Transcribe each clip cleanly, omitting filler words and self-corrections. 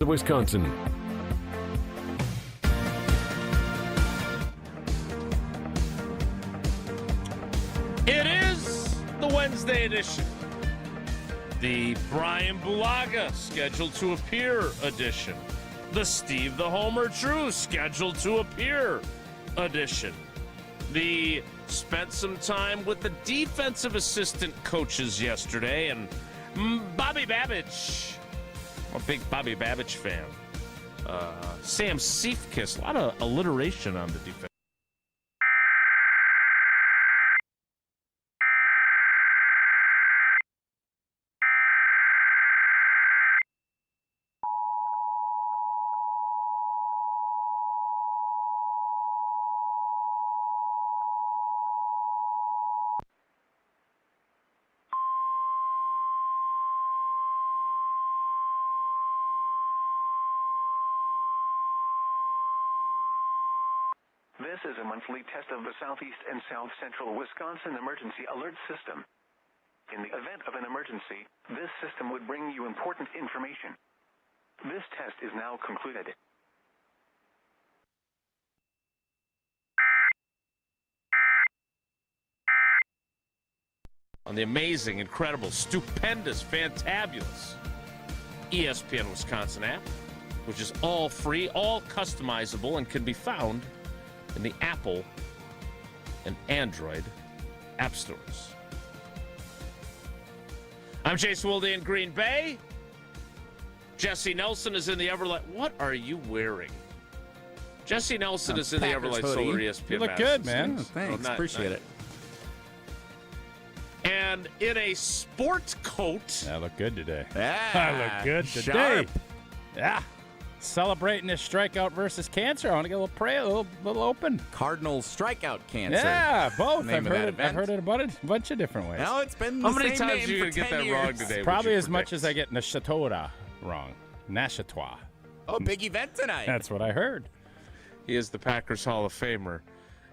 Wisconsin. It is the Wednesday edition. The Bryan Bulaga scheduled to appear edition. The Steve the Homer True scheduled to appear edition. The spent some time with the defensive assistant coaches yesterday, and Bobby Babich. I'm a big Bobby Babich fan. Sam Seifkiss, a lot of alliteration on the defense. This is a monthly test of the Southeast and South Central Wisconsin Emergency Alert System. In the event of an emergency, this system would bring you important information. This test is now concluded. On the amazing, incredible, stupendous, fantabulous ESPN Wisconsin app, which is all free, all customizable, and can be found in the Apple and Android app stores. I'm Jason Wilde in Green Bay. Jesse Nelson is in the Everlight. What are you wearing? Jesse Nelson is in the Everlight Solar ESPN. You look good, man. Thanks. Appreciate it. And in a sport coat. I look good today. Yeah, I look good today. Sharp. Yeah. Celebrating this strikeout versus cancer. I want to get a little open. Cardinals strikeout cancer. Yeah, both. Name of that event. I've heard it about a bunch of different ways. No, it's been How the many same times name are you for going to get 10 that years. wrong today? Probably as much as I get Nashatora wrong. Nashatois. Oh, big event tonight. That's what I heard. He is the Packers Hall of Famer.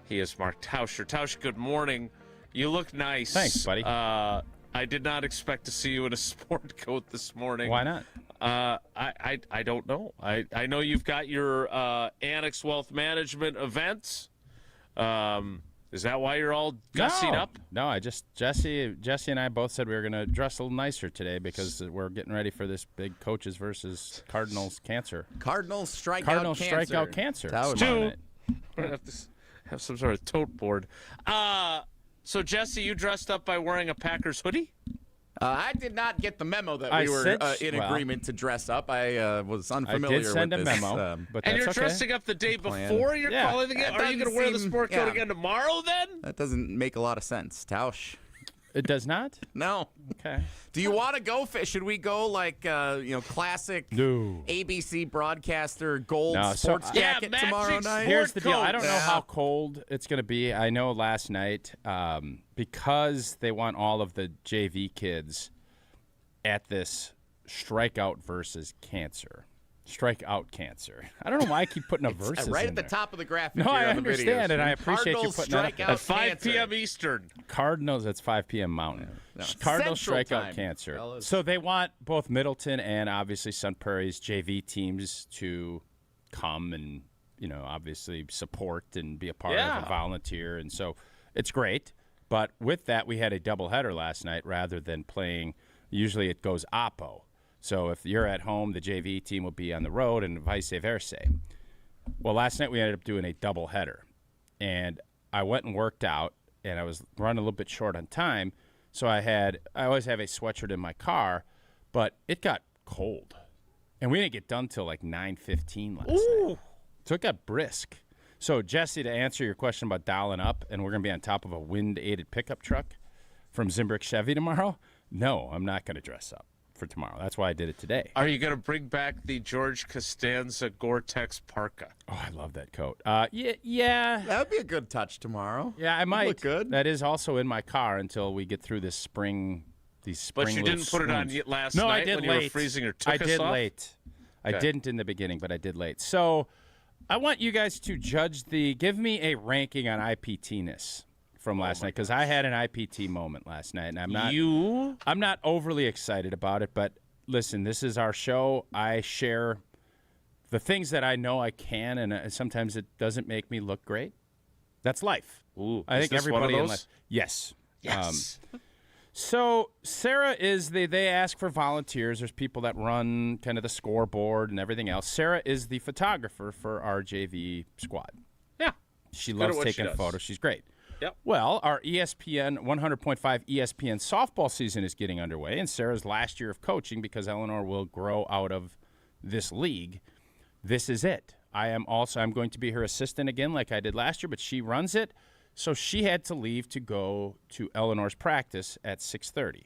He is Mark Tauscher. Tauscher, good morning. You look nice. Thanks, buddy. I did not expect to see you in a sport coat this morning. Why not? I don't know. I know you've got your Annex Wealth Management event. Is that why you're all gussied up? No, I just Jesse and I both said we were going to dress a little nicer today because we're getting ready for this big coaches versus Cardinals cancer. Cardinals strikeout cancer. Stu, have to have some sort of tote board. So, Jesse, you dressed up by wearing a Packers hoodie? I did not get the memo that we were in agreement to dress up. I was unfamiliar with this. I did send a memo, but and you're okay. dressing up the day before you're calling the game? Are you going to wear the sport coat again tomorrow, then? That doesn't make a lot of sense. Tausch. It does not? No. Okay. Do you want to go? Should we go like classic ABC broadcaster gold sports jacket tomorrow night? Here's the deal. I don't know Yeah. how cold it's going to be. I know last night because they want all of the JV kids at this strikeout versus cancer. Strikeout cancer. I don't know why I keep putting a versus right in at the there. top of the graphic. No, here I on the understand, videos. and I appreciate you putting that up. At 5 p.m. Eastern. Cardinals, that's 5 p.m. Mountain. No, Cardinals Central strikeout time, cancer. fellas. So they want both Middleton and obviously Sun Prairie's JV teams to come and, obviously support and be a part of a volunteer. And so it's great. But with that, we had a doubleheader last night rather than playing. Usually it goes oppo. So if you're at home, the JV team will be on the road and vice versa. Well, last night we ended up doing a doubleheader. And I went and worked out, and I was running a little bit short on time. So I always have a sweatshirt in my car, but it got cold. And we didn't get done till like 9:15 last night. So it got brisk. So, Jesse, to answer your question about dialing up, and we're going to be on top of a wind-aided pickup truck from Zimbrick Chevy tomorrow, no, I'm not going to dress up for tomorrow. That's why I did it today. Are you going to bring back the George Costanza Gore-Tex parka? Oh, I love that coat. Yeah. That would be a good touch tomorrow. Yeah, I might. Look good. That is also in my car until we get through this spring. But you didn't put it on last night I did when you late. were freezing or took I us did off? late. I Okay. didn't in the beginning, but I did late. So I want you guys to give me a ranking on IPT-ness from last night, because I had an IPT moment last night, and I'm not overly excited about it, but listen, this is our show. I share the things that I know I can, and sometimes it doesn't make me look great. That's life. Ooh, I think everybody in life. Yes. Yes. So Sarah is they ask for volunteers. There's people that run kind of the scoreboard and everything else. Sarah is the photographer for our JV squad. Yeah. She loves taking photos. She's great. Yep. Well, our ESPN 100.5 ESPN softball season is getting underway, and Sarah's last year of coaching, because Eleanor will grow out of this league. This is it. I'm going to be her assistant again like I did last year, but she runs it. So she had to leave to go to Eleanor's practice at 6:30.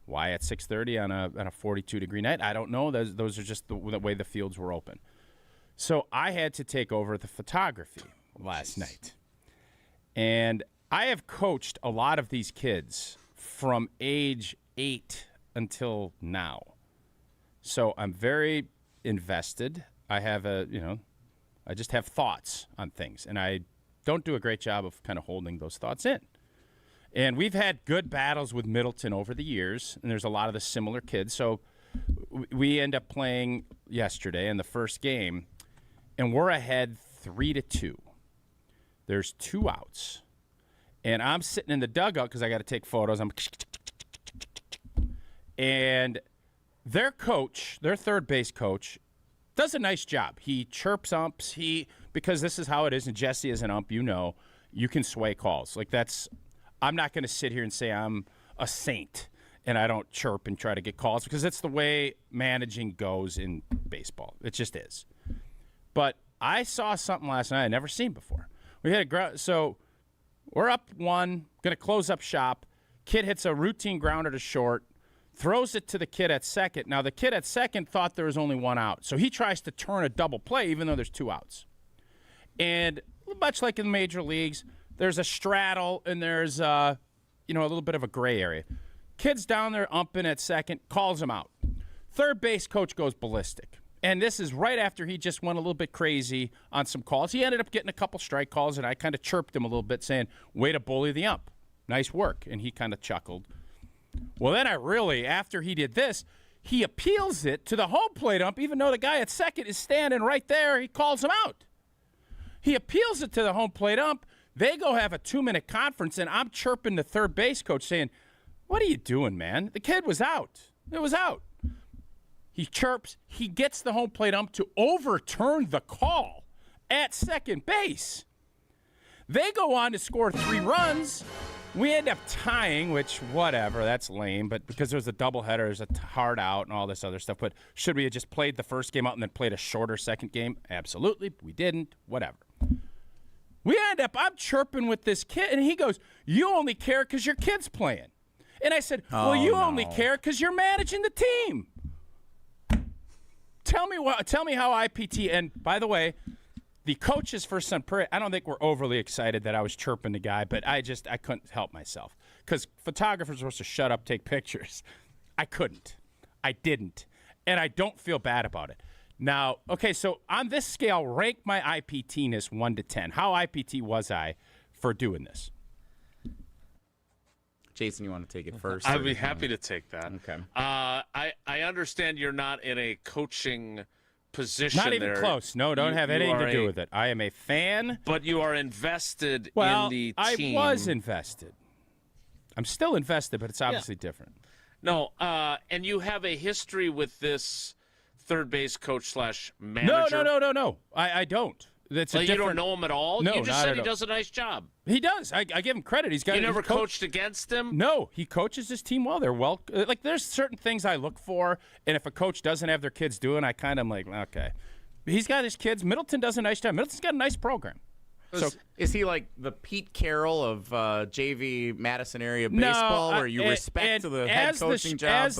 Why at 6:30 on a 42-degree night? I don't know. Those are just the way the fields were open. So I had to take over the photography last night. And I have coached a lot of these kids from age 8 until now. So I'm very invested. I have I just have thoughts on things, and I don't do a great job of kind of holding those thoughts in. And we've had good battles with Middleton over the years, and there's a lot of the similar kids. So we end up playing yesterday in the first game, and we're ahead 3-2. There's 2 outs, and I'm sitting in the dugout because I got to take photos. And their coach, their third base coach, does a nice job. He chirps umps. Because this is how it is, and Jesse is an ump, you can sway calls. I'm not going to sit here and say I'm a saint and I don't chirp and try to get calls, because it's the way managing goes in baseball. It just is. But I saw something last night I'd never seen before. So we're up 1, going to close up shop. Kid hits a routine grounder to short, throws it to the kid at second. Now, the kid at second thought there was only 1 out, so he tries to turn a double play even though there's 2 outs. And much like in the major leagues, there's a straddle and there's a little bit of a gray area. Kid's down there umping at second, calls him out. Third base coach goes ballistic. And this is right after he just went a little bit crazy on some calls. He ended up getting a couple strike calls, and I kind of chirped him a little bit saying, way to bully the ump. Nice work. And he kind of chuckled. Well, then after he did this, he appeals it to the home plate ump, even though the guy at second is standing right there. He calls him out. He appeals it to the home plate ump. They go have a 2-minute conference, and I'm chirping the third base coach saying, what are you doing, man? The kid was out. It was out. He chirps. He gets the home plate ump to overturn the call at second base. They go on to score 3 runs. We end up tying, which, whatever, that's lame. But because there was a doubleheader, there's a hard out and all this other stuff. But should we have just played the first game out and then played a shorter second game? Absolutely. We didn't. Whatever. I'm chirping with this kid, and he goes, you only care because your kid's playing. And I said, you only care because you're managing the team. Tell me how IPT, and by the way, the coaches for Sun Prairie, I don't think were overly excited that I was chirping the guy, but I couldn't help myself. Because photographers are supposed to shut up, take pictures. I couldn't. I didn't. And I don't feel bad about it. Now, okay, so on this scale, rank my IPT-ness 1 to 10. How IPT was I for doing this? Jason, you want to take it first? I'd be happy to take that. Okay. I understand you're not in a coaching position. Not even close. No, don't have anything to do with it. I am a fan. But you are invested in the team. I was invested. I'm still invested, but it's obviously different. No, and you have a history with this third base coach / manager. No. I don't. That's you don't know him at all? No, you just said he does a nice job. He does. I give him credit. You never coached against him? No, he coaches his team well. They're well. There's certain things I look for, and if a coach doesn't have their kids doing, I kind of am like, okay. He's got his kids. Middleton does a nice job. Middleton's got a nice program. So is he like the Pete Carroll of JV Madison area baseball, where you respect the head coaching job?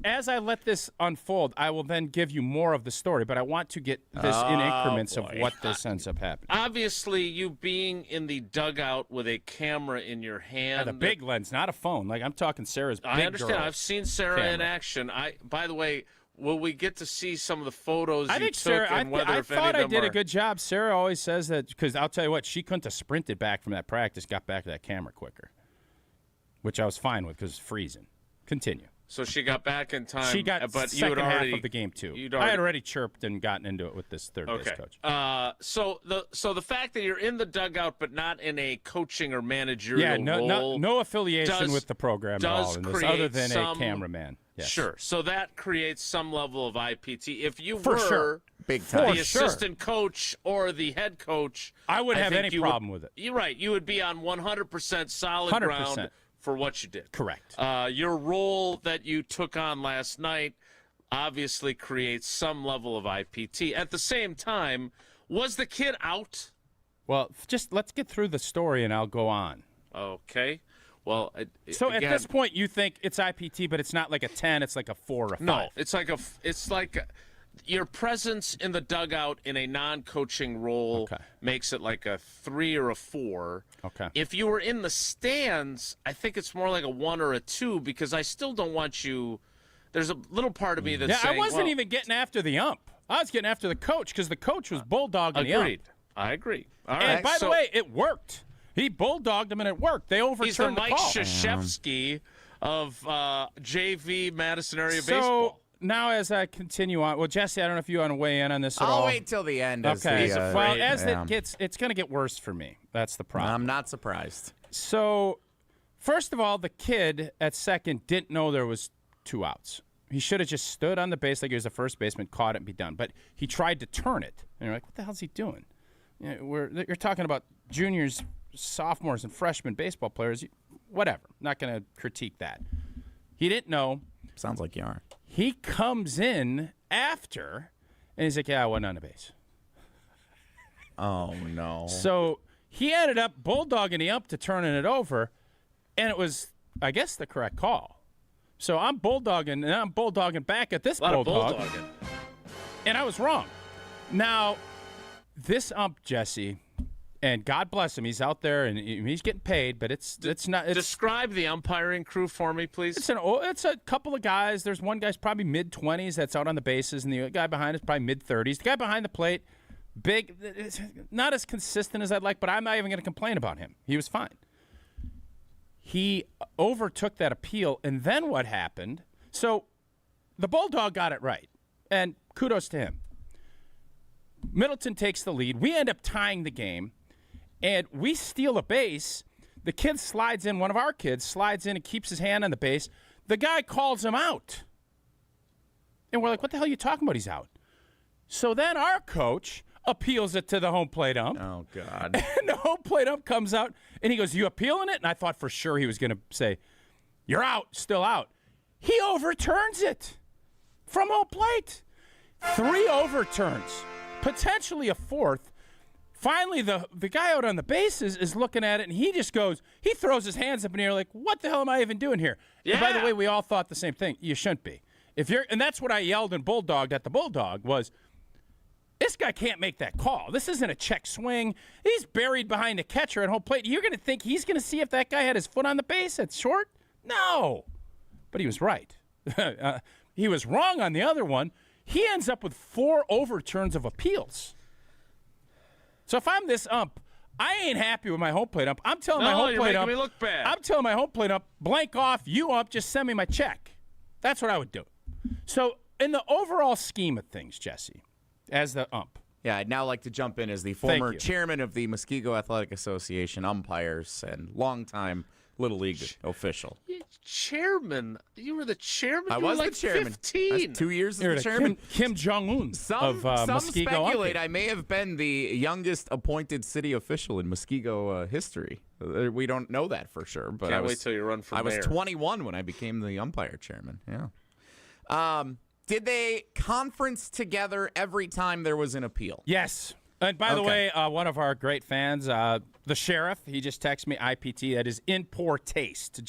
As I let this unfold, I will then give you more of the story, but I want to get this in increments of what this ends up happening. Obviously, you being in the dugout with a camera in your hand. The big lens, not a phone. I'm talking Sarah's big I understand. girl I've seen Sarah camera in action. By the way, will we get to see some of the photos I you think took Sarah, and whether I if thought any I of them did are... a good job. Sarah always says that, because I'll tell you what, she couldn't have sprinted back from that practice, got back to that camera quicker, which I was fine with because it's freezing. Continue. So she got back in time. She got but second you had already, half of the game too. Already, I had already chirped and gotten into it with this third base coach. So the fact that you're in the dugout but not in a coaching or managerial role, no affiliation with the program at all, in this, other than a cameraman. Yes. Sure. So that creates some level of IPT. If you For were sure. Big time. the assistant coach or the head coach, I wouldn't have any problem with it. You're right. You would be on 100% solid 100%. ground for what you did. Correct. Your role that you took on last night obviously creates some level of IPT. At the same time, was the kid out? Well, just let's get through the story and I'll go on. Okay. Well, so again, at this point, you think it's IPT, but it's not like a 10, it's like a 4 or a 5. No, it's like your presence in the dugout in a non-coaching role makes it like a 3 or a 4. Okay. If you were in the stands, I think it's more like a 1 or a 2 because I still don't want you. There's a little part of me that's saying, I wasn't even getting after the ump. I was getting after the coach because the coach was bulldogging the ump. Agreed. I agree. All right. And by the way, it worked. He bulldogged him, and it worked. They overturned the call. He's the Mike Krzyzewski of JV Madison area baseball. So now as I continue on, well, Jesse, I don't know if you want to weigh in on this at all. I'll wait till the end. Okay. It's going to get worse for me. That's the problem. I'm not surprised. So, first of all, the kid at second didn't know there was 2 outs. He should have just stood on the base like he was a first baseman, caught it, and be done. But he tried to turn it. And you're like, what the hell's he doing? You're talking about juniors, sophomores, and freshman baseball players. Whatever. Not going to critique that. He didn't know. Sounds like you are. He comes in after, and he's like, yeah, I wasn't on the base. Oh, no. So he ended up bulldogging the ump to turning it over, and it was, I guess, the correct call. So I'm bulldogging, and I'm bulldogging back at this bulldog. And I was wrong. Now, this ump, Jesse, and God bless him, he's out there and he's getting paid, but it's not. Describe the umpiring crew for me, please. It's a couple of guys. There's one guy's probably mid-20s that's out on the bases, and the guy behind is probably mid-30s. The guy behind the plate, big, not as consistent as I'd like, but I'm not even going to complain about him. He was fine. He overtook that appeal, and then what happened? So the Bulldog got it right, and kudos to him. Middleton takes the lead. We end up tying the game, and we steal a base. The kid slides in, one of our kids slides in and keeps his hand on the base. The guy calls him out. And we're like, what the hell are you talking about? He's out. So then our coach appeals it to the home plate ump. Oh, God. And the home plate ump comes out, and he goes, you appealing it? And I thought for sure he was going to say, you're out, still out. He overturns it from home plate. 3 overturns, potentially a 4th. Finally, the guy out on the bases is looking at it, and he just goes, he throws his hands up in the air like, what the hell am I even doing here? Yeah. And by the way, we all thought the same thing. You shouldn't be. And that's what I yelled and bulldogged at the Bulldog was, this guy can't make that call. This isn't a check swing. He's buried behind the catcher at home plate. You're going to think he's going to see if that guy had his foot on the base at short? No. But he was right. He was wrong on the other one. He ends up with 4 overturns of appeals. So if I'm this ump, I ain't happy with my home plate ump. I'm telling my home plate ump, me look bad. I'm telling my home plate ump, blank off, you ump, just send me my check. That's what I would do. So in the overall scheme of things, Jesse, as the ump. Yeah, I'd now like to jump in as the former chairman of the Muskego Athletic Association umpires and longtime Little League official. Chairman? You were the chairman? I was like the chairman. 15. 2 years as the chairman. Kim Jong-un of some Muskego speculate I may have been the youngest appointed city official in Muskego history. We don't know that for sure. But Can't wait till you run for mayor. I was 21 when I became the umpire chairman. Yeah. Did they conference together every time there was an appeal? Yes. And by the way, one of our great fans, the sheriff, he just texted me IPT. That is in poor taste.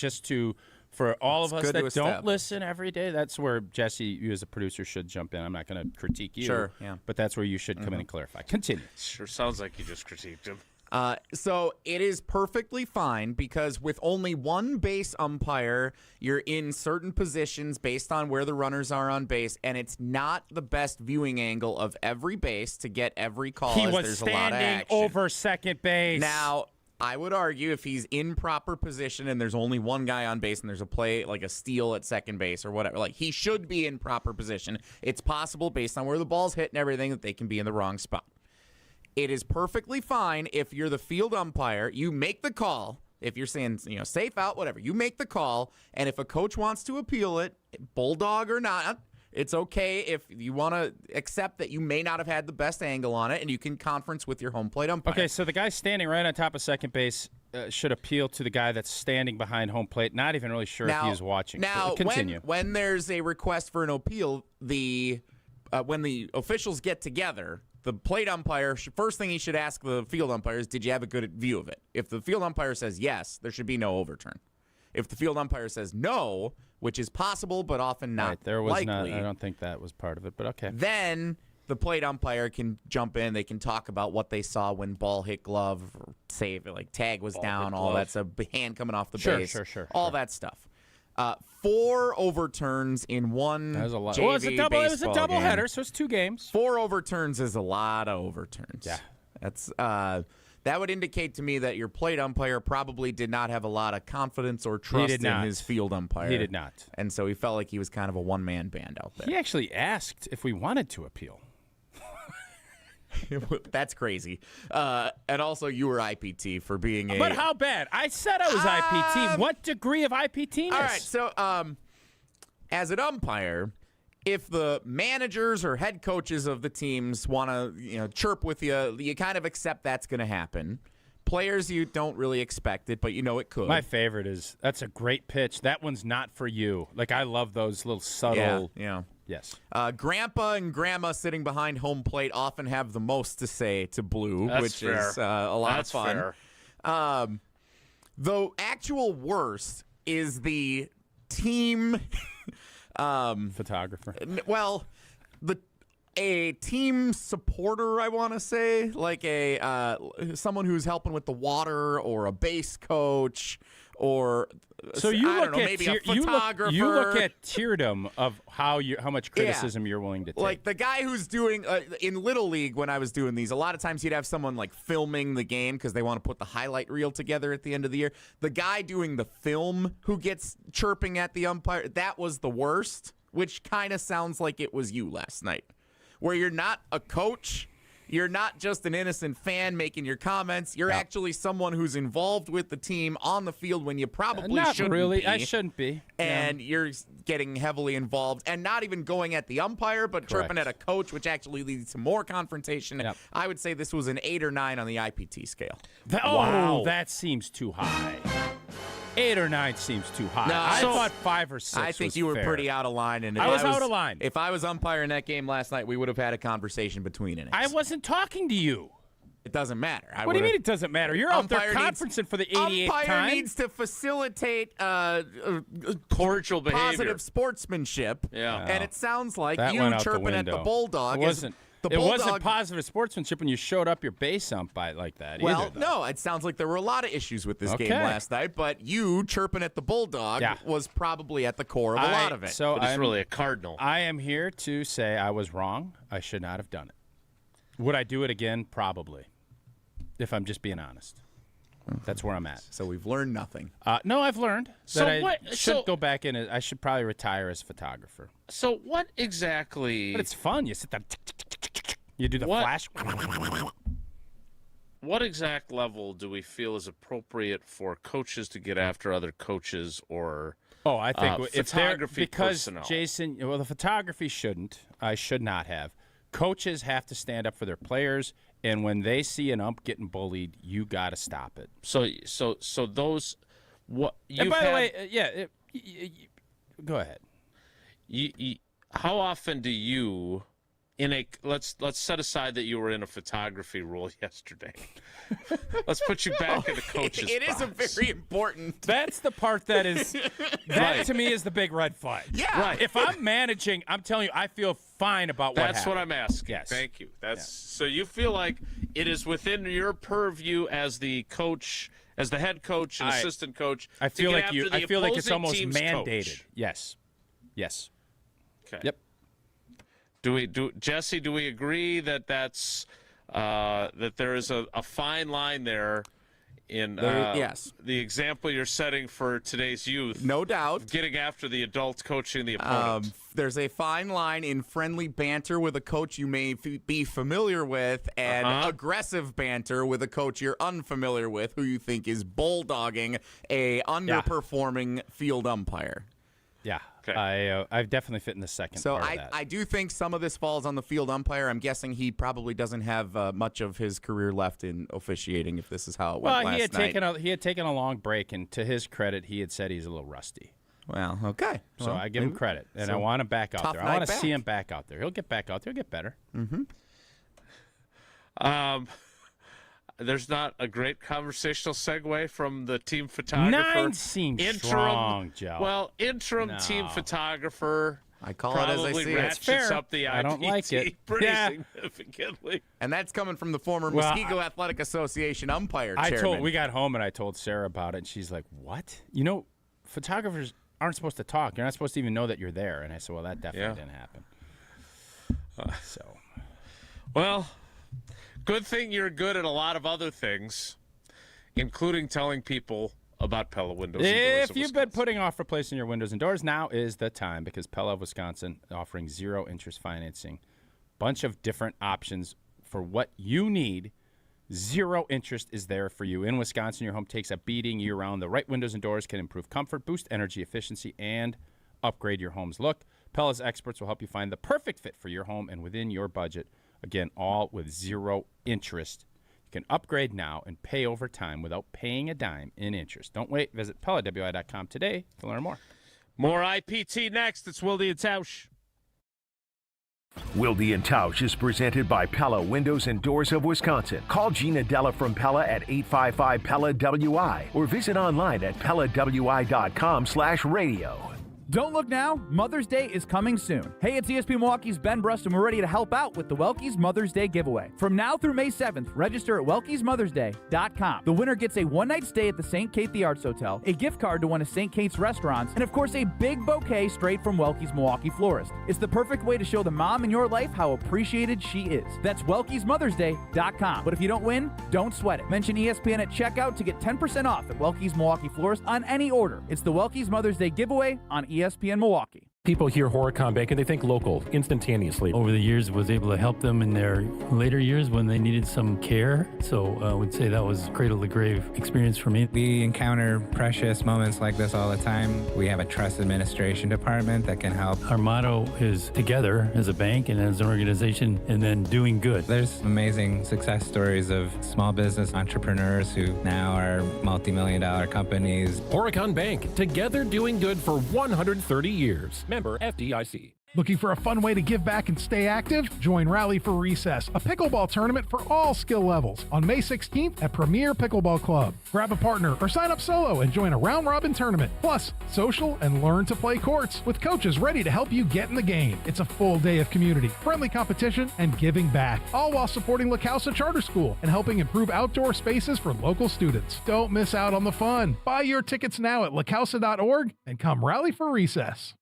For all of us that don't listen every day, that's where, Jesse, you as a producer should jump in. I'm not going to critique you. Sure, yeah. But that's where you should come in and clarify. Continue. Sure sounds like you just critiqued him. So it is perfectly fine because with only one base umpire, you're in certain positions based on where the runners are on base, and it's not the best viewing angle of every base to get every call. He was there's standing a lot of action. over second base. Now, I would argue if he's in proper position and there's only one guy on base and there's a play like a steal at second base or whatever, like he should be in proper position. It's possible based on where the ball's hit and everything that they can be in the wrong spot. It is perfectly fine if you're the field umpire, you make the call. If you're saying, safe out, whatever, you make the call. And if a coach wants to appeal it, bulldog or not, it's okay if you want to accept that you may not have had the best angle on it, and you can conference with your home plate umpire. Okay, so the guy standing right on top of second base should appeal to the guy that's standing behind home plate, not even really sure if he is watching. Now, continue. When there's a request for an appeal, when the officials get together, the plate umpire, first thing he should ask the field umpire is, did you have a good view of it? If the field umpire says yes, there should be no overturn. If the field umpire says no, which is possible but often not right, there was likely, I don't think that was part of it, but okay. Then the plate umpire can jump in. They can talk about what they saw when ball hit glove, or save, like tag was down, all that's a hand coming off the base. Sure. All that stuff. 4 overturns in one that was a lot. JV Well, it was a doubleheader, game. So it's 2 games. 4 overturns is a lot of overturns. Yeah. That's that would indicate to me that your plate umpire probably did not have a lot of confidence or trust in his field umpire. He did not. And so he felt like he was kind of a one-man band out there. He actually asked if we wanted to appeal. That's crazy. And also, you were IPT for being a... But how bad? I said I was IPT. What degree of IPT-ness? All right, so as an umpire, if the managers or head coaches of the teams want to chirp with you, you kind of accept that's going to happen. Players, you don't really expect it, but it could. My favorite is, that's a great pitch. That one's not for you. Like, I love those little subtle... Yeah. Yes. Grandpa and Grandma sitting behind home plate often have the most to say to Blue, which is a lot of fun. Fair. The actual worst is the team... Photographer. Well, a team supporter, I want to say, like someone who's helping with the water, or a base coach, or maybe a photographer. You look at tierdom of how much criticism you're willing to take. Like the guy who's doing in Little League when I was doing these, a lot of times you'd have someone like filming the game because they want to put the highlight reel together at the end of the year. The guy doing the film who gets chirping at the umpire, that was the worst, which kind of sounds like it was you last night, where you're not a coach. You're not just an innocent fan making your comments. You're actually someone who's involved with the team on the field when you probably shouldn't really. be. I shouldn't be. And you're getting heavily involved and not even going at the umpire, but chirping at a coach, which actually leads to more confrontation. Yep. I would say this was an 8 or 9 on the IPT scale. Wow. That seems too high. 8 or 9 seems too high. No, I thought 5 or 6 I think was you were fair. pretty out of line. And if I was out of line. If I was umpiring that game last night, we would have had a conversation between innings. I wasn't talking to you. It doesn't matter. What do you mean it doesn't matter? You're out there conferencing for the 88th umpire time. needs to facilitate Cordial behavior. positive sportsmanship. Yeah. And it sounds like That you went out the chirping at the window. Bulldog. It wasn't positive sportsmanship when you showed up your base ump like that either, though. No, it sounds like there were a lot of issues with this game last night, but you chirping at the Bulldog was probably at the core of a lot of it. So But it's really a cardinal. I am here to say I was wrong. I should not have done it. Would I do it again? Probably. If I'm just being honest. That's where I'm at. So we've learned nothing. No, I've learned So that I what- should so- go back in. I should probably retire as a photographer. So what exactly? But it's fun. You sit there. You do the flash. What exact level do we feel is appropriate for coaches to get after other coaches or? Oh, I think if they're photography because personnel? Jason. Well, the photography shouldn't. I should not have. Coaches have to stand up for their players, and when they see an ump getting bullied, you got to stop it. So those what you. And by the way, go ahead. How often do you? Let's set aside that you were in a photography role yesterday. Let's put you back in the coach's It is a box. very important. That's the part that is that to me is the big red flag. Yeah. Right. If I'm managing, I'm telling you, I feel fine about what That's what happened. I'm asking. Yes. Thank you. So you feel like it is within your purview as the coach, as the head coach and assistant coach. I feel to like get you. after the I feel like it's opposing almost team's mandated. coach. Yes. Okay. Yep. Jesse? Do we agree that that's that there is a fine line there in yes. the example you're setting for today's youth. No doubt. Getting after the adults coaching the opponent. There's a fine line in friendly banter with a coach you may be familiar with and aggressive banter with a coach you're unfamiliar with who you think is bulldogging a underperforming field umpire. Yeah, okay. I've definitely fit in the second part of that. I do think some of this falls on the field umpire. I'm guessing he probably doesn't have much of his career left in officiating if this is how it went last night. He had taken a long break, and to his credit, he had said he's a little rusty. Well, okay. So I give him credit, and I want him back out there. I want to see him back out there. He'll get back out there. He'll get better. Mm-hmm. There's not a great conversational segue from the team photographer. 9 seems strong, Joe. Well, interim team photographer. I call it as I see it. Ratchets up the IPT I don't like it. pretty significantly. And that's coming from the former Muskego Athletic Association umpire chairman. We got home and I told Sarah about it, and she's like, "What? You know, photographers aren't supposed to talk. You're not supposed to even know that you're there." And I said, "Well, that definitely didn't happen." Well, good thing you're good at a lot of other things, including telling people about Pella windows and doors. If you've been putting off replacing your windows and doors, now is the time, because Pella of Wisconsin offering 0-interest financing. Bunch of different options for what you need. 0 interest is there for you. In Wisconsin, your home takes a beating year-round. The right windows and doors can improve comfort, boost energy efficiency, and upgrade your home's look. Pella's experts will help you find the perfect fit for your home and within your budget. Again, all with 0 interest. You can upgrade now and pay over time without paying a dime in interest. Don't wait. Visit PellaWI.com today to learn more. More IPT next. It's Wilde and Tausch. Wilde and Tausch is presented by Pella Windows and Doors of Wisconsin. Call Gina Della from Pella at 855-PELLA-WI or visit online at PellaWI.com/radio. Don't look now. Mother's Day is coming soon. Hey, it's ESPN Milwaukee's Ben Brust, and we're ready to help out with the Welky's Mother's Day giveaway. From now through May 7th, register at welkysmothersday.com. The winner gets a one-night stay at the St. Kate the Arts Hotel, a gift card to one of St. Kate's restaurants, and of course a big bouquet straight from Welky's Milwaukee florist. It's the perfect way to show the mom in your life how appreciated she is. That's welkysmothersday.com. But if you don't win, don't sweat it. Mention ESPN at checkout to get 10% off at Welky's Milwaukee florist on any order. It's the Welky's Mother's Day giveaway on ESPN Milwaukee. People hear Horicon Bank and they think local instantaneously. Over the years, was able to help them in their later years when they needed some care. So I would say that was cradle to grave experience for me. We encounter precious moments like this all the time. We have a trust administration department that can help. Our motto is together as a bank and as an organization, and then doing good. There's amazing success stories of small business entrepreneurs who now are multi-million-dollar companies. Horicon Bank, together doing good for 130 years. Member FDIC. Looking for a fun way to give back and stay active? Join Rally for Recess, a pickleball tournament for all skill levels, on May 16th at Premier Pickleball Club. Grab a partner or sign up solo and join a round-robin tournament. Plus, social and learn to play courts with coaches ready to help you get in the game. It's a full day of community, friendly competition, and giving back, all while supporting La Causa Charter School and helping improve outdoor spaces for local students. Don't miss out on the fun. Buy your tickets now at lacausa.org and come Rally for Recess.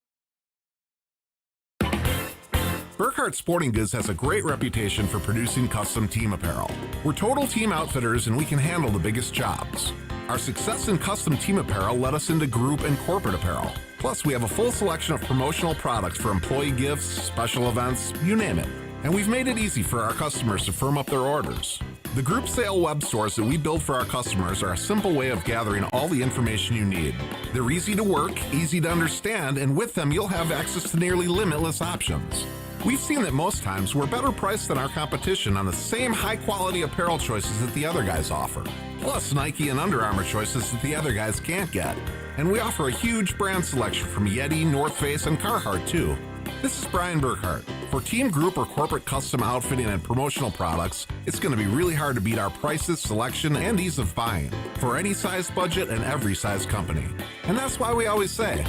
Burkhardt Sporting Goods has a great reputation for producing custom team apparel. We're total team outfitters and we can handle the biggest jobs. Our success in custom team apparel led us into group and corporate apparel. Plus, we have a full selection of promotional products for employee gifts, special events, you name it. And we've made it easy for our customers to firm up their orders. The group sale web stores that we build for our customers are a simple way of gathering all the information you need. They're easy to work, easy to understand, and with them you'll have access to nearly limitless options. We've seen that most times we're better priced than our competition on the same high-quality apparel choices that the other guys offer. Plus Nike and Under Armour choices that the other guys can't get. And we offer a huge brand selection from Yeti, North Face, and Carhartt too. This is Brian Burkhardt. For team, group, or corporate custom outfitting and promotional products, it's going to be really hard to beat our prices, selection, and ease of buying for any size budget and every size company. And that's why we always say,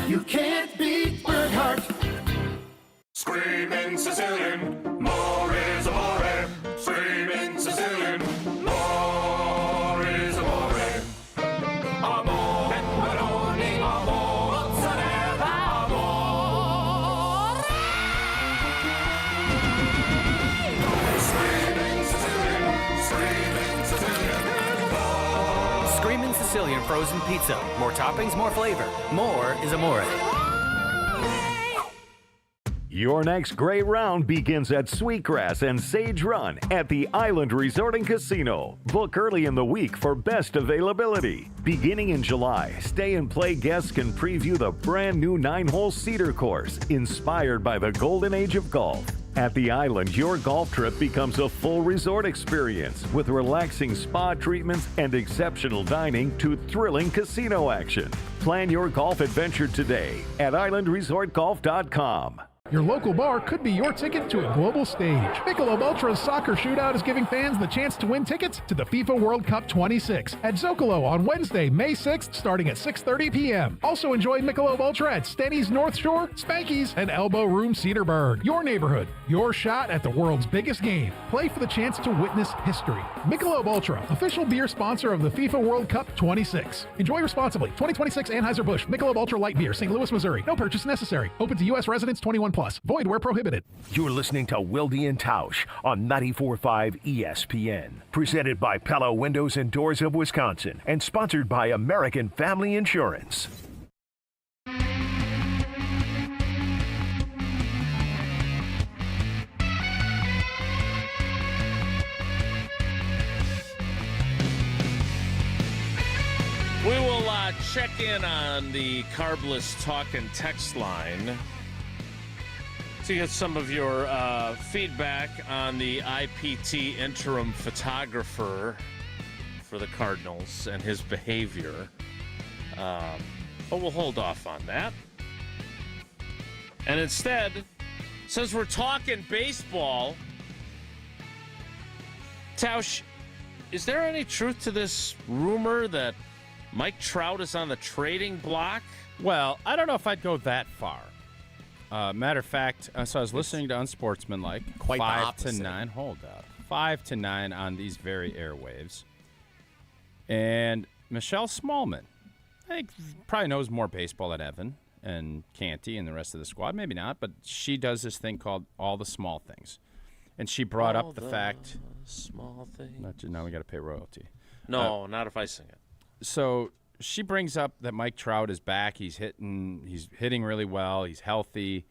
you can't beat Burkhardt. Screaming Sicilian, more is amore. Screaming Sicilian, more is amore. Amore, pepperoni, amore, mozzarella, amore. Screaming Sicilian, more frozen pizza. More toppings, more flavor. More is amore. Your next great round begins at Sweetgrass and Sage Run at the Island Resort and Casino. Book early in the week for best availability. Beginning in July, Stay and Play guests can preview the brand new 9-hole Cedar course, inspired by the golden age of golf. At the island, your golf trip becomes a full resort experience with relaxing spa treatments and exceptional dining to thrilling casino action. Plan your golf adventure today at islandresortgolf.com. Your local bar could be your ticket to a global stage. Michelob Ultra's Soccer Shootout is giving fans the chance to win tickets to the FIFA World Cup 26 at Zocalo on Wednesday, May 6th, starting at 6:30 p.m. Also enjoy Michelob Ultra at Stenny's North Shore, Spanky's, and Elbow Room Cedarburg. Your neighborhood, your shot at the world's biggest game. Play for the chance to witness history. Michelob Ultra, official beer sponsor of the FIFA World Cup 26. Enjoy responsibly. 2026 Anheuser-Busch Michelob Ultra Light Beer, St. Louis, Missouri. No purchase necessary. Open to U.S. residents 21+. Void where prohibited. You're listening to Wilde and Tausch on 94.5 ESPN. Presented by Pella Windows and Doors of Wisconsin and sponsored by American Family Insurance. We will check in on the Carbless Talk and Text line to get some of your feedback on the IPT interim photographer for the Cardinals and his behavior. But we'll hold off on that. And instead, since we're talking baseball, Tausch, is there any truth to this rumor that Mike Trout is on the trading block? Well, I don't know if I'd go that far. Matter of fact, so I was listening to Unsportsmanlike. Quite 5 to 9. Hold up. 5 to 9 on these very airwaves. And Michelle Smallman, I think, probably knows more baseball than Evan and Canty and the rest of the squad. Maybe not, but she does this thing called All the Small Things. And she brought up the fact. Small things. Now we got to pay royalty. No, not if I sing it. So she brings up that Mike Trout is back. He's hitting really well. He's healthy.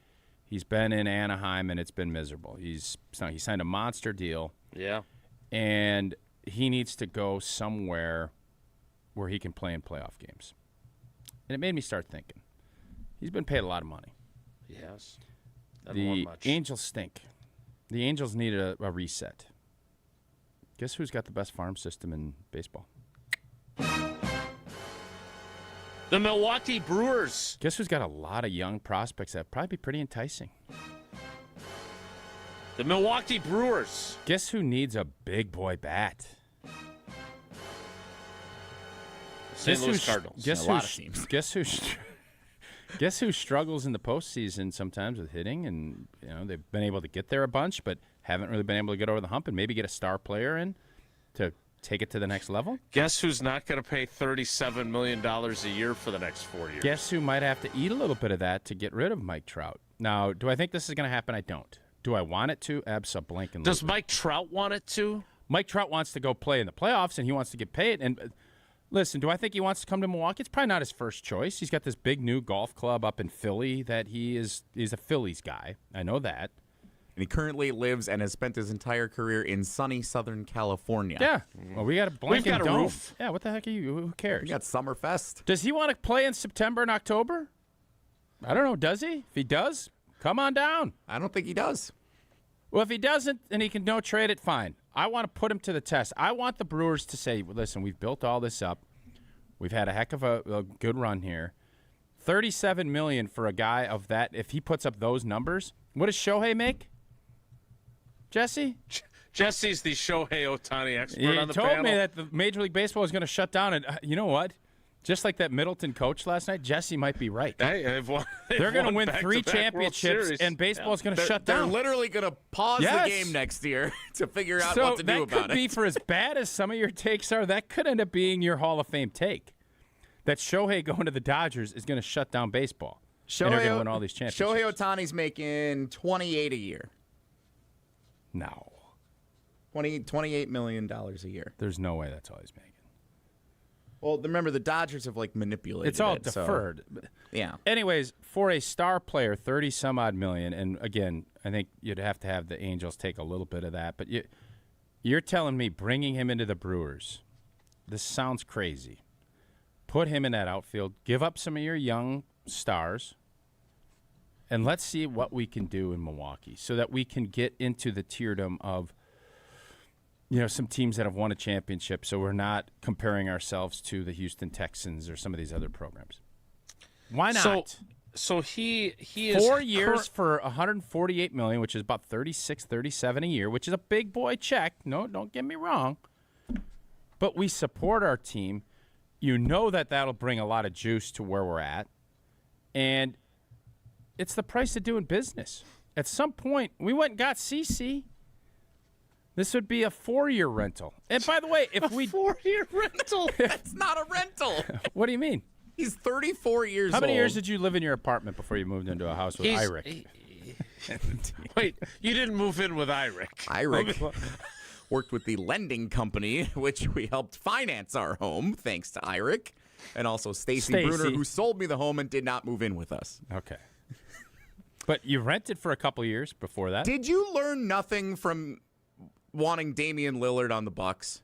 He's been in Anaheim, and it's been miserable. He signed a monster deal. Yeah. And he needs to go somewhere where he can play in playoff games. And it made me start thinking. He's been paid a lot of money. Yes. The Angels stink. The Angels need a reset. Guess who's got the best farm system in baseball? The Milwaukee Brewers. Guess who's got a lot of young prospects that probably be pretty enticing? The Milwaukee Brewers. Guess who needs a big boy bat? St. Louis Cardinals. Guess who struggles in the postseason sometimes with hitting, and they've been able to get there a bunch, but haven't really been able to get over the hump and maybe get a star player in to take it to the next level? Guess who's not going to pay $37 million a year for the next 4 years? Guess who might have to eat a little bit of that to get rid of Mike Trout? Now, do I think this is going to happen? I don't. Do I want it to? Abso-blanking. Does Mike Trout want it to? Mike Trout wants to go play in the playoffs, and he wants to get paid. And listen, do I think he wants to come to Milwaukee? It's probably not his first choice. He's got this big new golf club up in Philly that he's a Phillies guy. I know that. And he currently lives and has spent his entire career in sunny Southern California. Yeah. Well, we got a blanket We've got a dome. roof. Yeah, what the heck are you? Who cares? We got Summerfest. Does he want to play in September and October? I don't know. Does he? If he does, come on down. I don't think he does. Well, if he doesn't and he can trade it, fine. I want to put him to the test. I want the Brewers to say, listen, we've built all this up. We've had a heck of a good run here. $37 million for a guy of that. If he puts up those numbers, what does Shohei make? Jesse? Jesse's the Shohei Ohtani expert on the panel. He told me that the Major League Baseball is going to shut down. And you know what? Just like that Middleton coach last night, Jesse might be right. They're going to win 3 championships, and baseball is going to shut down. They're literally going to pause the game next year to figure out what to do about it. So that could be, for as bad as some of your takes are, that could end up being your Hall of Fame take. That Shohei going to the Dodgers is going to shut down baseball. And they're going to win all these championships. Shohei Ohtani's making $28 a year. No. $28 million a year. There's no way that's all he's making. Well, remember, the Dodgers have, manipulated It's all it, deferred. So, yeah. Anyways, for a star player, 30-some-odd million, and again, I think you'd have to have the Angels take a little bit of that, but you're telling me bringing him into the Brewers, this sounds crazy. Put him in that outfield, give up some of your young stars, and let's see what we can do in Milwaukee so that we can get into the tierdom of some teams that have won a championship, so we're not comparing ourselves to the Houston Texans or some of these other programs. Why not? So he is 4 years for $148 million, which is about $36-37 a year, which is a big boy check. No, don't get me wrong. But we support our team. You know that'll bring a lot of juice to where we're at. And it's the price of doing business. At some point, we went and got CeCe. This would be a 4-year rental. And by the way, if we 4-year rental, that's not a rental. What do you mean? He's 34 years old. How many years did you live in your apartment before you moved into a house with Irick? Wait, you didn't move in with Irick. Irick worked with the lending company, which we helped finance our home, thanks to Irick, and also Stacy Bruner, who sold me the home and did not move in with us. Okay. But you rented for a couple years before that? Did you learn nothing from wanting Damian Lillard on the Bucks?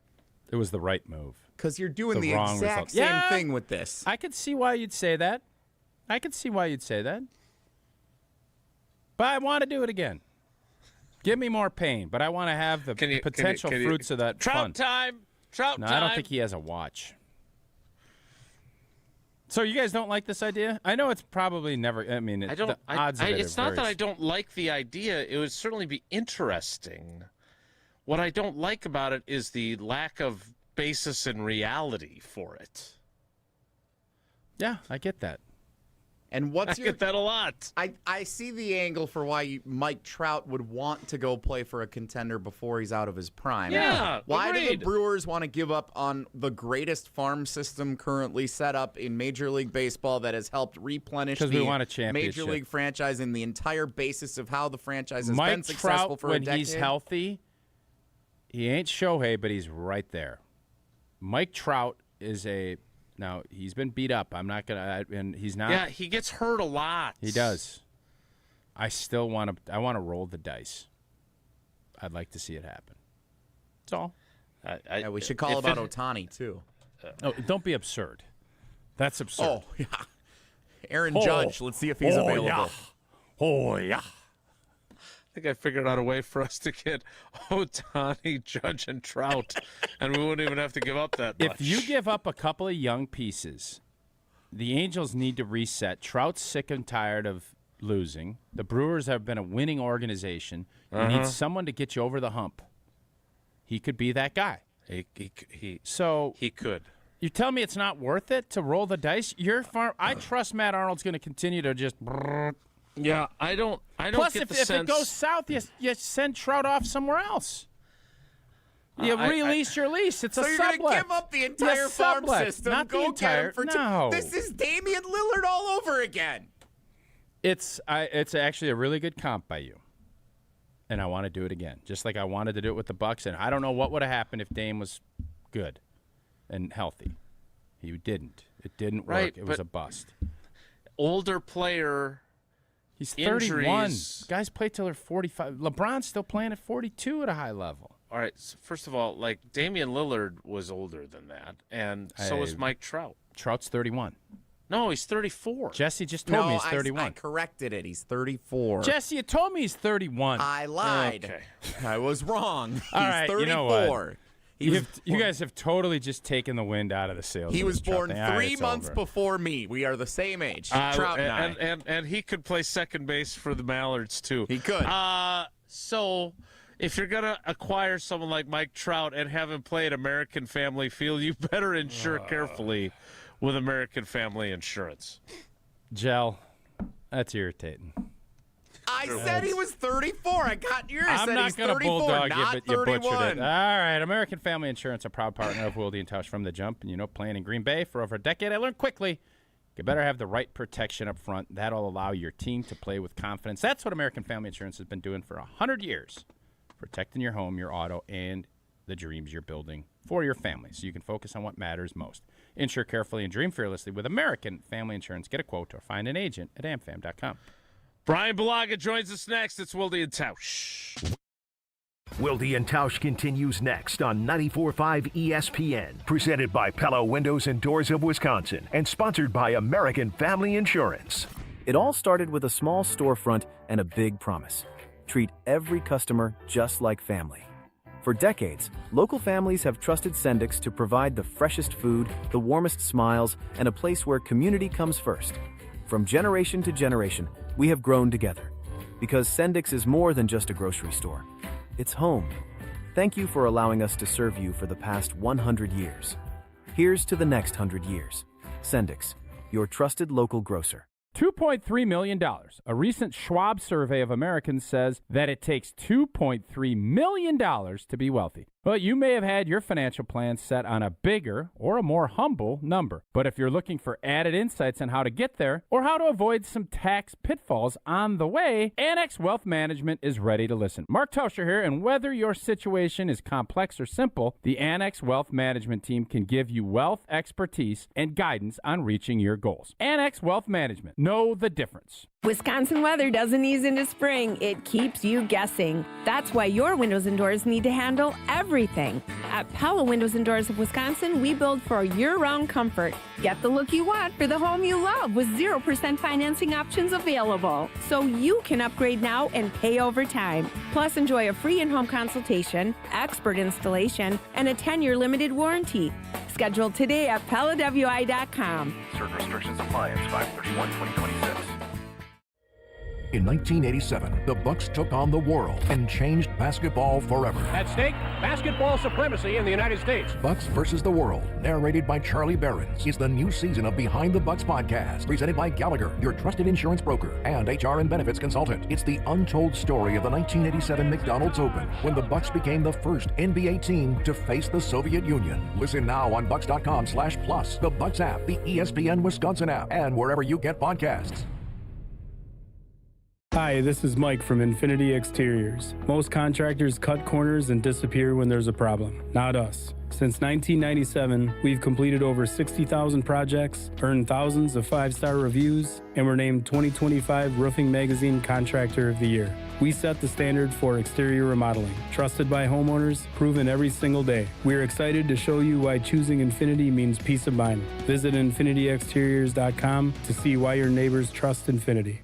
It was the right move. Because you're doing the exact same thing with this. I could see why you'd say that. But I want to do it again. Give me more pain, but I want to have the potential fruits of that fun. Trout time. I don't think he has a watch. So you guys don't like this idea? I know it's probably never. I mean, the odds of it it's not that I don't like the idea. It would certainly be interesting. What I don't like about it is the lack of basis in reality for it. Yeah, I get that. And I get that a lot. I see the angle for why Mike Trout would want to go play for a contender before he's out of his prime. Yeah, why agreed. do the Brewers want to give up on the greatest farm system currently set up in Major League Baseball that has helped replenish we want a championship. Major League franchise and the entire basis of how the franchise has been successful Trout, for a decade? when he's healthy, he ain't Shohei, but he's right there. Mike Trout is now he's been beat up. I'm not gonna, and he's not. Yeah, he gets hurt a lot. He does. I still want to. I want to roll the dice. I'd like to see it happen. That's all. Yeah, we should call about Ohtani too. No, don't be absurd. That's absurd. Oh yeah, Aaron Judge. Let's see if he's available. Yeah. Oh yeah. I think I figured out a way for us to get Ohtani, Judge, and Trout, and we wouldn't even have to give up that much. If you give up a couple of young pieces, the Angels need to reset. Trout's sick and tired of losing. The Brewers have been a winning organization. You need someone to get you over the hump. He could be that guy. He could. You tell me it's not worth it to roll the dice? I trust Matt Arnold's going to continue to just. Yeah, I don't. Plus, get if the sense. it goes south, you send Trout off somewhere else. You release your lease. It's a sublet. So you're going to give up the entire farm system? Not go the entire. Get him for no. This is Damian Lillard all over again. It's actually a really good comp by you, and I want to do it again, just like I wanted to do it with the Bucks. And I don't know what would have happened if Dame was good and healthy. He didn't. It didn't work. It was a bust. Older player. He's 31. Injuries. Guys play till they're 45. LeBron's still playing at 42 at a high level. All right. So first of all, Damian Lillard was older than that, and so was Mike Trout. Trout's 31. No, he's 34. Jesse just told me he's 31. I corrected it. He's 34. Jesse, you told me he's 31. I lied. Okay. I was wrong. He's all right, 34. You know what? You guys have totally just taken the wind out of the sails. He was born 3 months over. before me. We are the same age. Trout and I. And he could play second base for the Mallards, too. He could. So if you're going to acquire someone like Mike Trout and have him play at American Family Field, you better insure carefully with American Family Insurance. Gel, that's irritating. I said he was 34. I got yours. I'm not going to bulldog you, but you 31. butchered it. All right, American Family Insurance, a proud partner of Wilde and Tausch from the jump. And, playing in Green Bay for over a decade, I learned quickly you better have the right protection up front. That'll allow your team to play with confidence. That's what American Family Insurance has been doing for 100 years, protecting your home, your auto, and the dreams you're building for your family so you can focus on what matters most. Insure carefully and dream fearlessly with American Family Insurance. Get a quote or find an agent at amfam.com. Brian Bulaga joins us next. It's Wilde and Tausch. Wilde and Tausch continues next on 94.5 ESPN. Presented by Pella Windows and Doors of Wisconsin and sponsored by American Family Insurance. It all started with a small storefront and a big promise. Treat every customer just like family. For decades, local families have trusted Sendix to provide the freshest food, the warmest smiles, and a place where community comes first. From generation to generation, we have grown together. Because Sendix is more than just a grocery store. It's home. Thank you for allowing us to serve you for the past 100 years. Here's to the next 100 years. Sendix, your trusted local grocer. $2.3 million. A recent Schwab survey of Americans says that it takes $2.3 million to be wealthy. Well, you may have had your financial plan set on a bigger or a more humble number. But if you're looking for added insights on how to get there or how to avoid some tax pitfalls on the way, Annex Wealth Management is ready to listen. Mark Tauscher here, and whether your situation is complex or simple, the Annex Wealth Management team can give you wealth expertise and guidance on reaching your goals. Annex Wealth Management. Know the difference. Wisconsin weather doesn't ease into spring. It keeps you guessing. That's why your windows and doors need to handle everything. At Pella Windows and Doors of Wisconsin, we build for year-round comfort. Get the look you want for the home you love with 0% financing options available. So you can upgrade now and pay over time. Plus, enjoy a free in-home consultation, expert installation, and a 10-year limited warranty. Schedule today at PellaWI.com. Certain restrictions apply. It's 5/31/2026. In 1987, the Bucks took on the world and changed basketball forever. At stake, basketball supremacy in the United States. Bucks versus the World, narrated by Charlie Behrens, is the new season of Behind the Bucks podcast, presented by Gallagher, your trusted insurance broker and HR and benefits consultant. It's the untold story of the 1987 McDonald's Open, when the Bucks became the first NBA team to face the Soviet Union. Listen now on bucks.com/plus, the Bucks app, the ESPN Wisconsin app, and wherever you get podcasts. Hi, this is Mike from Infinity Exteriors. Most contractors cut corners and disappear when there's a problem. Not us. Since 1997, we've completed over 60,000 projects, earned thousands of 5-star reviews, and were named 2025 Roofing Magazine Contractor of the Year. We set the standard for exterior remodeling. Trusted by homeowners, proven every single day. We're excited to show you why choosing Infinity means peace of mind. Visit infinityexteriors.com to see why your neighbors trust Infinity.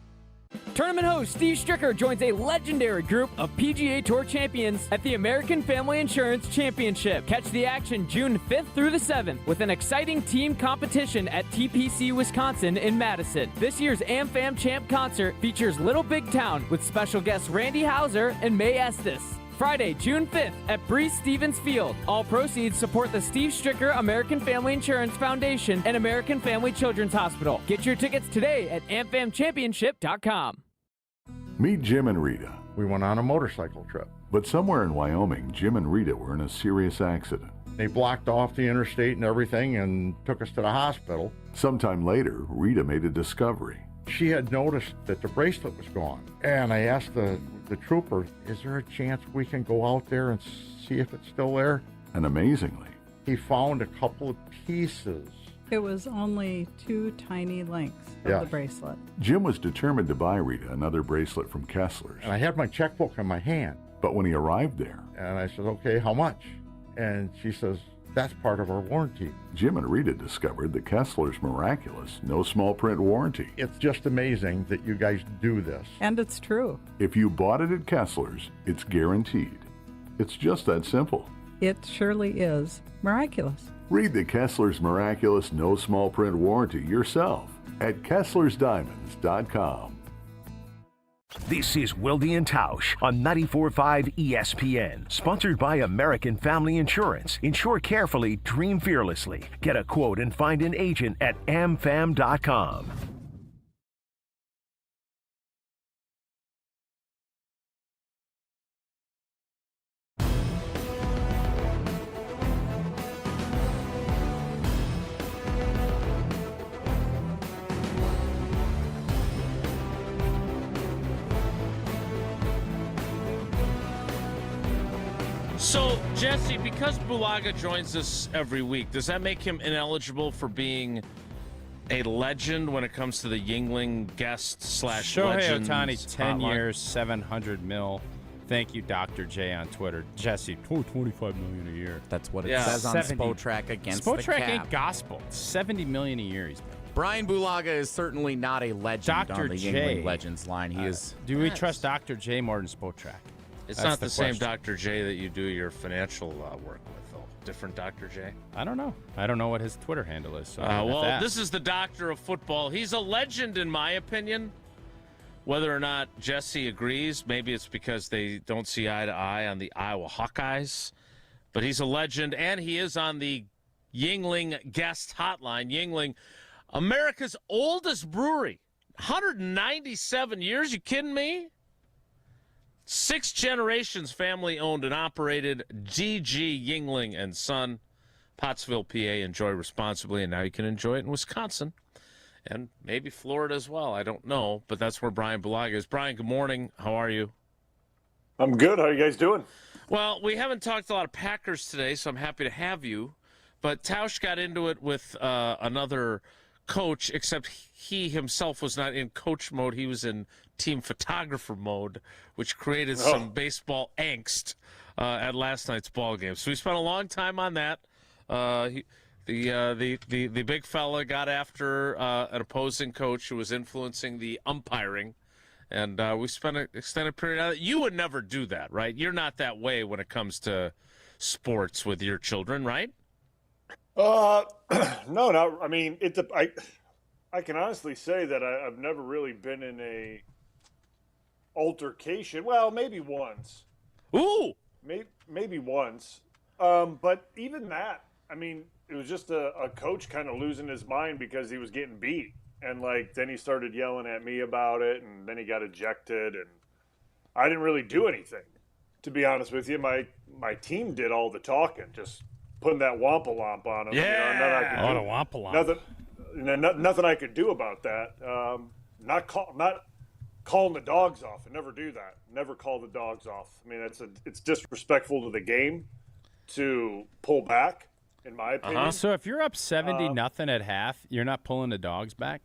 Tournament host Steve Stricker joins a legendary group of PGA Tour champions at the American Family Insurance Championship. Catch the action June 5th through the 7th with an exciting team competition at TPC Wisconsin in Madison. This year's AmFam Champ concert features Little Big Town with special guests Randy Hauser and May Estes. Friday, June 5th at Breese Stevens Field. All proceeds support the Steve Stricker American Family Insurance Foundation and American Family Children's Hospital. Get your tickets today at amfamchampionship.com. Meet Jim and Rita. We went on a motorcycle trip. But somewhere in Wyoming, Jim and Rita were in a serious accident. They blocked off the interstate and everything and took us to the hospital. Sometime later, Rita made a discovery. She had noticed that the bracelet was gone. And I asked the trooper, is there a chance we can go out there and see if it's still there? And amazingly, he found a couple of pieces. It was only 2 tiny links of the bracelet. Jim was determined to buy Rita another bracelet from Kessler's. And I had my checkbook in my hand. But when he arrived there, and I said, okay, how much? And she says, that's part of our warranty. Jim and Rita discovered the Kessler's miraculous no small print warranty. It's just amazing that you guys do this. And it's true. If you bought it at Kessler's, it's guaranteed. It's just that simple. It surely is miraculous. Read the Kessler's miraculous no small print warranty yourself at KesslersDiamonds.com. This is Wilde and Tausch on 94.5 ESPN, sponsored by American Family Insurance. Insure carefully, dream fearlessly. Get a quote and find an agent at amfam.com. So, Jesse, because Bulaga joins us every week, does that make him ineligible for being a legend when it comes to the Yingling guest / legend? Shohei Ohtani, 10 years, $700 million. Thank you, Dr. J on Twitter. Jesse, $25 million a year. That's what it says on Spotrac against the cap. Spotrac ain't gospel. $70 million a year he's making. Brian Bulaga is certainly not a legend Dr. on the J. Yingling Legends line. He is. Do we trust Dr. J more than Spotrac? It's not the same Dr. J that you do your financial work with, though. Different Dr. J? I don't know. I don't know what his Twitter handle is. So well, this is the doctor of football. He's a legend, in my opinion. Whether or not Jesse agrees, maybe it's because they don't see eye to eye on the Iowa Hawkeyes. But he's a legend, and he is on the Yingling guest hotline. Yingling, America's oldest brewery. 197 years, you kidding me? 6 generations family-owned and operated. G.G. Yingling and Son, Pottsville, PA. Enjoy responsibly, and now you can enjoy it in Wisconsin. And maybe Florida as well. I don't know, but that's where Brian Bulaga is. Brian, good morning. How are you? I'm good. How are you guys doing? Well, we haven't talked a lot of Packers today, so I'm happy to have you. But Tausch got into it with another coach, except he himself was not in coach mode. He was in team photographer mode, which created some baseball angst at last night's ball game. So we spent a long time on that. The big fella got after an opposing coach who was influencing the umpiring, and we spent an extended period on it. You would never do that, right? You're not that way when it comes to sports with your children, right? No, not. I mean, I can honestly say that I've never really been in a altercation. Well, maybe once. Ooh, maybe once. But even that, I mean, it was just a coach kind of losing his mind because he was getting beat. And, then he started yelling at me about it, and then he got ejected. And I didn't really do anything, to be honest with you. My team did all the talking, just putting that wampa-lomp on him. Yeah, a wampa-lomp. Nothing I could do about that. Not calling the dogs off. I never do that. Never call the dogs off. I mean, it's disrespectful to the game to pull back, in my opinion. So if you're up 70-0 at half, you're not pulling the dogs back?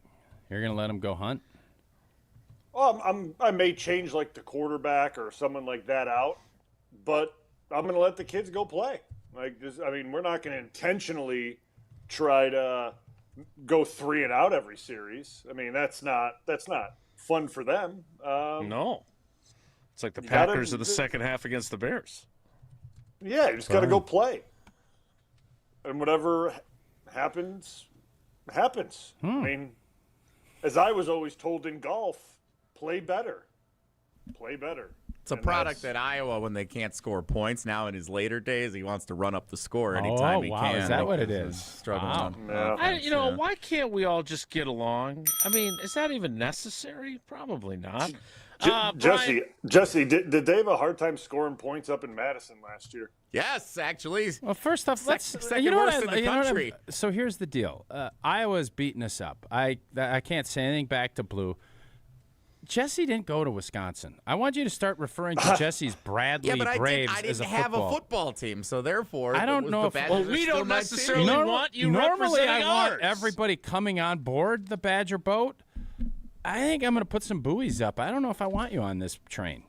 You're going to let them go hunt? Well, I may change the quarterback or someone like that out, but I'm going to let the kids go play. We're not going to intentionally try to go 3 and out every series. I mean, that's not fun for them. No, it's like the Packers of the second half against the Bears. Yeah, you just got to go play, and whatever happens. I mean, as I was always told in golf, play better. It's a product at Iowa when they can't score points. Now in his later days, he wants to run up the score anytime he can. Is that what it is? Struggling. Wow. Why can't we all just get along? I mean, is that even necessary? Probably not. Jesse, did they have a hard time scoring points up in Madison last year? Yes, actually. Well, first off, second worst in the country. So here's the deal. Iowa's beating us up. I can't say anything back to Blue. Jesse didn't go to Wisconsin. I want you to start referring to Jesse's Bradley Braves I as a didn't have football. a football team, so therefore I don't know if we don't necessarily want you normally representing I want ours. everybody coming on board the Badger boat. I think I'm going to put some buoys up. I don't know if I want you on this train.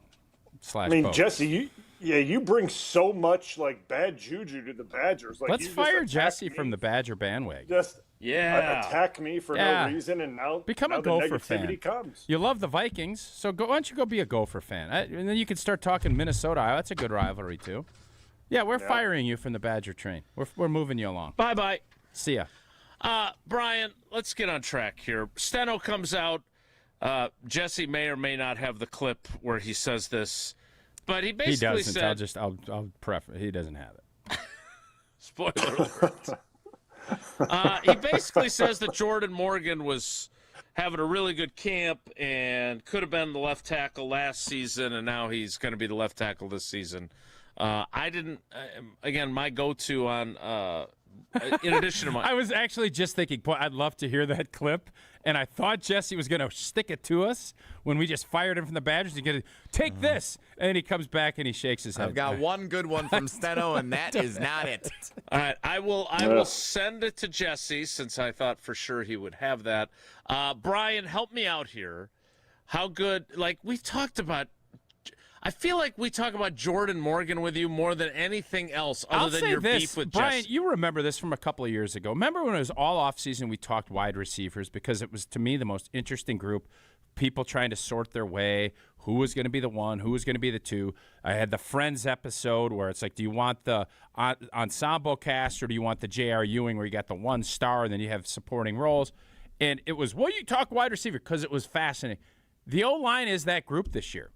Boat. Jesse, you bring so much bad juju to the Badgers. Let's fire Jesse from the Badger bandwagon. Just attack me for no reason, and now become a the Gopher negativity fan. comes. You love the Vikings, so why don't you go be a Gopher fan? And then you can start talking Minnesota. That's a good rivalry too. Yeah, we're firing you from the Badger train. We're moving you along. Bye. See ya. Brian, let's get on track here. Steno comes out. Jesse may or may not have the clip where he says this, but he basically said... I'll preface. He doesn't have it. Spoiler alert. He basically says that Jordan Morgan was having a really good camp and could have been the left tackle last season, and now he's going to be the left tackle this season. I didn't... again, my go-to on in addition to Mike. I was actually just thinking, boy, I'd love to hear that clip. And I thought Jesse was going to stick it to us when we just fired him from the Badgers. He's going to take this. And he comes back and he shakes his head. I've got one good one from Steno, and that is not it. All right, I will send it to Jesse since I thought for sure he would have that. Brian, help me out here. How good, like we talked about, I feel like we talk about Jordan Morgan with you more than anything else other than your beef with Brian, Jesse. you remember this from a couple of years ago. Remember when it was all offseason we talked wide receivers because it was, to me, the most interesting group, people trying to sort their way, who was going to be the one, who was going to be the two. I had the Friends episode where it's like, do you want the ensemble cast or do you want the J.R. Ewing where you got the one star and then you have supporting roles? And it was, well, you talk wide receiver because it was fascinating. The O-line is that group this year.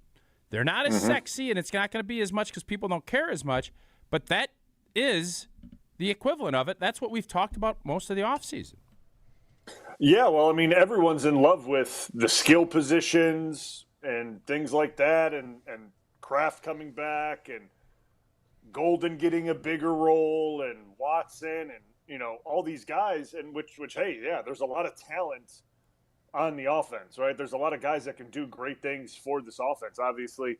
They're not as sexy, and it's not going to be as much because people don't care as much, but that is the equivalent of it. That's what we've talked about most of the offseason. Yeah, well, I mean, everyone's in love with the skill positions and things like that, and Kraft coming back, and Golden getting a bigger role, and Watson, and, all these guys, and which, hey, yeah, there's a lot of talent on the offense, right? There's a lot of guys that can do great things for this offense. Obviously,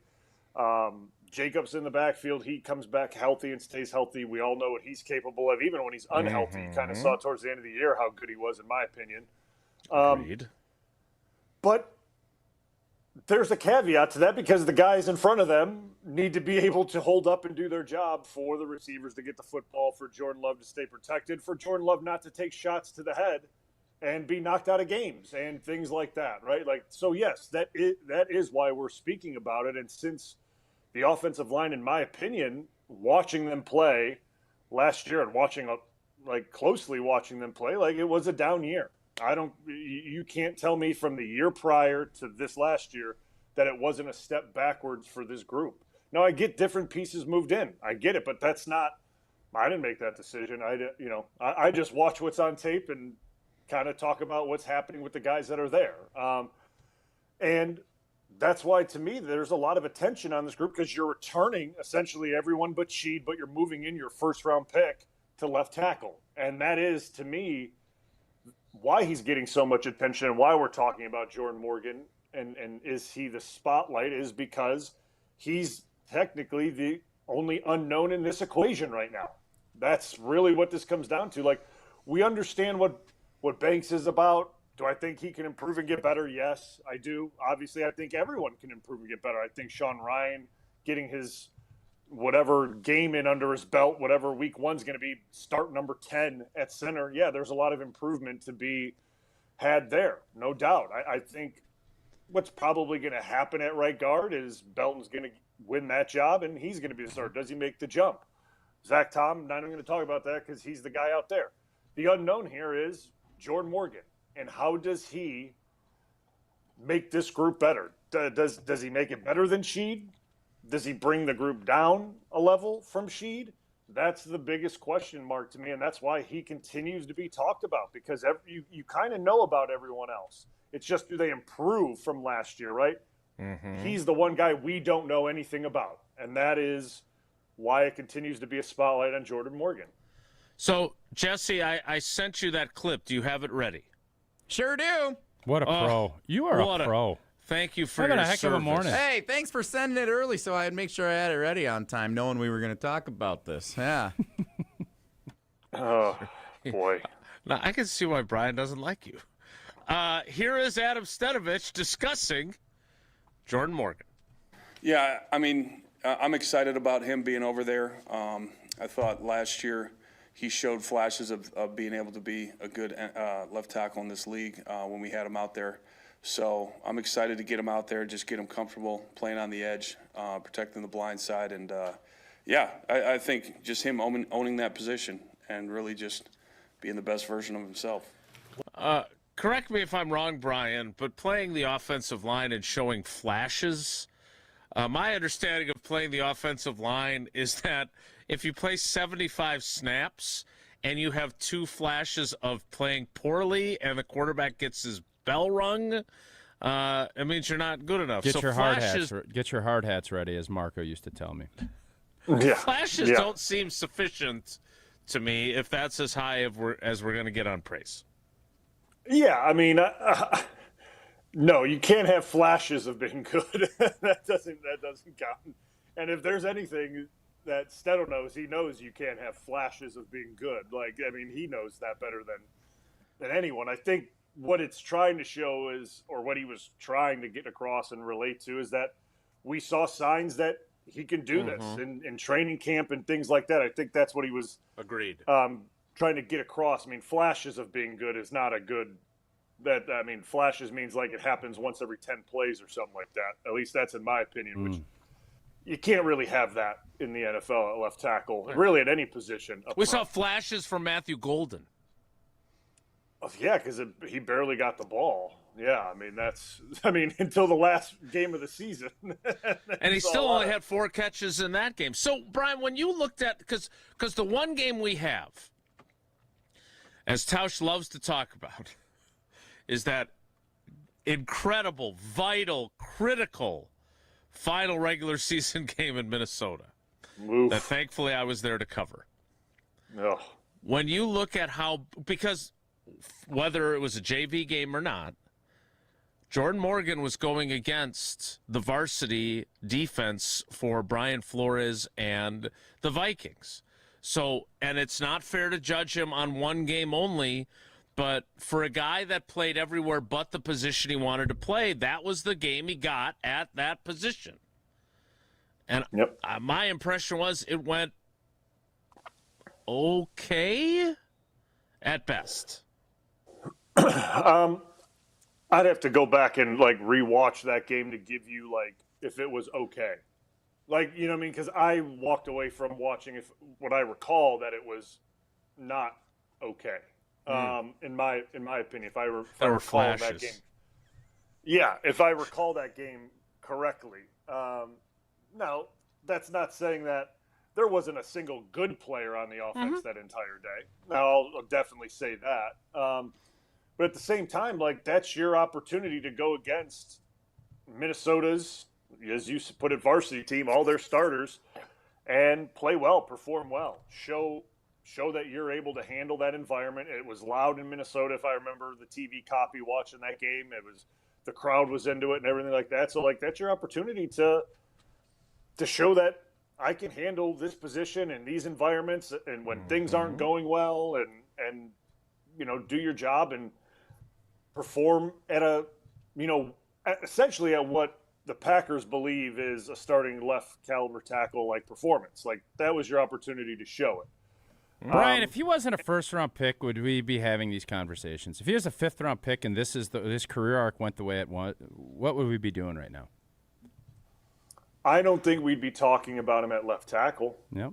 Jacobs in the backfield, he comes back healthy and stays healthy. We all know what he's capable of, even when he's unhealthy. You kind of saw towards the end of the year how good he was, in my opinion. Agreed. But there's a caveat to that because the guys in front of them need to be able to hold up and do their job for the receivers to get the football, for Jordan Love to stay protected, for Jordan Love not to take shots to the head and be knocked out of games and things like that, right? Like, so yes, that is why we're speaking about it. And since the offensive line, in my opinion, watching them play last year and closely watching them play, like it was a down year. You can't tell me from the year prior to this last year that it wasn't a step backwards for this group. Now I get different pieces moved in. I get it, but I didn't make that decision. I just watch what's on tape and kind of talk about what's happening with the guys that are there. And that's why, to me, there's a lot of attention on this group because you're returning essentially everyone but Sheed, but you're moving in your first-round pick to left tackle. And that is, to me, why he's getting so much attention and why we're talking about Jordan Morgan and is he the spotlight is because he's technically the only unknown in this equation right now. That's really what this comes down to. Like, we understand what Banks is about. Do I think he can improve and get better? Yes, I do. Obviously, I think everyone can improve and get better. I think Sean Ryan getting his whatever game in under his belt, whatever week one's going to be, start number 10 at center. Yeah, there's a lot of improvement to be had there, no doubt. I think what's probably going to happen at right guard is Belton's going to win that job, and he's going to be the starter. Does he make the jump? Zach Tom, not even going to talk about that because he's the guy out there. The unknown here is Jordan Morgan, and how does he make this group better? Does he make it better than Sheed? Does he bring the group down a level from Sheed? That's the biggest question mark to me, and that's why he continues to be talked about because you kind of know about everyone else. It's just, do they improve from last year, right? Mm-hmm. He's the one guy we don't know anything about, and that is why it continues to be a spotlight on Jordan Morgan. So, Jesse, I sent you that clip. Do you have it ready? Sure do. What a pro. You are a pro. Thank you for Having your a heck service. of a morning. Hey, thanks for sending it early so I'd make sure I had it ready on time, knowing we were going to talk about this. Yeah. Oh, boy. Now, I can see why Brian doesn't like you. Here is Adam Stenavich discussing Jordan Morgan. Yeah, I mean, I'm excited about him being over there. I thought last year he showed flashes of being able to be a good left tackle in this league when we had him out there. So I'm excited to get him out there, just get him comfortable playing on the edge, protecting the blind side. And, I think just him owning that position and really just being the best version of himself. Correct me if I'm wrong, Brian, but playing the offensive line and showing flashes, my understanding of playing the offensive line is that if you play 75 snaps and you have 2 flashes of playing poorly and the quarterback gets his bell rung, it means you're not good enough. Get your hard hats ready, as Marco used to tell me. Flashes don't seem sufficient to me if that's as high as we're going to get on praise. Yeah, I mean, no, you can't have flashes of being good. that doesn't count. And if there's anything that Steno knows, he knows you can't have flashes of being good. Like, I mean, he knows that better than anyone. I think what it's trying to show is, or what he was trying to get across and relate to, is that we saw signs that he can do this in training camp and things like that. I think that's what he was agreed trying to get across. I mean, flashes of being good is not a good. Flashes means like it happens once every 10 plays or something like that. At least that's in my opinion, which you can't really have that in the NFL at left tackle, really at any position. We saw flashes from Matthew Golden. Oh, yeah, because he barely got the ball. Yeah, until the last game of the season. And he still only had 4 catches in that game. So, Brian, when you looked at, because the one game we have, as Tausch loves to talk about, is that incredible, vital, critical final regular season game in Minnesota that thankfully I was there to cover. Oh. When you look at because whether it was a JV game or not, Jordan Morgan was going against the varsity defense for Brian Flores and the Vikings. So, and it's not fair to judge him on one game only, but for a guy that played everywhere but the position he wanted to play, that was the game he got at that position. And my impression was it went okay at best. I'd have to go back and rewatch that game to give you if it was okay. You know what I mean? Because I walked away from watching what I recall that it was not okay. In my opinion, if I recall that game. Yeah, if I recall that game correctly. Now, that's not saying that there wasn't a single good player on the offense that entire day. Now, I'll definitely say that. But at the same time, that's your opportunity to go against Minnesota's, as you put it, varsity team, all their starters, and play well, perform well, show that you're able to handle that environment. It was loud in Minnesota, if I remember the TV copy watching that game. The crowd was into it and everything like that. So that's your opportunity to show that I can handle this position and these environments, and when things aren't going well, and do your job and perform at essentially at what the Packers believe is a starting left caliber tackle performance. That was your opportunity to show it. Brian, if he wasn't a first-round pick, would we be having these conversations? If he was a fifth-round pick and this career arc went the way it went, what would we be doing right now? I don't think we'd be talking about him at left tackle. Yep.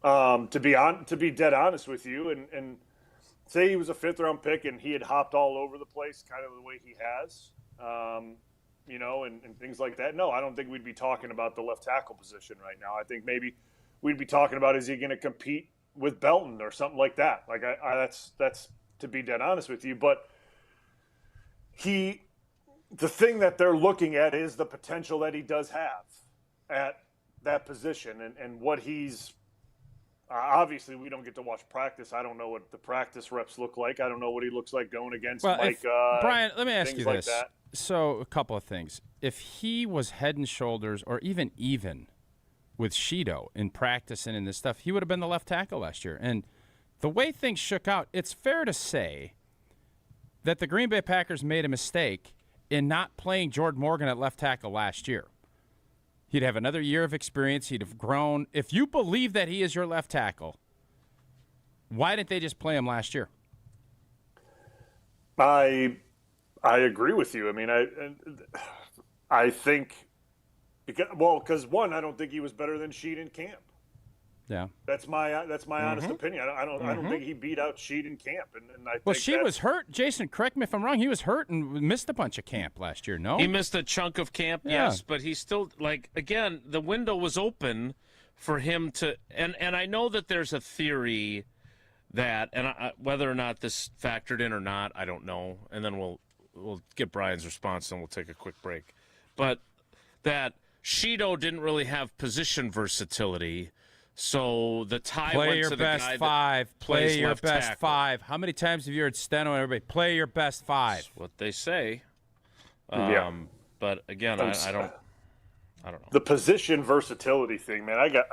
To be dead honest with you, and say he was a fifth-round pick and he had hopped all over the place, kind of the way he has, and things like that. No, I don't think we'd be talking about the left tackle position right now. I think maybe we'd be talking about, is he going to compete with Belton or something like that? That's to be dead honest with you. But the thing that they're looking at is the potential that he does have at that position, and what he's obviously we don't get to watch practice. I don't know what the practice reps look like. I don't know what he looks like going against Micah. Brian, let me ask you this. Like so a couple of things. If he was head and shoulders or even with Shido in practice and in this stuff, he would have been the left tackle last year. And the way things shook out, it's fair to say that the Green Bay Packers made a mistake in not playing Jordan Morgan at left tackle last year. He'd have another year of experience. He'd have grown. If you believe that he is your left tackle, why didn't they just play him last year? I agree with you. I mean, I think because one, I don't think he was better than Sheed in camp. Yeah, that's my honest opinion. I don't think he beat out Sheed in camp. And I think Sheed was hurt. Jason, correct me if I'm wrong. He was hurt and missed a bunch of camp last year. No, he missed a chunk of camp. Yeah. Yes, but he still again the window was open for him to. And I know that there's a theory that whether or not this factored in or not, I don't know. And then we'll get Brian's response and we'll take a quick break. But that Shido didn't really have position versatility. So the tie play went your to the best guy that five. Play plays your left best tackle. five. How many times have you heard Steno and everybody play your best five? That's what they say. Yeah. But again, I don't know. The position versatility thing, man. I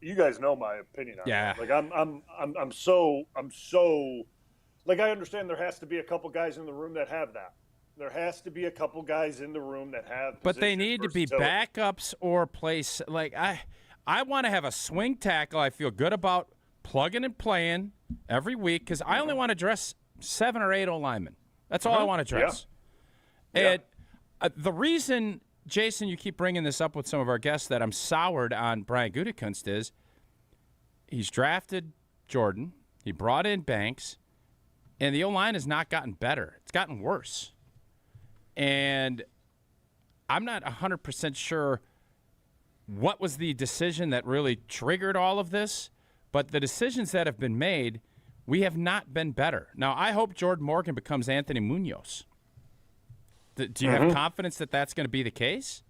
you guys know my opinion on Yeah. that. Like I'm so like I understand there has to be a couple guys in the room that have that. There has to be a couple guys in the room that have. But they need to be versatility. backups or place. Like I want to have a swing tackle. I feel good about plugging and playing every week because I only want to dress 7 or 8 linemen. That's all I want to dress. Yeah. And the reason, Jason, you keep bringing this up with some of our guests that I'm soured on Brian Gutekunst is he's drafted Jordan, he brought in Banks, and the O-line has not gotten better. It's gotten worse. And I'm not 100% sure what was the decision that really triggered all of this, but the decisions that have been made, we have not been better. Now, I hope Jordan Morgan becomes Anthony Munoz. Do you have confidence that that's going to be the case?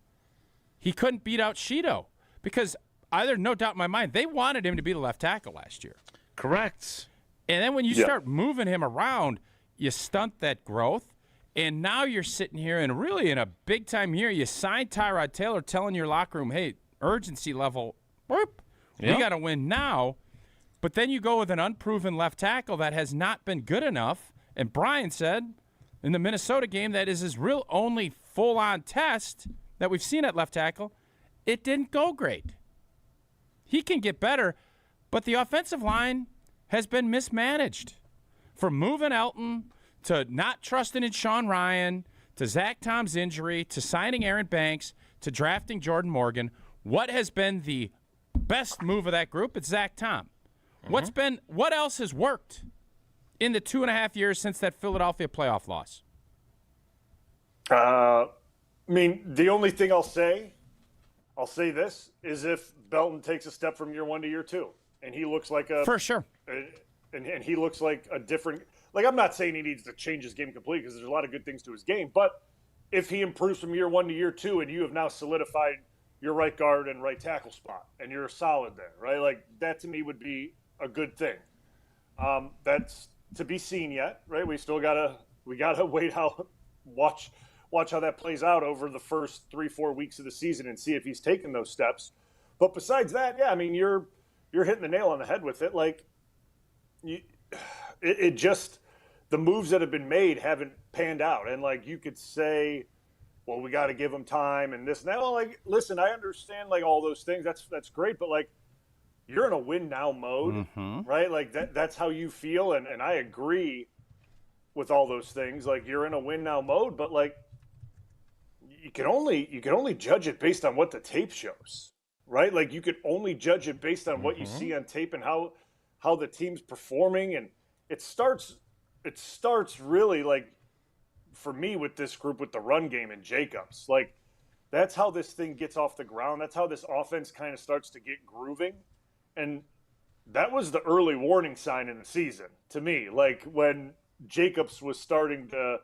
He couldn't beat out Shido because either, no doubt in my mind, they wanted him to be the left tackle last year. Correct. And then when you start moving him around, you stunt that growth. And now you're sitting here and really in a big-time year, you signed Tyrod Taylor telling your locker room, hey, urgency level, whoop, we got to win now. But then you go with an unproven left tackle that has not been good enough. And Brian said in the Minnesota game that is his real only full-on test that we've seen at left tackle, it didn't go great. He can get better, but the offensive line has been mismanaged. From moving Elton to not trusting in Sean Ryan to Zach Tom's injury to signing Aaron Banks to drafting Jordan Morgan, what has been the best move of that group? It's Zach Tom. What else has worked in the 2.5 years since that Philadelphia playoff loss? I mean, the only thing I'll say this, is if Belton takes a step from year 1 to year 2, and he looks like For sure. And he looks like a different. Like, I'm not saying he needs to change his game completely because there's a lot of good things to his game, but if he improves from year 1 to year 2, and you have now solidified your right guard and right tackle spot, and you're solid there, right? Like, that to me would be a good thing. That's to be seen yet, right? We still gotta wait watch how that plays out over the first 3-4 weeks of the season and see if he's taken those steps. But besides that, yeah, I mean, you're hitting the nail on the head with it. Like, it just, the moves that have been made haven't panned out. And like, you could say, well, we got to give him time and this and that. Well, like, listen, I understand like all those things. That's great. But like, you're in a win now mode, right? Like that's how you feel. And I agree with all those things. Like, you're in a win now mode, but like, you can only judge it based on what the tape shows, right? Like, you could only judge it based on what you see on tape and how the team's performing. And it starts really, like, for me with this group, with the run game and Jacobs. Like, that's how this thing gets off the ground. That's how this offense kind of starts to get grooving. And that was the early warning sign in the season to me. Like, when Jacobs was starting to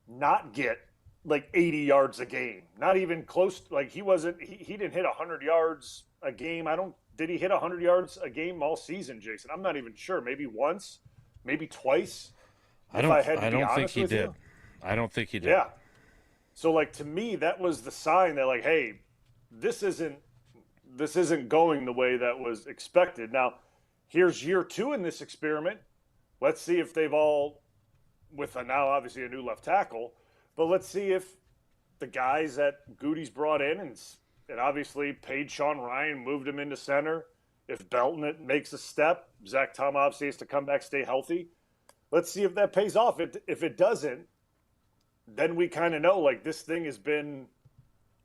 not get like 80 yards a game, not even close. Like, he didn't hit 100 yards a game. Did he hit 100 yards a game all season, Jason? I'm not even sure. Maybe once, maybe twice. I don't think he did. I don't think he did. Yeah. So, like, to me, that was the sign that, like, hey, this isn't going the way that was expected. Now, here's year 2 in this experiment. Let's see if they've all, with now obviously a new left tackle, but let's see if the guys that Goody's brought in and obviously paid Sean Ryan, moved him into center. If Belton makes a step, Zach Tom obviously has to come back, stay healthy. Let's see if that pays off. If it doesn't, then we kind of know, like, this thing has been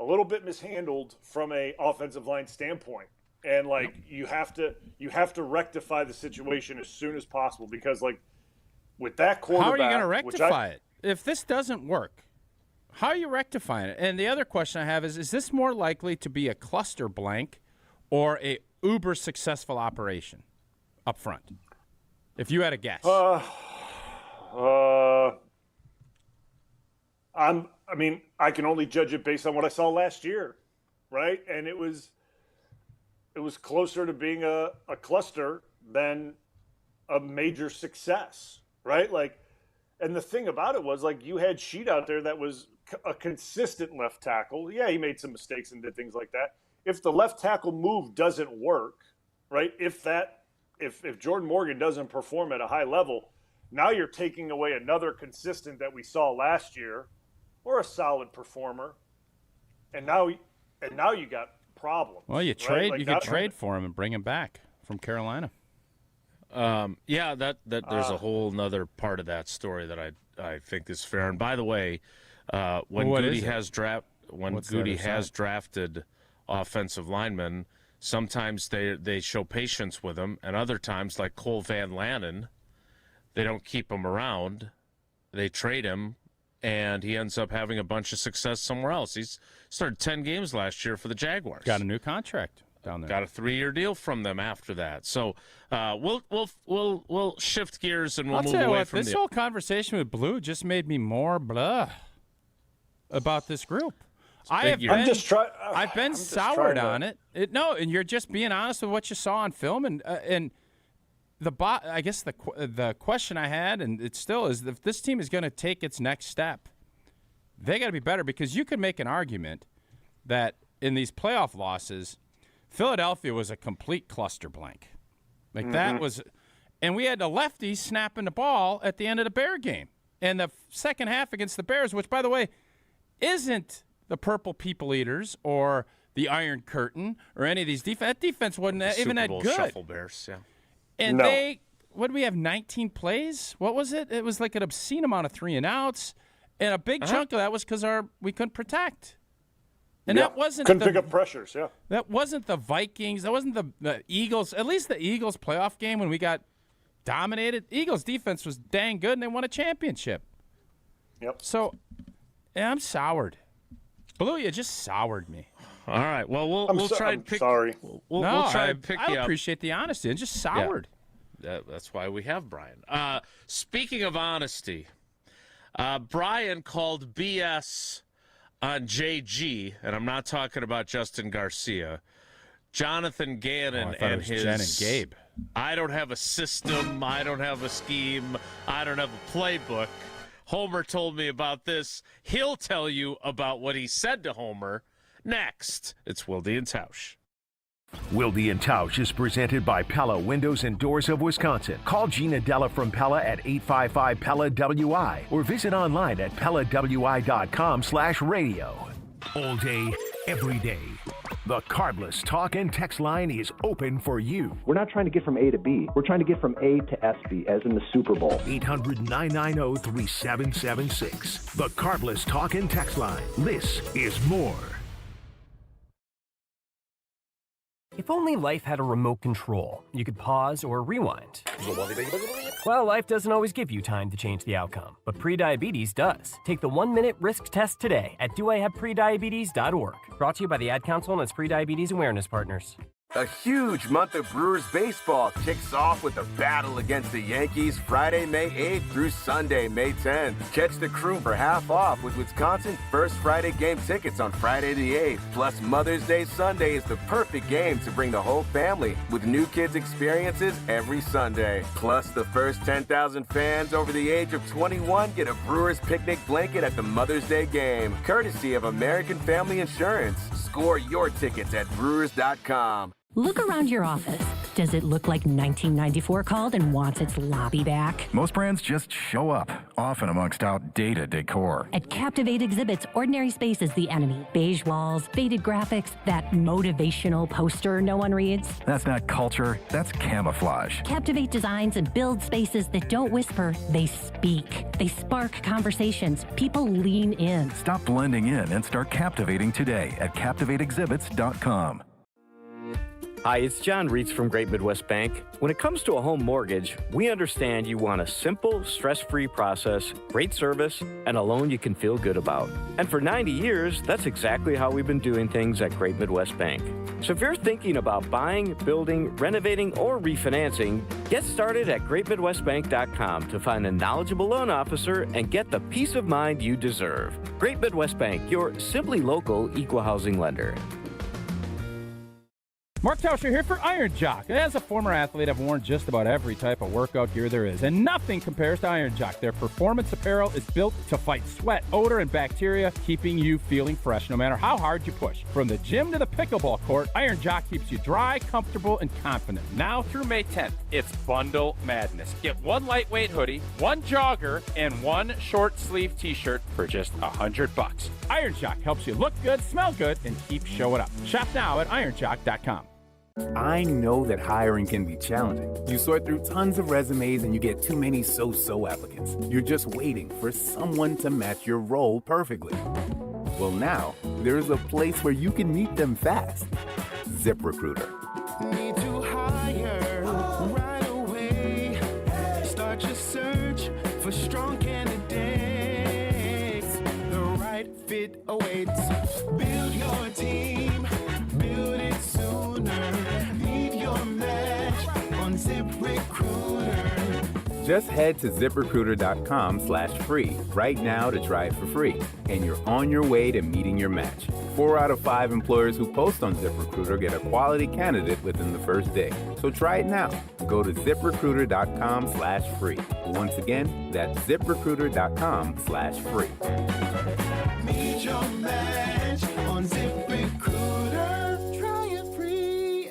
a little bit mishandled from a offensive line standpoint. And like, you have to rectify the situation as soon as possible, because like, with that quarterback, how are you going to rectify it? If this doesn't work, how are you rectifying it? And the other question I have is this more likely to be a cluster blank or a uber successful operation up front? If you had a guess. I can only judge it based on what I saw last year, right? And it was it was closer to being a cluster than a major success, right? Like, and the thing about it was, like, you had Sheet out there that was a consistent left tackle. Yeah, he made some mistakes and did things like that. If the left tackle move doesn't work, right? If Jordan Morgan doesn't perform at a high level, now you're taking away another consistent that we saw last year, or a solid performer, and now you got problems. Well, you right? you could trade for him and bring him back from Carolina. Yeah, that there's a whole nother part of that story that I think is fair. And by the way, when Goody has drafted offensive linemen, sometimes they show patience with him, and other times, like Cole Van Lanen, they don't keep him around. They trade him, and he ends up having a bunch of success somewhere else. He's started 10 games last year for the Jaguars. Got a new contract down there. Got a 3-year deal from them after that. So we'll shift gears and we'll move away from this whole conversation with Blue just made me more blah about this group. I've been soured on it. No, and you're just being honest with what you saw on film, and I guess the question I had, and it still is, if this team is going to take its next step, they got to be better, because you could make an argument that in these playoff losses, Philadelphia was a complete cluster blank. Like that was, and we had the lefties snapping the ball at the end of the Bear game, and the second half against the Bears, which, by the way, isn't the Purple People Eaters or the Iron Curtain or any of these defense. That defense wasn't even that good. Shuffle Bears, yeah. And what did we have, 19 plays? What was it? It was like an obscene amount of 3-and-outs, and a big chunk of that was because we couldn't protect. And that wasn't couldn't pick up pressures. Yeah, that wasn't the Vikings. That wasn't the Eagles. At least the Eagles playoff game when we got dominated. Eagles defense was dang good, and they won a championship. Yep. So, I'm soured. Blue, you just soured me. All right. Well, we'll try and pick. Sorry. We'll try and pick you up. I appreciate the honesty. And just soured. Yeah. That's why we have Brian. Speaking of honesty, Brian called BS on JG, and I'm not talking about Justin Garcia. Jonathan Gannon and his Jen and Gabe. I don't have a system. I don't have a scheme. I don't have a playbook. Homer told me about this. He'll tell you about what he said to Homer next. It's Wilde and Tausch. Wilde and Tausch is presented by Pella Windows and Doors of Wisconsin. Call Gina Della from Pella at 855-PELLA-WI or visit online at PellaWI.com/radio. All day, every day. The Cardless Talk and Text line is open for you. We're not trying to get from A to B. We're trying to get from A to SB, as in the Super Bowl. 800-990-3776. The Cardless Talk and Text line. This is more. If only life had a remote control, you could pause or rewind. Well, life doesn't always give you time to change the outcome, but prediabetes does. Take the 1-minute risk test today at doihaveprediabetes.org. Brought to you by the Ad Council and its prediabetes awareness partners. A huge month of Brewers baseball kicks off with a battle against the Yankees Friday, May 8th through Sunday, May 10th. Catch the crew for half off with Wisconsin's first Friday game tickets on Friday the 8th. Plus, Mother's Day Sunday is the perfect game to bring the whole family with new kids experiences every Sunday. Plus, the first 10,000 fans over the age of 21 get a Brewers picnic blanket at the Mother's Day game, courtesy of American Family Insurance. Score your tickets at Brewers.com. Look around your office. Does it look like 1994 called and wants its lobby back? Most brands just show up, often amongst outdated decor. At Captivate Exhibits, ordinary space is the enemy. Beige walls, faded graphics, that motivational poster no one reads. That's not culture, that's camouflage. Captivate designs and build spaces that don't whisper, they speak. They spark conversations. People lean in. Stop blending in and start captivating today at CaptivateExhibits.com. Hi, it's John Reitz from Great Midwest Bank. When it comes to a home mortgage, we understand you want a simple, stress-free process, great service, and a loan you can feel good about. And for 90 years, that's exactly how we've been doing things at Great Midwest Bank. So if you're thinking about buying, building, renovating, or refinancing, get started at GreatMidwestBank.com to find a knowledgeable loan officer and get the peace of mind you deserve. Great Midwest Bank, your simply local equal housing lender. Mark Tauscher here for Iron Jock. As a former athlete, I've worn just about every type of workout gear there is, and nothing compares to Iron Jock. Their performance apparel is built to fight sweat, odor, and bacteria, keeping you feeling fresh no matter how hard you push. From the gym to the pickleball court, Iron Jock keeps you dry, comfortable, and confident. Now through May 10th, it's Bundle Madness. Get one lightweight hoodie, one jogger, and one short sleeve t-shirt for just $100. Iron Jock helps you look good, smell good, and keep showing up. Shop now at ironjock.com. I know that hiring can be challenging. You sort through tons of resumes and you get too many so-so applicants. You're just waiting for someone to match your role perfectly. Well, now, there's a place where you can meet them fast. ZipRecruiter. Need to hire right away. Start your search for strong candidates. The right fit awaits. Build your team. Build it sooner. Leave your match on ZipRecruiter. Just head to ZipRecruiter.com/free right now to try it for free. And you're on your way to meeting your match. 4 out of 5 employers who post on ZipRecruiter get a quality candidate within the first day. So try it now. Go to ZipRecruiter.com/free. Once again, that's ZipRecruiter.com/free. Meet your match on ZipRecruiter. Try it free.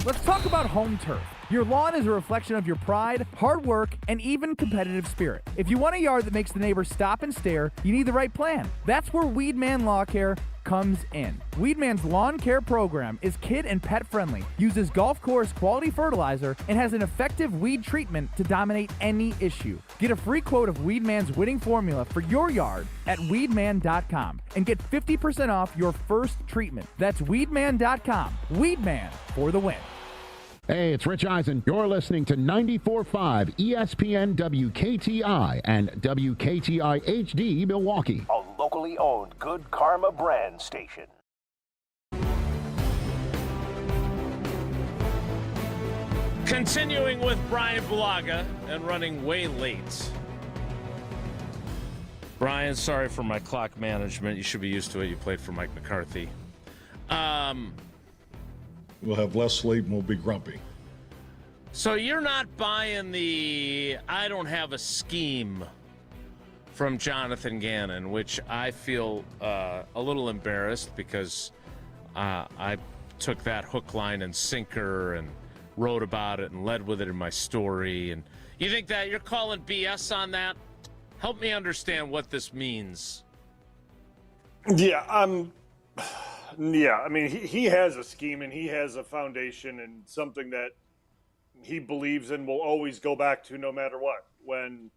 Let's talk about home turf. Your lawn is a reflection of your pride, hard work, and even competitive spirit. If you want a yard that makes the neighbors stop and stare, you need the right plan. That's where Weedman Lawn Care comes in. Weedman's lawn care program is kid and pet friendly, uses golf course quality fertilizer, and has an effective weed treatment to dominate any issue. Get a free quote of Weedman's winning formula for your yard at weedman.com and get 50% off your first treatment. That's weedman.com. Weedman for the win. Hey, it's Rich Eisen. You're listening to 94.5 ESPN WKTI and WKTI HD Milwaukee. A locally owned Good Karma brand station. Continuing with Brian Bulaga and running way late. Brian, sorry for my clock management. You should be used to it. You played for Mike McCarthy. We'll have less sleep and we'll be grumpy. So you're not buying the I don't have a scheme from Jonathan Gannon, which I feel a little embarrassed because I took that hook, line, and sinker and wrote about it and led with it in my story. And you think that you're calling BS on that? Help me understand what this means. Yeah, I mean, he has a scheme and he has a foundation and something that he believes in will always go back to no matter what. And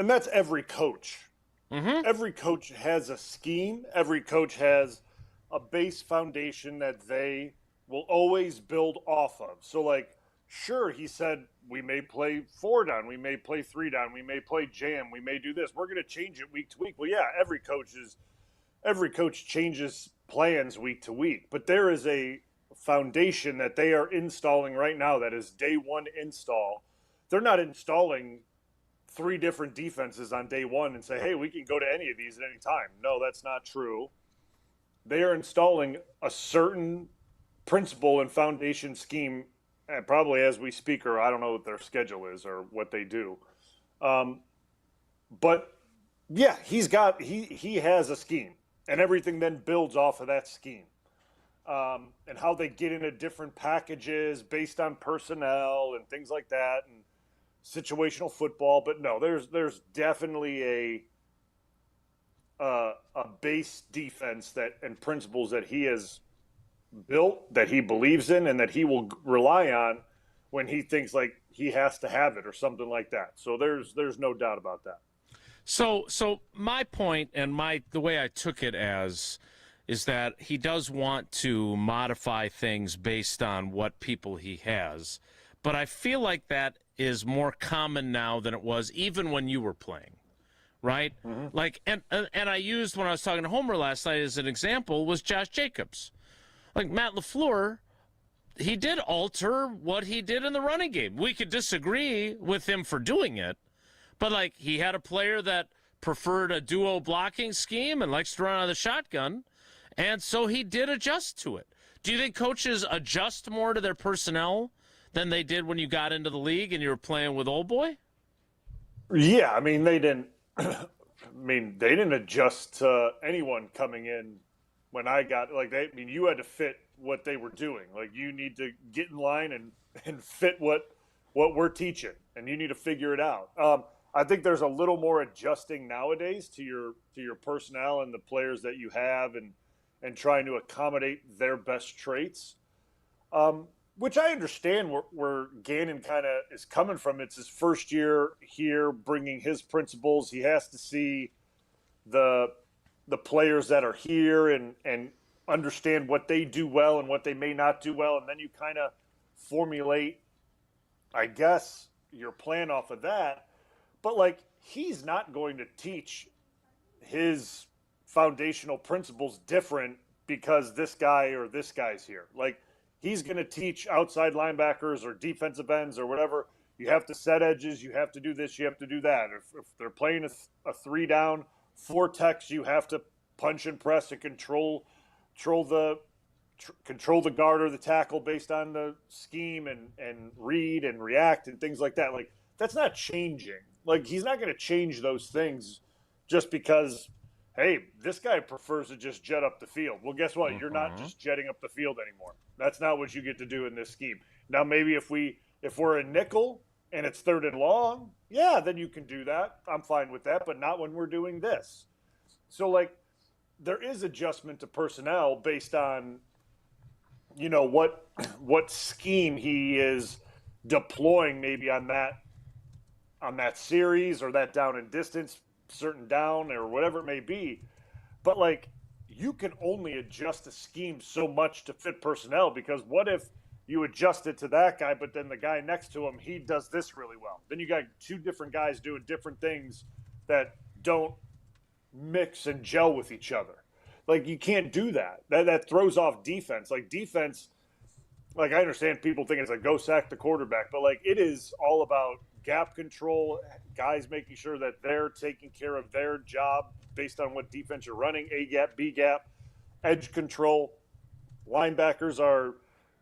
that's every coach. Mm-hmm. Every coach has a scheme. Every coach has a base foundation that they will always build off of. So, like, sure, he said we may play 4 down, we may play 3 down, we may play jam, we may do this. We're going to change it week to week. Well, yeah, every coach changes plans week to week, but there is a foundation that they are installing right now that is day one install. They're not installing 3 different defenses on day one and say, hey, we can go to any of these at any time. No, that's not true. They are installing a certain principle and foundation scheme, and probably as we speak, or I don't know what their schedule is or what they do. But yeah, he has a scheme, and everything then builds off of that scheme. And how they get into different packages based on personnel and things like that, and situational football. But no, there's definitely a base defense and principles that he has built, that he believes in, and that he will rely on when he thinks like he has to have it or something like that. So there's no doubt about that. So my point and the way I took it as is that he does want to modify things based on what people he has. But I feel like that is more common now than it was even when you were playing, right? Mm-hmm. Like, and I used, when I was talking to Homer last night as an example, was Josh Jacobs. Like Matt LaFleur, he did alter what he did in the running game. We could disagree with him for doing it, but like he had a player that preferred a duo blocking scheme and likes to run out of the shotgun, and so he did adjust to it. Do you think coaches adjust more to their personnel than they did when you got into the league and you were playing with old boy? Yeah, I mean, they didn't. They didn't adjust to anyone coming in when I got you had to fit what they were doing. Like, you need to get in line and fit what we're teaching, and you need to figure it out. I think there's a little more adjusting nowadays to your personnel and the players that you have, and trying to accommodate their best traits. Which I understand where Gannon kind of is coming from. It's his first year here, bringing his principles. He has to see the players that are here and understand what they do well and what they may not do well, and then you kind of formulate, I guess, your plan off of that. But, he's not going to teach his foundational principles different because this guy or this guy's here. He's going to teach outside linebackers or defensive ends or whatever. You have to set edges. You have to do this. You have to do that. If they're playing a 3-down, 4 techs, you have to punch and press and control the guard or the tackle based on the scheme and read and react and things like that. That's not changing. He's not going to change those things just because, hey, this guy prefers to just jet up the field. Well, guess what? You're not just jetting up the field anymore. That's not what you get to do in this scheme. Now, maybe if we're a nickel and it's 3rd and long, yeah, then you can do that. I'm fine with that, but not when we're doing this. So, there is adjustment to personnel based on, what scheme he is deploying maybe on that series or that down and distance, certain down or whatever it may be. But you can only adjust a scheme so much to fit personnel, because what if you adjust it to that guy, but then the guy next to him, he does this really well. Then you got 2 different guys doing different things that don't mix and gel with each other. You can't do that. That throws off defense. Defense, I understand people think it's go sack the quarterback, but it is all about gap control, guys making sure that they're taking care of their job based on what defense you're running, A gap, B gap, edge control. Linebackers are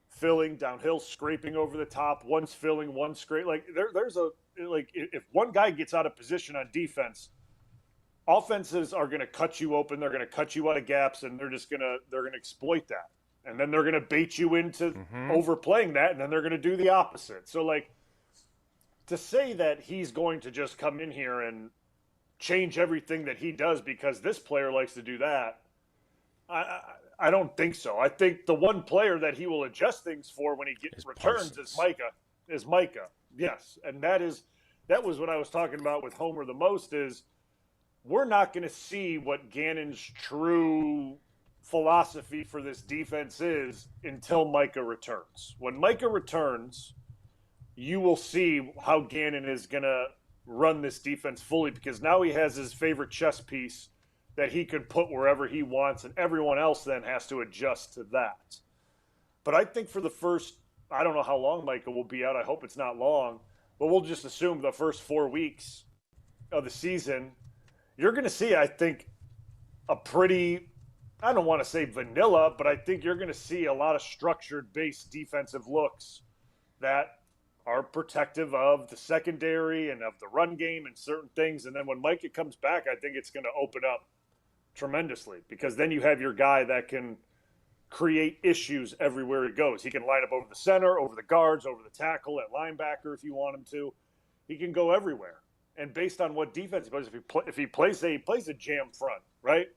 filling downhill, scraping over the top. One's filling, one's scrape. If one guy gets out of position on defense, offenses are going to cut you open. They're going to cut you out of gaps, and they're going to exploit that. And then they're going to bait you into overplaying that, and then they're going to do the opposite. So, to say that he's going to just come in here and change everything that he does because this player likes to do that, I don't think so. I think the one player that he will adjust things for when he returns is Micah. Yes, and that was what I was talking about with Homer the most is we're not going to see what Gannon's true philosophy for this defense is until Micah returns. When Micah returns, you will see how Gannon is going to run this defense fully, because now he has his favorite chess piece that he can put wherever he wants, and everyone else then has to adjust to that. But I think for the first, I don't know how long Micah will be out. I hope it's not long, but we'll just assume the first 4 weeks of the season, you're going to see, I think, a pretty, I don't want to say vanilla, but I think you're going to see a lot of structured-based defensive looks that are protective of the secondary and of the run game and certain things. And then when Micah comes back, I think it's going to open up tremendously, because then you have your guy that can create issues everywhere he goes. He can line up over the center, over the guards, over the tackle, at linebacker if you want him to. He can go everywhere. And based on what defense he plays, if he plays a jam front, right?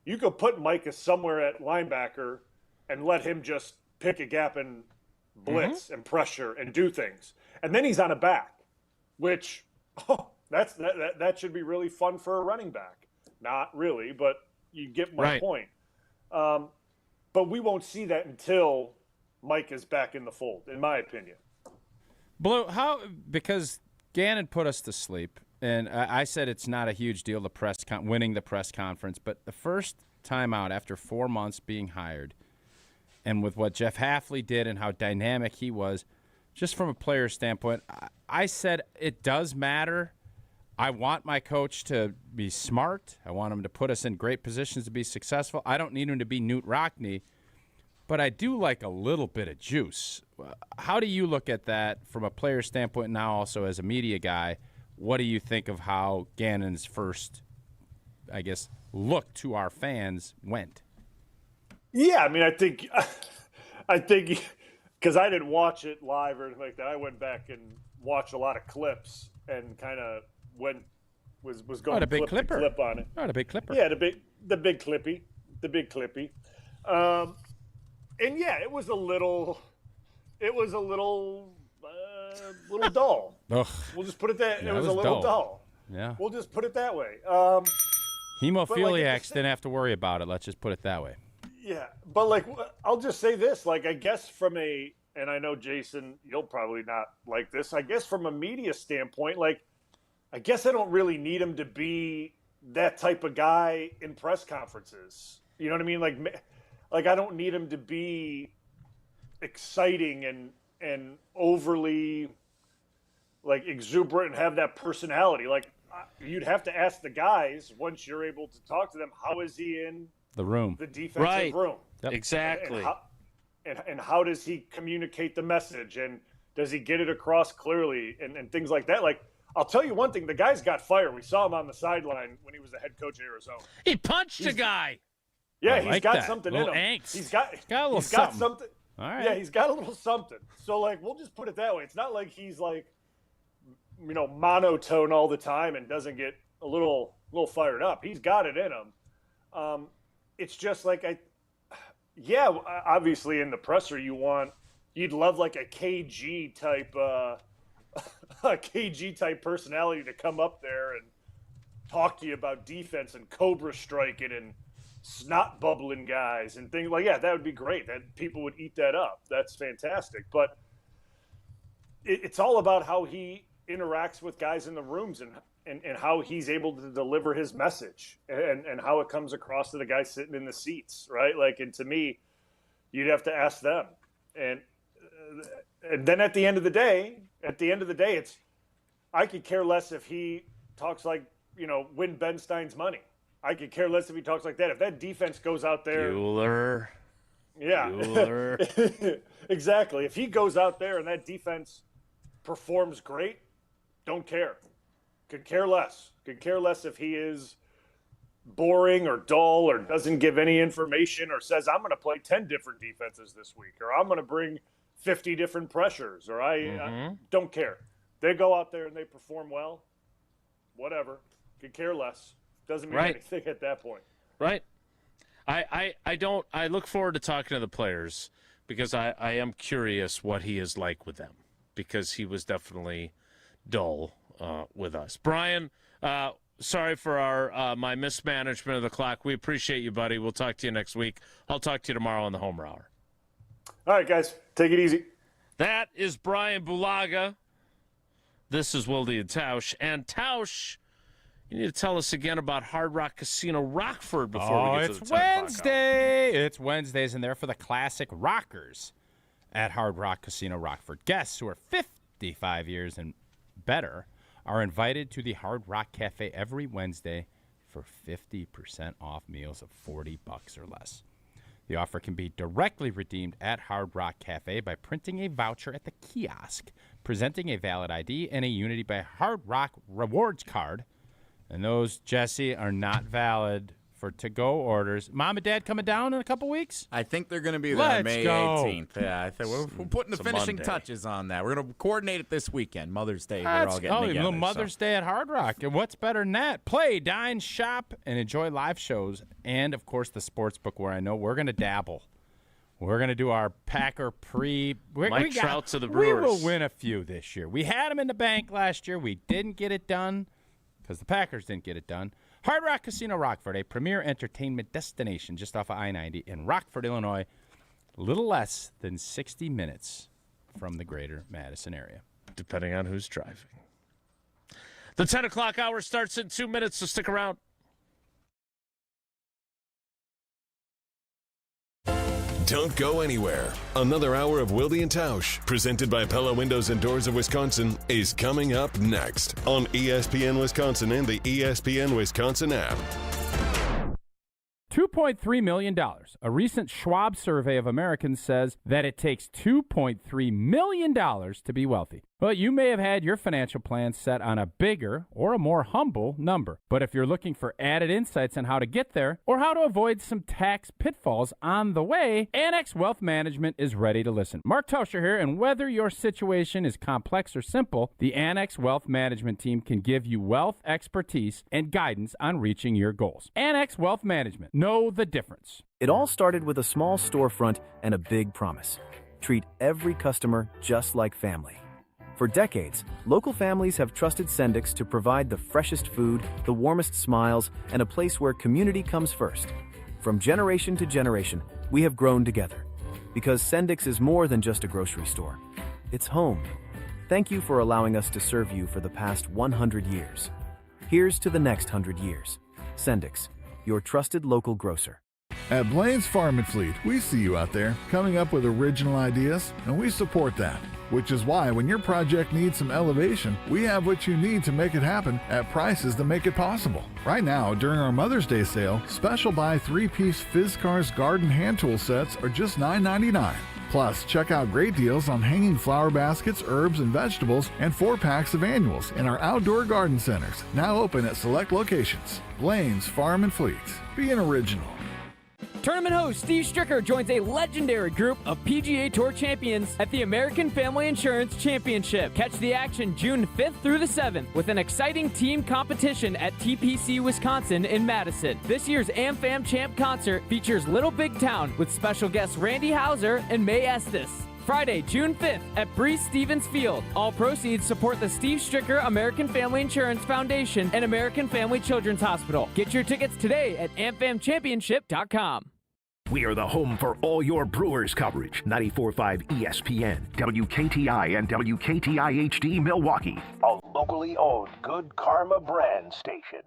You could put Micah somewhere at linebacker and let him just pick a gap and blitz and pressure and do things. And then he's on a back, which that should be really fun for a running back. Not really, but you get my point. But we won't see that until Mike is back in the fold, in my opinion. Blue, because Gannon put us to sleep, and I said it's not a huge deal, winning the press conference, but the first time out after 4 months being hired, and with what Jeff Hafley did and how dynamic he was, just from a player standpoint, I said it does matter. I want my coach to be smart. I want him to put us in great positions to be successful. I don't need him to be Newt Rockne. but I do like a little bit of juice. How do you look at that from a player standpoint now, also as a media guy? What do you think of how Gannon's first, I guess, look to our fans went? Yeah, I mean, I think because I didn't watch it live or anything like that, I went back and watched a lot of clips and kind of was going big clipper. clip on it. Oh, the big clipper. Yeah, the big clippy. And yeah, it was a little dull. Ugh. We'll just put it that. Yeah, it was a little dull. Yeah. We'll just put it that way. Hemophiliacs didn't have to worry about it. Let's just put it that way. Yeah, but like, I'll just say this. Like, I guess and I know Jason, you'll probably not like this. I guess from a media standpoint, like, I guess I don't really need him to be that type of guy in press conferences. You know what I mean? Like I don't need him to be exciting and overly like exuberant and have that personality. Like, you'd have to ask the guys once you're able to talk to them, how is he in the room, the defensive room? Yep. Exactly. And how does he communicate the message, and does he get it across clearly, and things like that? Like, I'll tell you one thing, the guy's got fire. We saw him on the sideline when he was the head coach of Arizona. He punched a guy. Yeah, he's got something in him. Angst. He's got a little something. All right. Yeah, he's got a little something. So, like, we'll just put it that way. It's not like he's like, monotone all the time and doesn't get a little fired up. He's got it in him. It's just like obviously in the presser you'd love like a KG type personality to come up there and talk to you about defense and cobra striking and snot bubbling guys and things like that would be great. That people would eat that up. That's fantastic. But it's all about how he interacts with guys in the rooms and how he's able to deliver his message and how it comes across to the guys sitting in the seats, right? Like, and to me, you'd have to ask them. And then at the end of the day, it's, I could care less if he talks like, win Ben Stein's money. I could care less if he talks like that. If that defense goes out there. Bueller. Yeah. Bueller. Exactly. If he goes out there and that defense performs great, don't care. Could care less. Could care less if he is boring or dull or doesn't give any information or says, I'm going to play 10 different defenses this week, or I'm going to bring 50 different pressures, or I don't care. They go out there and they perform well, whatever. Could care less. Doesn't mean anything at that point. Right. I look forward to talking to the players because I am curious what he is like with them, because he was definitely dull with us. Brian, sorry for my mismanagement of the clock. We appreciate you, buddy. We'll talk to you next week. I'll talk to you tomorrow on the Homer Hour. All right, guys. Take it easy. That is Brian Bulaga. This is Wilde and Tausch. And Tausch, you need to tell us again about Hard Rock Casino Rockford before we get to the 10 o'clock hour. Wednesday. It's Wednesdays, and they're for the classic rockers at Hard Rock Casino Rockford. Guests who are 55 years and better are invited to the Hard Rock Cafe every Wednesday for 50% off meals of $40 or less. The offer can be directly redeemed at Hard Rock Cafe by printing a voucher at the kiosk, presenting a valid ID, and a Unity by Hard Rock rewards card. And those, Jesse, are not valid for to-go orders. Mom and Dad coming down in a couple weeks? I think they're going to be there May 18th. Yeah, I think we're putting the finishing Monday. Touches on that. We're going to coordinate it this weekend, Mother's Day. We're all getting together. Little Mother's Day at Hard Rock. And what's better than that? Play, dine, shop, and enjoy live shows. And, of course, the sports book where I know we're going to dabble. We're going to do our Packer Trout to the Brewers. We will win a few this year. We had them in the bank last year. We didn't get it done because the Packers didn't get it done. Hard Rock Casino Rockford, a premier entertainment destination just off of I-90 in Rockford, Illinois, a little less than 60 minutes from the greater Madison area. Depending on who's driving. The 10 o'clock hour starts in 2 minutes, so stick around. Don't go anywhere. Another hour of Wilde and Tausch, presented by Pella Windows and Doors of Wisconsin, is coming up next on ESPN Wisconsin and the ESPN Wisconsin app. 2 $2.3 million. A recent Schwab survey of Americans says that it takes $2.3 million to be wealthy. Well, you may have had your financial plan set on a bigger or a more humble number. But if you're looking for added insights on how to get there or how to avoid some tax pitfalls on the way, Annex Wealth Management is ready to listen. Mark Tauscher here, and whether your situation is complex or simple, the Annex Wealth Management team can give you wealth expertise and guidance on reaching your goals. Annex Wealth Management. Know the difference. It all started with a small storefront and a big promise. Treat every customer just like family. For decades, local families have trusted Sendix to provide the freshest food, the warmest smiles, and a place where community comes first. From generation to generation, we have grown together. Because Sendix is more than just a grocery store. It's home. Thank you for allowing us to serve you for the past 100 years. Here's to the next 100 years. Sendix, your trusted local grocer. At Blaine's Farm and Fleet, we see you out there coming up with original ideas, and we support that. Which is why when your project needs some elevation, we have what you need to make it happen at prices that make it possible. Right now, during our Mother's Day sale, special buy 3-piece Fizzcars garden hand tool sets are just $9.99. Plus, check out great deals on hanging flower baskets, herbs, and vegetables, and 4-packs of annuals in our outdoor garden centers, now open at select locations. Blaine's Farm and Fleet. Be an original. Tournament host Steve Stricker joins a legendary group of PGA Tour champions at the American Family Insurance Championship. Catch the action June 5th through the 7th with an exciting team competition at TPC Wisconsin in Madison. This year's AmFam Champ concert features Little Big Town with special guests Randy Houser and May Estes. Friday, June 5th at Breese Stevens Field. All proceeds support the Steve Stricker American Family Insurance Foundation and American Family Children's Hospital. Get your tickets today at amfamchampionship.com. We are the home for all your Brewers coverage. 94.5 ESPN, WKTI, and WKTI HD Milwaukee. A locally owned Good Karma brand station.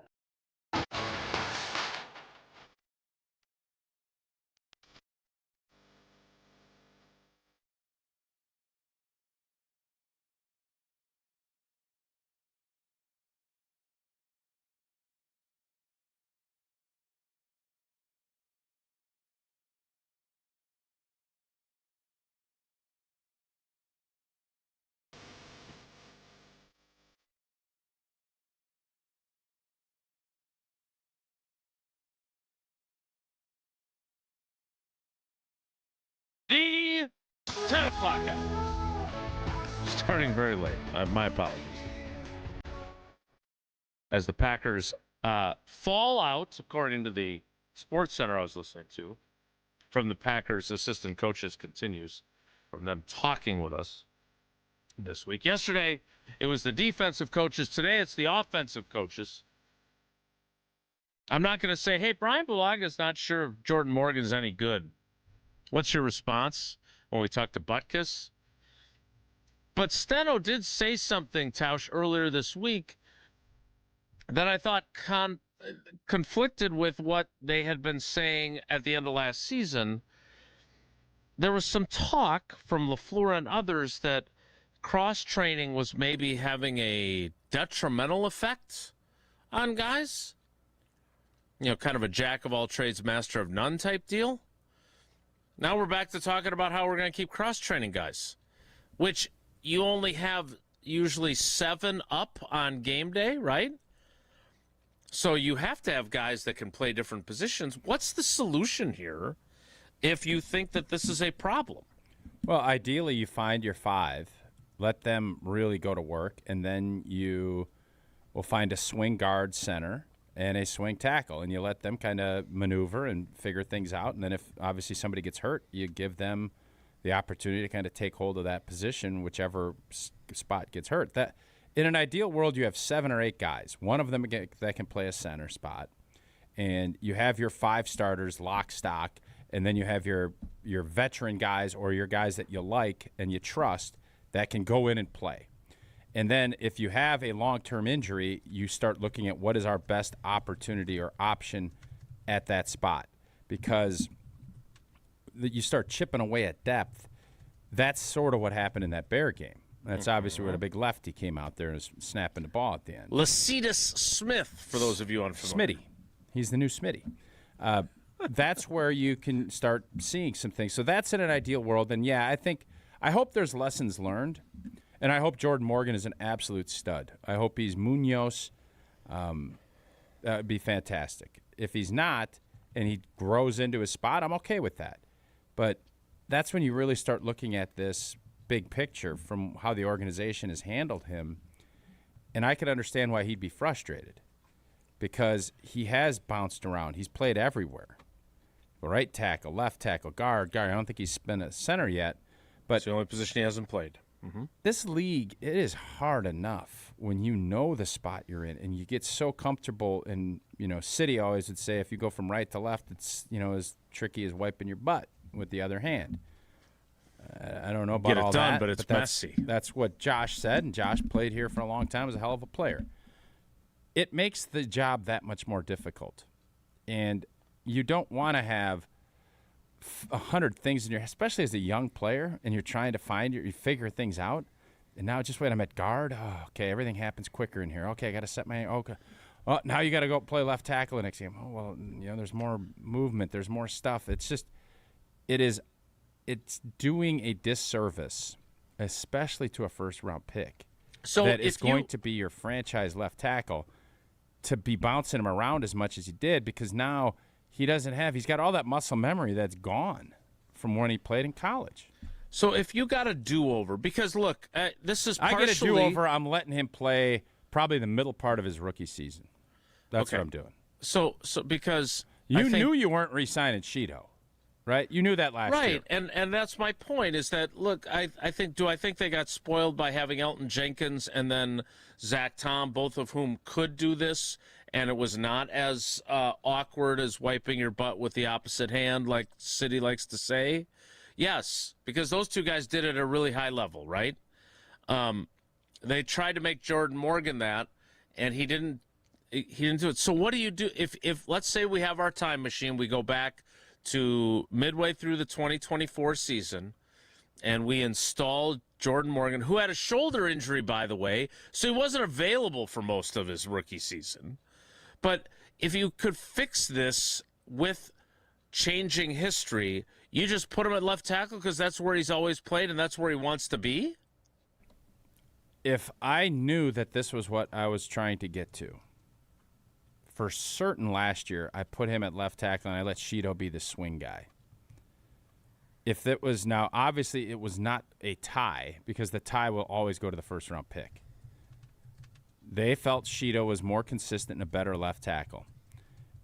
The 10 o'clock hour. Starting very late. My apologies. As the Packers fall out, according to the Sports Center I was listening to, from the Packers assistant coaches continues, from them talking with us this week. Yesterday, it was the defensive coaches. Today, it's the offensive coaches. I'm not going to say, hey, Brian Bulaga is not sure if Jordan Morgan's any good. What's your response when we talked to Butkus? But Steno did say something, Tausch, earlier this week that I thought conflicted with what they had been saying at the end of last season. There was some talk from LaFleur and others that cross-training was maybe having a detrimental effect on guys. You know, kind of a jack-of-all-trades, master-of-none type deal. Now we're back to talking about how we're going to keep cross-training guys, which you only have usually 7 up on game day, right? So you have to have guys that can play different positions. What's the solution here if you think that this is a problem? Well, ideally you find your 5, let them really go to work, and then you will find a swing guard center and a swing tackle, and you let them kind of maneuver and figure things out. And then if obviously somebody gets hurt, you give them the opportunity to kind of take hold of that position, whichever spot gets hurt. That in an ideal world, you have 7 or 8 guys, one of them that can play a center spot, and you have your 5 starters lock, stock, and then you have your veteran guys or your guys that you like and you trust that can go in and play. And then if you have a long-term injury, you start looking at what is our best opportunity or option at that spot. Because you start chipping away at depth. That's sort of what happened in that Bear game. That's obviously where the big lefty came out there and was snapping the ball at the end. Lecitus Smith, for those of you unfamiliar. Smitty. He's the new Smitty. that's where you can start seeing some things. So that's in an ideal world. And, yeah, I hope there's lessons learned. And I hope Jordan Morgan is an absolute stud. I hope he's Munoz. That would be fantastic. If he's not and he grows into his spot, I'm okay with that. But that's when you really start looking at this big picture from how the organization has handled him. And I can understand why he'd be frustrated because he has bounced around. He's played everywhere. Right tackle, left tackle, guard. I don't think he's been a center yet. But it's the only position he hasn't played. Mm-hmm. This league, it is hard enough when you know the spot you're in and you get so comfortable. And, City always would say if you go from right to left, it's, as tricky as wiping your butt with the other hand. I don't know about all that. But it's messy. That's what Josh said, and Josh played here for a long time, was a hell of a player. It makes the job that much more difficult. And you don't want to have 100 things in your, especially as a young player, and you're trying to you figure things out. And now just wait, I'm at guard. Oh, okay, everything happens quicker in here. Okay, I got to set my. Okay, oh, now you got to go play left tackle the next game. Oh well, there's more movement. There's more stuff. It's just, it's doing a disservice, especially to a first-round pick. So that is going to be your franchise left tackle, to be bouncing him around as much as he did, because now. He's got all that muscle memory that's gone from when he played in college. So if you got a do-over, because look, this is partially... I get a do-over, I'm letting him play probably the middle part of his rookie season. That's what I'm doing. So because... You knew you weren't re-signing Sheeto, right? You knew that last year. Right, and that's my point, is that, look, I think they got spoiled by having Elton Jenkins and then Zach Tom, both of whom could do this, and it was not as awkward as wiping your butt with the opposite hand, like City likes to say. Yes, because those two guys did it at a really high level, right? They tried to make Jordan Morgan that, and he didn't do it. So what do you do if let's say we have our time machine, we go back to midway through the 2024 season, and we install Jordan Morgan, who had a shoulder injury, by the way, so he wasn't available for most of his rookie season. But if you could fix this with changing history, you just put him at left tackle because that's where he's always played and that's where he wants to be? If I knew that this was what I was trying to get to, for certain last year, I put him at left tackle and I let Sheeto be the swing guy. If it was now, obviously it was not a tie because the tie will always go to the first-round pick. They felt Sheeto was more consistent and a better left tackle.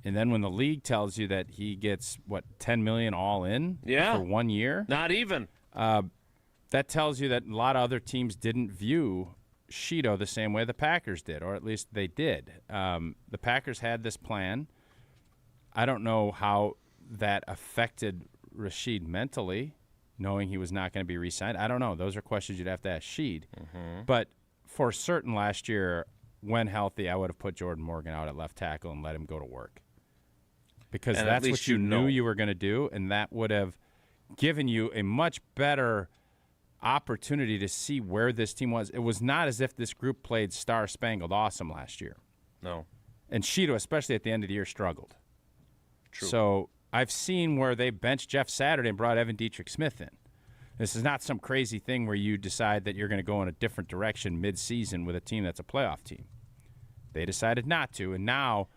And then when the league tells you that he gets, $10 million all in for 1 year? Not even. That tells you that a lot of other teams didn't view Sheeto the same way the Packers did, or at least they did. The Packers had this plan. I don't know how that affected Rashid mentally, knowing he was not going to be re-signed. I don't know. Those are questions you'd have to ask Sheed. Mm-hmm. But for certain last year, when healthy, I would have put Jordan Morgan out at left tackle and let him go to work. Because that's what you knew you were going to do, and that would have given you a much better opportunity to see where this team was. It was not as if this group played star-spangled awesome last year. No. And Sheeto, especially at the end of the year, struggled. True. So I've seen where they benched Jeff Saturday and brought Evan Dietrich Smith in. This is not some crazy thing where you decide that you're going to go in a different direction mid-season with a team that's a playoff team. They decided not to, and now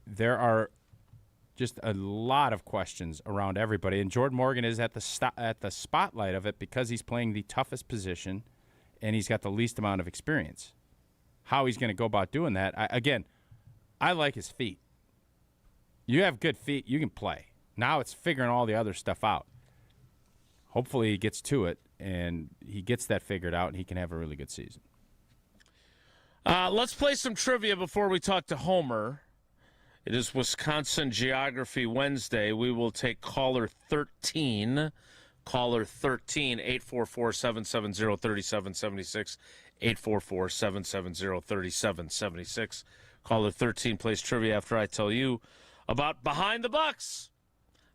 there are just a lot of questions around everybody. And Jordan Morgan is at the spotlight of it because he's playing the toughest position and he's got the least amount of experience. How he's going to go about doing that, I like his feet. You have good feet, you can play. Now it's figuring all the other stuff out. Hopefully he gets to it, and he gets that figured out, and he can have a really good season. Let's play some trivia before we talk to Homer. It is Wisconsin Geography Wednesday. We will take caller 13. Caller 13, 844-770-3776. 844-770-3776. Caller 13 plays trivia after I tell you about Behind the Bucks,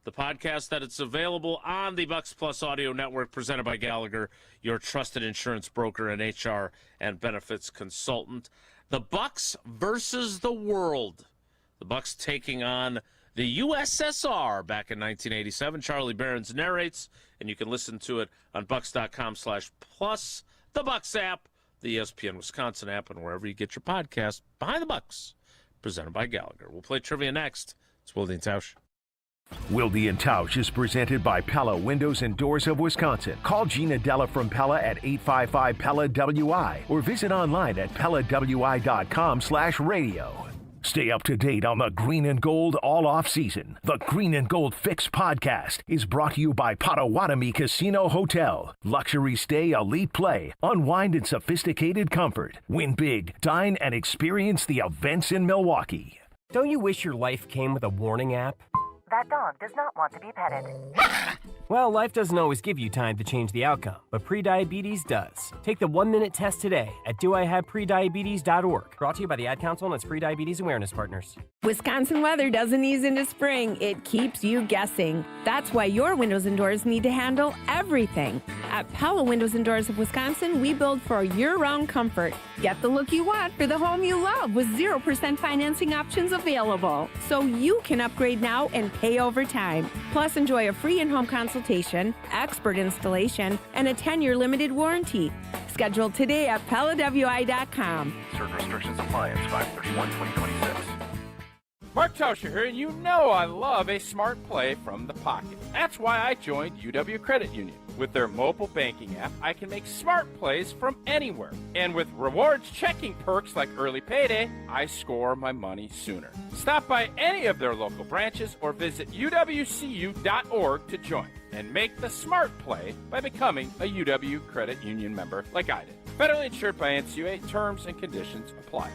the podcast that it's available on the Bucks Plus Audio Network, presented by Gallagher, your trusted insurance broker and HR and benefits consultant. The Bucks versus the world. The Bucks taking on the USSR back in 1987. Charlie Behrens narrates, and you can listen to it on Bucks.com/plus, the Bucks app, the ESPN Wisconsin app, and wherever you get your podcast. Behind the Bucks, presented by Gallagher. We'll play trivia next. It's Wilde and Tausch. Wilde and Tausch is presented by Pella Windows and Doors of Wisconsin. Call Gina Della from Pella at 855-PELLA-WI or visit online at PellaWI.com/radio. Stay up to date on the Green and Gold all off-season. The Green and Gold Fix podcast is brought to you by Potawatomi Casino Hotel. Luxury stay, elite play, unwind in sophisticated comfort. Win big, dine, and experience the events in Milwaukee. Don't you wish your life came with a warning app? That dog does not want to be petted. Well, life doesn't always give you time to change the outcome, but prediabetes does. Take the 1-minute test today at doihaveprediabetes.org. Brought to you by the Ad Council and its Prediabetes Awareness Partners. Wisconsin weather doesn't ease into spring. It keeps you guessing. That's why your windows and doors need to handle everything. At Pella Windows and Doors of Wisconsin, we build for year-round comfort. Get the look you want for the home you love with 0% financing options available. So you can upgrade now and pay over time. Plus, enjoy a free in-home consultation, expert installation, and a 10-year limited warranty. Schedule today at PellaWI.com. Certain restrictions apply. It's 5/31/2026. Mark Tauscher here, and you know I love a smart play from the pocket. That's why I joined UW Credit Union. With their mobile banking app, I can make smart plays from anywhere. And with rewards checking perks like early payday, I score my money sooner. Stop by any of their local branches or visit uwcu.org to join and make the smart play by becoming a UW Credit Union member like I did. Federally insured by NCUA. Terms and conditions apply.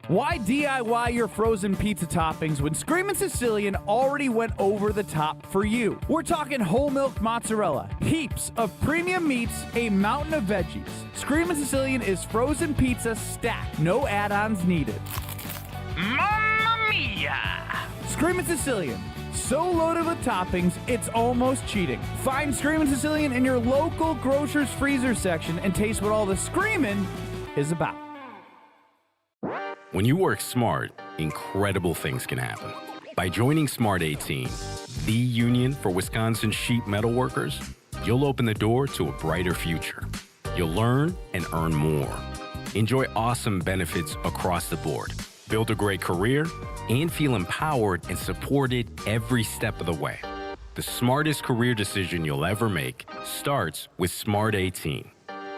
Why DIY your frozen pizza toppings when Screamin' Sicilian already went over the top for you? We're talking whole milk mozzarella, heaps of premium meats, a mountain of veggies. Screamin' Sicilian is frozen pizza stacked, no add-ons needed. Mamma mia! Screamin' Sicilian, so loaded with toppings, it's almost cheating. Find Screamin' Sicilian in your local grocer's freezer section and taste what all the screamin' is about. When you work smart, incredible things can happen. By joining Smart 18, the union for Wisconsin sheet metal workers, you'll open the door to a brighter future. You'll learn and earn more. Enjoy awesome benefits across the board. Build a great career and feel empowered and supported every step of the way. The smartest career decision you'll ever make starts with Smart 18.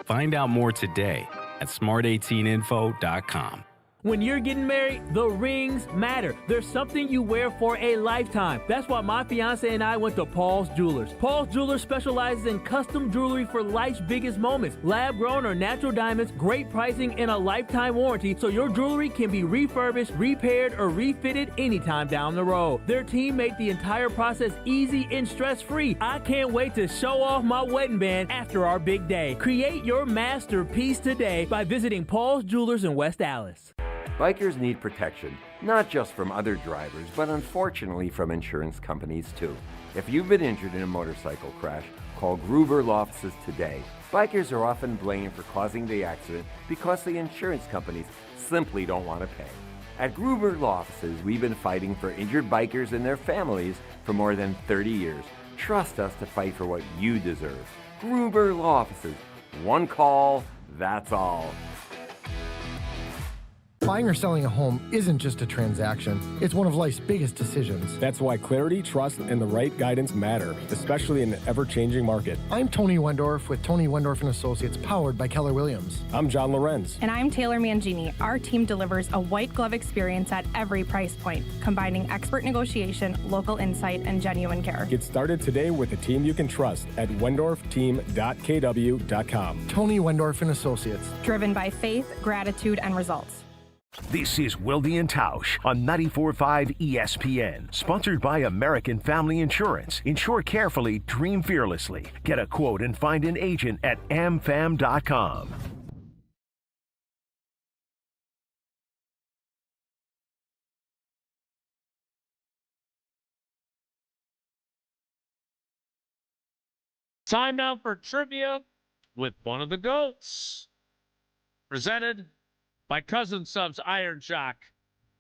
Find out more today at smart18info.com. When you're getting married, the rings matter. There's something you wear for a lifetime. That's why my fiance and I went to Paul's Jewelers. Paul's Jewelers specializes in custom jewelry for life's biggest moments. Lab-grown or natural diamonds, great pricing, and a lifetime warranty, so your jewelry can be refurbished, repaired, or refitted anytime down the road. Their team made the entire process easy and stress-free. I can't wait to show off my wedding band after our big day. Create your masterpiece today by visiting Paul's Jewelers in West Allis. Bikers need protection, not just from other drivers, but unfortunately from insurance companies too. If you've been injured in a motorcycle crash, call Gruber Law Offices today. Bikers are often blamed for causing the accident because the insurance companies simply don't want to pay. At Gruber Law Offices, we've been fighting for injured bikers and their families for more than 30 years. Trust us to fight for what you deserve. Gruber Law Offices. One call, that's all. Buying or selling a home isn't just a transaction. It's one of life's biggest decisions. That's why clarity, trust, and the right guidance matter, especially in an ever-changing market. I'm Tony Wendorf with Tony Wendorf & Associates, powered by Keller Williams. I'm John Lorenz. And I'm Taylor Mangini. Our team delivers a white glove experience at every price point, combining expert negotiation, local insight, and genuine care. Get started today with a team you can trust at wendorfteam.kw.com. Tony Wendorf & Associates. Driven by faith, gratitude, and results. This is Wilde and Tausch on 94.5 ESPN, sponsored by American Family Insurance. Insure carefully, dream fearlessly. Get a quote and find an agent at amfam.com. Time now for trivia with one of the GOATs. Presented by Cousin Subs Iron Shock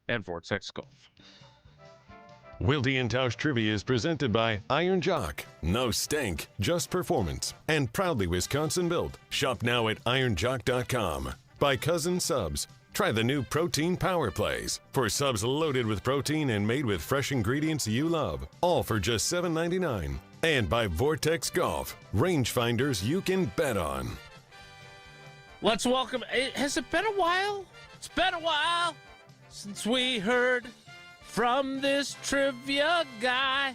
and Vortex Golf. Wilde and Tausch Trivia is presented by Iron Jock. No stink, just performance. And proudly Wisconsin built. Shop now at ironjock.com. By Cousin Subs. Try the new Protein Power Plays. For subs loaded with protein and made with fresh ingredients you love. All for just $7.99. And by Vortex Golf. Rangefinders you can bet on. Let's welcome. Has it been a while? It's been a while since we heard from this trivia guy.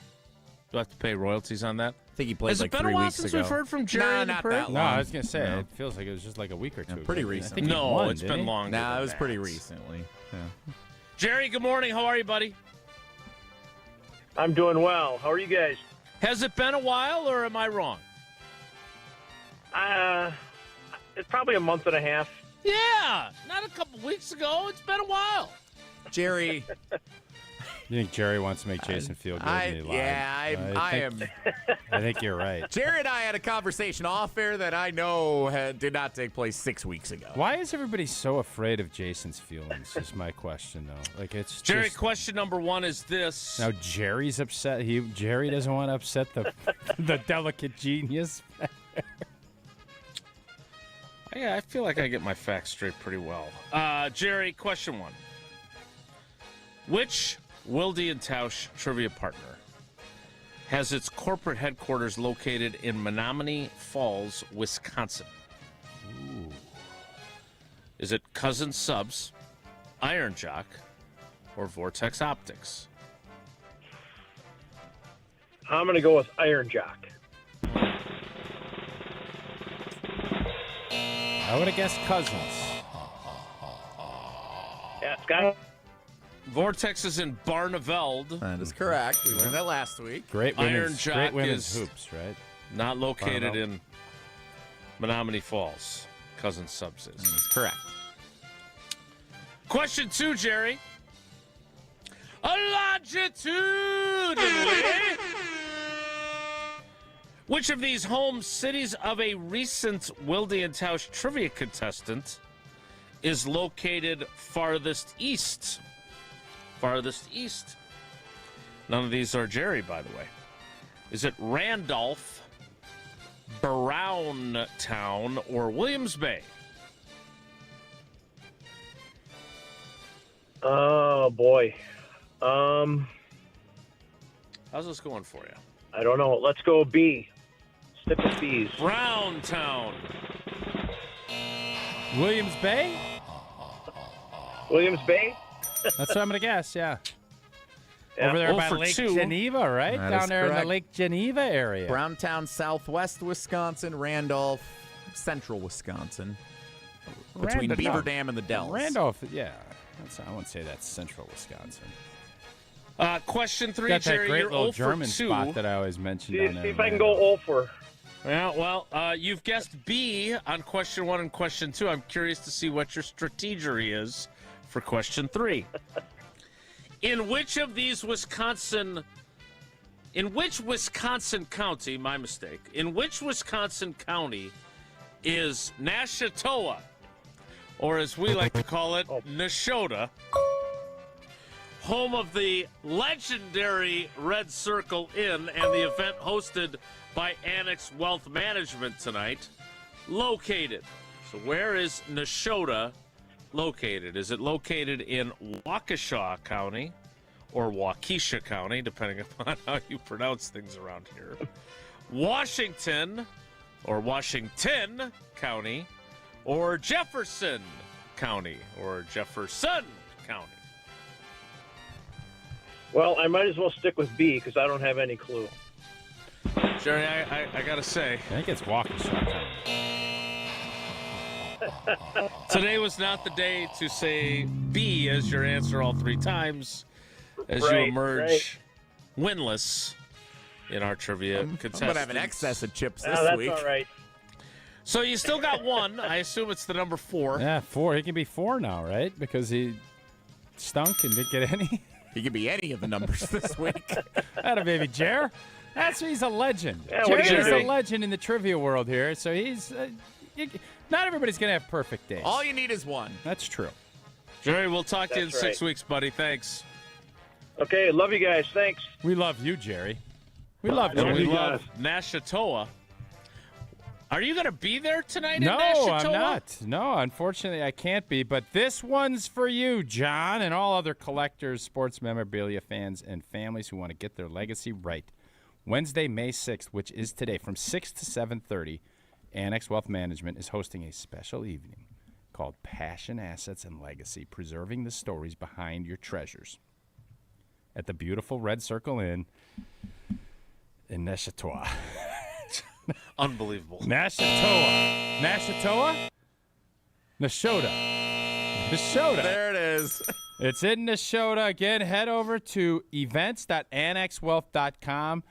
Do I have to pay royalties on that? I think he played like 3 weeks ago. Has it been a while since we've heard from Jerry? Not that long. No, I was going to say, it feels like it was just like a week or two. Pretty recently. No, it's been longer. Nah, it was pretty recently. Yeah. Jerry, good morning. How are you, buddy? I'm doing well. How are you guys? Has it been a while, or am I wrong? It's probably a month and a half. Yeah, not a couple weeks ago. It's been a while. Jerry. You think Jerry wants to make Jason feel good? I am. I think you're right. Jerry and I had a conversation off air that I know did not take place 6 weeks ago. Why is everybody so afraid of Jason's feelings? Is my question, though. Like it's Jerry. Just, question number one is this. Now Jerry's upset. Jerry doesn't want to upset the delicate genius. Yeah, I feel like I get my facts straight pretty well. Jerry, question one. Which Wilde and Tausch trivia partner has its corporate headquarters located in Menominee Falls, Wisconsin? Ooh. Is it Cousin Subs, Iron Jock, or Vortex Optics? I'm going to go with Iron Jock. I would have guessed Cousins. Yeah, Scott. Vortex is in Barneveld. That is correct. We learned that last week. Great women's is hoops, right? Not located in Menominee Falls. Cousin Subs is. That's correct. Question two, Jerry. Longitudinally, which of these home cities of a recent Wilde and Tausch trivia contestant is located farthest east? Farthest east. None of these are Jerry, by the way. Is it Randolph, Browntown, or Williams Bay? Oh, boy. How's this going for you? I don't know. Let's go B. Stick with B's. Browntown. Williams Bay? Williams Bay? That's what I'm going to guess, yeah. Yeah. Over there Oh, by for Lake two. Geneva, right? That Down is there in correct. the Lake Geneva area. Browntown, southwest Wisconsin, Randolph, central Wisconsin. Between Beaver Dam and the Dells. Randolph, yeah. I wouldn't say that's central Wisconsin. Question three, Got that Jerry. great You're little 0 for German 2. spot that I always mentioned down there. See in if I can Randolph. go 0 for. Well, you've guessed B on question 1 and question 2. I'm curious to see what your strategery is for question 3. In which Wisconsin county, my mistake, in which Wisconsin county is Nashatoa, or as we like to call it, Nashota, home of the legendary Red Circle Inn and the event hosted by Annex Wealth Management tonight, located? So where is Nashota located? Is it located in Waukesha County or Waukesha County, depending upon how you pronounce things around here? Washington or Washington County, or Jefferson County or Jefferson County? Well, I might as well stick with B because I don't have any clue. Jerry, I got to say, I think it's Waukesha County. Today was not the day to say B as your answer all 3 times as you Right, emerge winless in our trivia contest. I'm going to have an excess of chips this That's week. all right. So you still got 1. I assume it's the number 4. Yeah, 4. He can be 4 now, right? Because he stunk and didn't get any. He can be any of the numbers this week. Atta baby, Jer. He's a legend. Yeah, what are you Jerry's gonna a do? legend in the trivia world here, so he's... not everybody's going to have perfect days. All you need is 1. That's true. Jerry, we'll talk to you in That's 6 right. weeks, buddy. Thanks. Okay, love you guys. Thanks. We love you, Jerry. We love And Jerry. we love Nashatoa. Are you going to be there tonight No, in Nashatoa? I'm not. No, unfortunately, I can't be. But this one's for you, John, and all other collectors, sports memorabilia fans, and families who want to get their legacy right. Wednesday, May 6th, which is today, from 6 to 7:30, Annex Wealth Management is hosting a special evening called Passion, Assets, and Legacy, preserving the stories behind your treasures at the beautiful Red Circle Inn in Nashatoa. Unbelievable. Nashatoa. Nashatoa? Nashota. Nashota. There it is. It's in Nashota. Again, head over to events.annexwealth.com.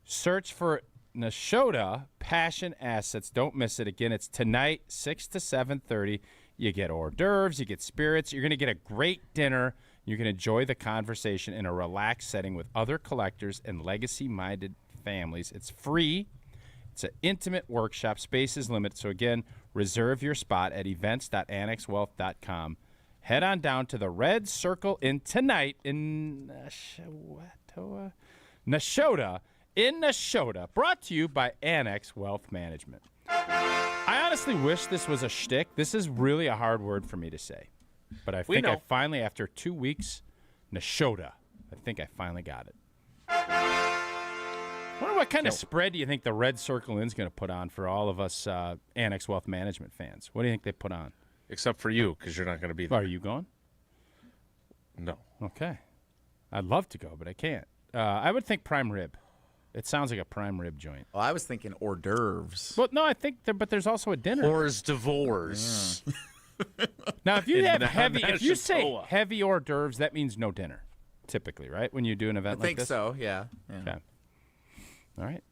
Search for Nashota Passion Assets. Don't miss it. Again, it's tonight, 6 to 7:30. You get hors d'oeuvres. You get spirits. You're going to get a great dinner. You can enjoy the conversation in a relaxed setting with other collectors and legacy-minded families. It's free. It's an intimate workshop. Space is limited. So, again, reserve your spot at events.annexwealth.com. Head on down to the Red Circle Inn tonight in Nashota, brought to you by Annex Wealth Management. I honestly wish this was a shtick. This is really a hard word for me to say. But I think I finally, after 2 weeks, Nashota, I think I finally got it. I wonder what kind of spread do you think the Red Circle Inn's going to put on for all of us Annex Wealth Management fans? What do you think they put on? Except for you, because you're not going to be there. Are you going? No. Okay. I'd love to go, but I can't. I would think prime rib. It sounds like a prime rib joint. Well, I was thinking hors d'oeuvres. Well, no, I think but there's also a dinner. Hors d'oeuvres. Yeah. Now, if you have heavy, if you say Nashatoa. heavy hors d'oeuvres, that means no dinner, typically, right? When you do an event I like think this. so. Yeah. Okay. All right.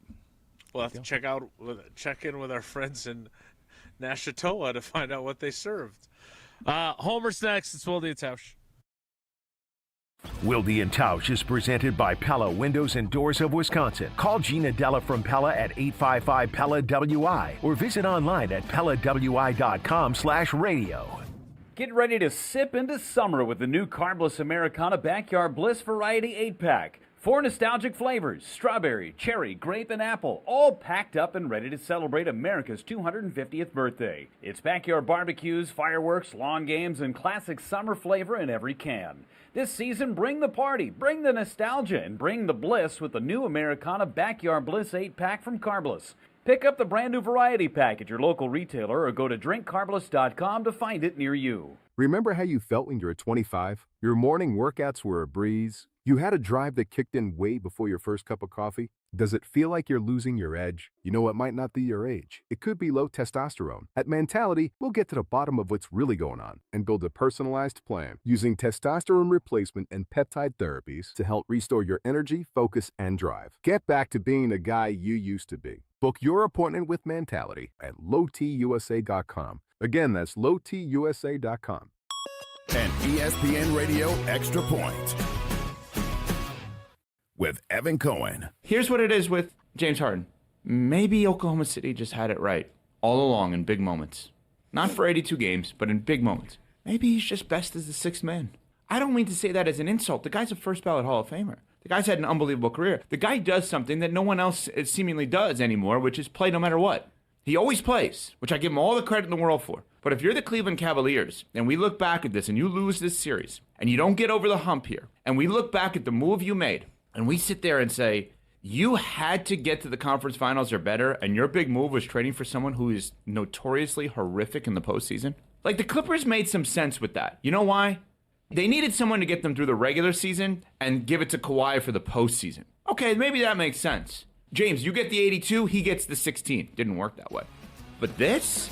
We'll have to check in with our friends in Nashatoa to find out what they served. Homer's next. It's Wilde and Tausch. Wilde and Tausch is presented by Pella Windows and Doors of Wisconsin. Call Gina Della from Pella at 855-PELLA-WI or visit online at PellaWI.com/radio. Get ready to sip into summer with the new Carbless Americana Backyard Bliss Variety 8-pack. 4 nostalgic flavors, strawberry, cherry, grape, and apple, all packed up and ready to celebrate America's 250th birthday. It's backyard barbecues, fireworks, lawn games, and classic summer flavor in every can. This season, bring the party, bring the nostalgia, and bring the bliss with the new Americana Backyard Bliss 8-pack from Carbless. Pick up the brand new variety pack at your local retailer or go to drinkcarbless.com to find it near you. Remember how you felt when you were 25? Your morning workouts were a breeze. You had a drive that kicked in way before your first cup of coffee. Does it feel like you're losing your edge? You know, it might not be your age. It could be low testosterone. At Mentality, we'll get to the bottom of what's really going on and build a personalized plan using testosterone replacement and peptide therapies to help restore your energy, focus, and drive. Get back to being the guy you used to be. Book your appointment with Mentality at lowtusa.com. Again, that's lowtusa.com. An ESPN Radio Extra Point with Evan Cohen. Here's what it is with James Harden. Maybe Oklahoma City just had it right all along in big moments. Not for 82 games, but in big moments. Maybe he's just best as the sixth man. I don't mean to say that as an insult. The guy's a first ballot Hall of Famer. The guy's had an unbelievable career. The guy does something that no one else seemingly does anymore, which is play no matter what. He always plays, which I give him all the credit in the world for. But if you're the Cleveland Cavaliers, and we look back at this, and you lose this series, and you don't get over the hump here, and we look back at the move you made, and we sit there and say, you had to get to the conference finals or better, and your big move was trading for someone who is notoriously horrific in the postseason. Like, the Clippers made some sense with that. You know why? They needed someone to get them through the regular season and give it to Kawhi for the postseason. Okay, maybe that makes sense. James, you get the 82, he gets the 16. Didn't work that way. But this?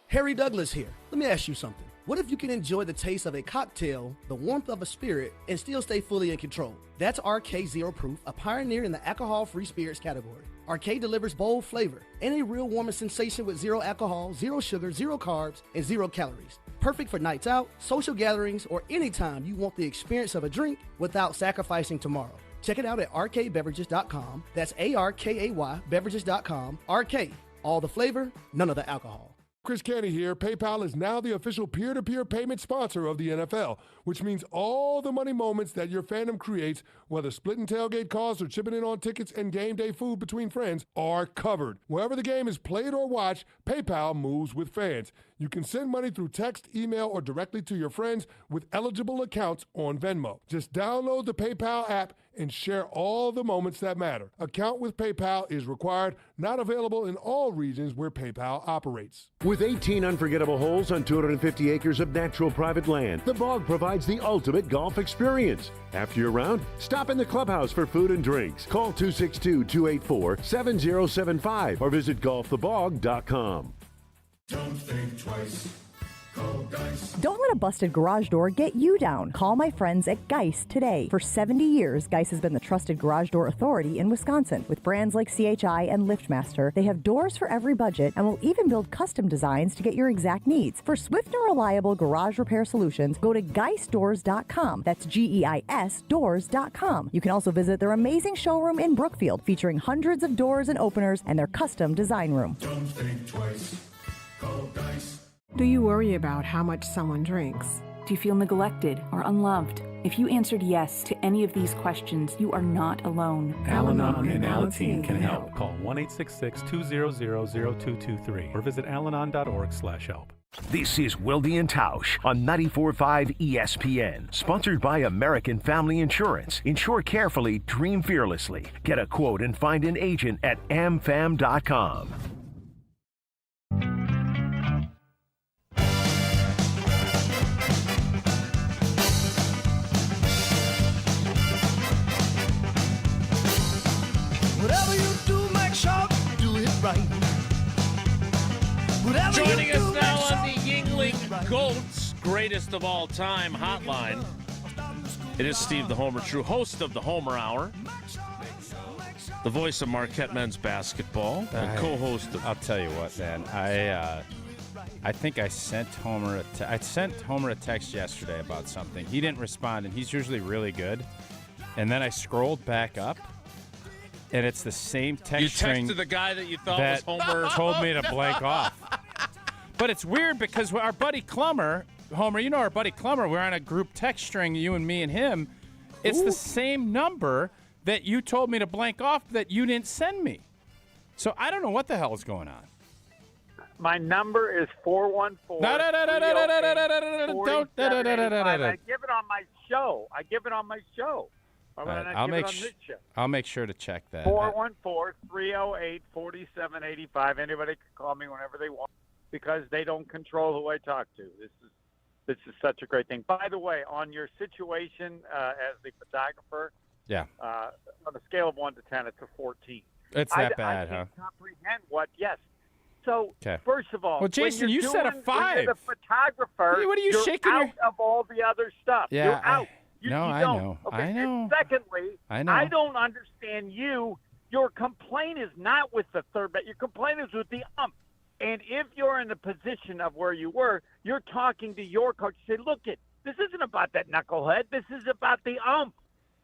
Harry Douglas here. Let me ask you something. What if you can enjoy the taste of a cocktail, the warmth of a spirit, and still stay fully in control? That's RK Zero Proof, a pioneer in the alcohol-free spirits category. RK delivers bold flavor and a real warming sensation with zero alcohol, zero sugar, zero carbs, and 0 calories. Perfect for nights out, social gatherings, or anytime you want the experience of a drink without sacrificing tomorrow. Check it out at rkbeverages.com. That's ARKAY beverages.com. RK, all the flavor, none of the alcohol. Chris Canty here. PayPal is now the official peer-to-peer payment sponsor of the NFL, which means all the money moments that your fandom creates, whether splitting tailgate costs or chipping in on tickets and game day food between friends, are covered. Wherever the game is played or watched, PayPal moves with fans. You can send money through text, email, or directly to your friends with eligible accounts on Venmo. Just download the PayPal app and share all the moments that matter. Account with PayPal is required, not available in all regions where PayPal operates. With 18 unforgettable holes on 250 acres of natural private land, the Bog provides the ultimate golf experience. After your round, stop in the clubhouse for food and drinks. Call 262-284-7075 or visit golfthebog.com. Don't think twice. Call Geist. Don't let a busted garage door get you down. Call my friends at Geist today. For 70 years, Geist has been the trusted garage door authority in Wisconsin. With brands like CHI and LiftMaster, they have doors for every budget and will even build custom designs to get your exact needs. For swift and reliable garage repair solutions, go to geistdoors.com. That's GEIS doors.com. You can also visit their amazing showroom in Brookfield, featuring hundreds of doors and openers and their custom design room. Don't think twice. Call Geist. Do you worry about how much someone drinks? Do you feel neglected or unloved? If you answered yes to any of these questions, you are not alone. Al-Anon and Alateen can help. Call 1-866-200-0223 or visit alanon.org/help. This is Wilde and Tausch on 94.5 ESPN. Sponsored by American Family Insurance. Insure carefully, dream fearlessly. Get a quote and find an agent at amfam.com. Whatever you do, make sure you do it right. Joining us now on the Yingling Goats greatest of all time hotline, it is Steve the Homer True, host of the Homer Hour, the voice of Marquette men's basketball, and co-host of... I'll tell you what, man. I think I sent Homer a text yesterday about something. He didn't respond, and he's usually really good. And then I scrolled back up, and it's the same text string. You texted the guy that you thought that was Homer. told me to blank off. But it's weird because our buddy Clummer, Homer, you know our buddy Clummer, we're on a group text string, you and me and him. It's the same number that you told me to blank off that you didn't send me. So I don't know what the hell is going on. My number is 414. I give it on my show. I'll make sure to check that. 414-308-4785. Anybody can call me whenever they want because they don't control who I talk to. This is such a great thing. By the way, on your situation as the photographer, on a scale of 1 to 10, it's a 14. It's that bad, I can't comprehend what. Yes. So, okay. First of all, well, Jason, you said a 5. When you're the photographer, what are you you're shaking out of all the other stuff. Yeah, you're out. I know. Okay. I know. And secondly, I don't understand you. Your complaint is not with the third base. Your complaint is with the ump. And if you're in the position of where you were, you're talking to your coach. Say, look, this isn't about that knucklehead. This is about the ump.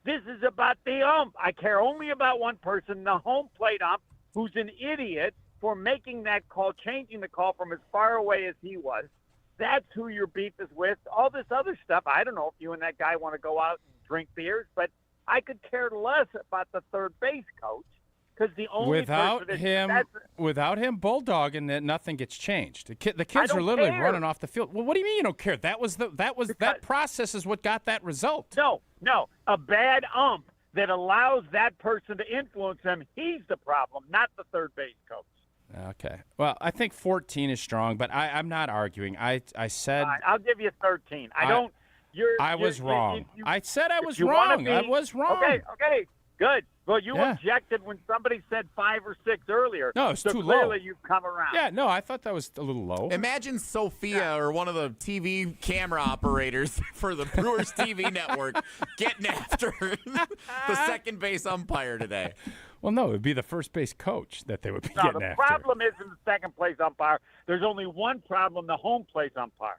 This is about the ump. I care only about one person, the home plate ump, who's an idiot for making that call, changing the call from as far away as he was. That's who your beef is with. All this other stuff, I don't know if you and that guy want to go out and drink beers, but I could care less about the third base coach because the only without him bulldogging that, nothing gets changed. The kids are literally running off the field. Well, what do you mean you don't care? That process is what got that result. No, a bad ump that allows that person to influence him. He's the problem, not the third base coach. Okay. Well, I think 14 is strong, but I'm not arguing. I said I'll give you 13. I was wrong. I said I was wrong. I was wrong. Okay. Good. Well, you objected when somebody said 5 or 6 earlier. No, it's too low. Clearly, you've come around. Yeah. No, I thought that was a little low. Imagine Sophia or one of the TV camera operators for the Brewers TV network getting after the second base umpire today. Well, no, it would be the first base coach that they would be getting after. The problem isn't the second place umpire. There's only one problem, the home place umpire.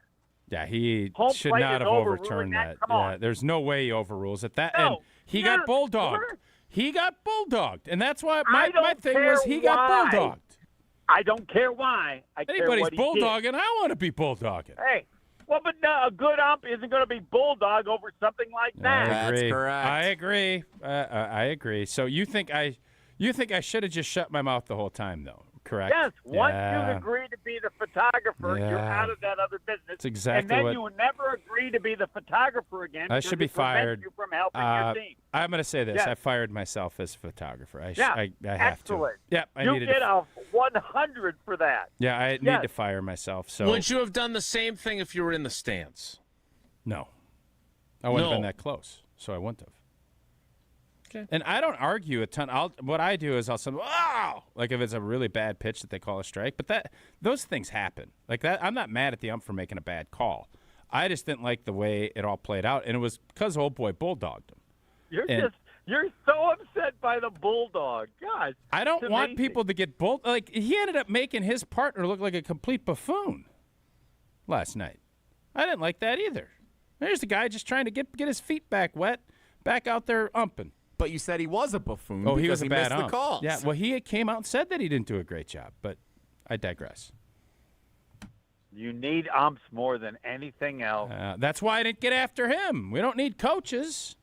Yeah, he should not have overturned that. Yeah, there's no way he overrules it. And he got bulldogged. He got bulldogged, and that's why my thing was he got bulldogged. I don't care why. Anybody's bulldogging, did. I want to be bulldogging. Hey, well, but no, a good ump isn't going to be bulldog over something like that. That's correct. I agree. I agree. So you think I should have just shut my mouth the whole time, though? Correct. Yes. Once you agree to be the photographer, you're out of that other business. That's exactly and then what. you would never agree to be the photographer again. I should be fired. You from helping your team. I'm going to say this. Yes. I fired myself as a photographer. I have excellent. to. Yeah, I you needed get a 100 for that. Yeah, I need to fire myself. So would you have done the same thing if you were in the stands? No. I wouldn't have been that close, so I wouldn't have. Okay. And I don't argue a ton. What I do is I'll say, wow, like if it's a really bad pitch that they call a strike. But those things happen. Like that, I'm not mad at the ump for making a bad call. I just didn't like the way it all played out, and it was because old boy bulldogged him. You're so upset by the bulldog. Gosh. I don't want people to get like he ended up making his partner look like a complete buffoon last night. I didn't like that either. There's the guy just trying to get his feet back out there umping. But you said he was a buffoon. Oh, he was a bad missed ump. the calls. Yeah, well, he came out and said that he didn't do a great job, but I digress. You need umps more than anything else. That's why I didn't get after him. We don't need coaches.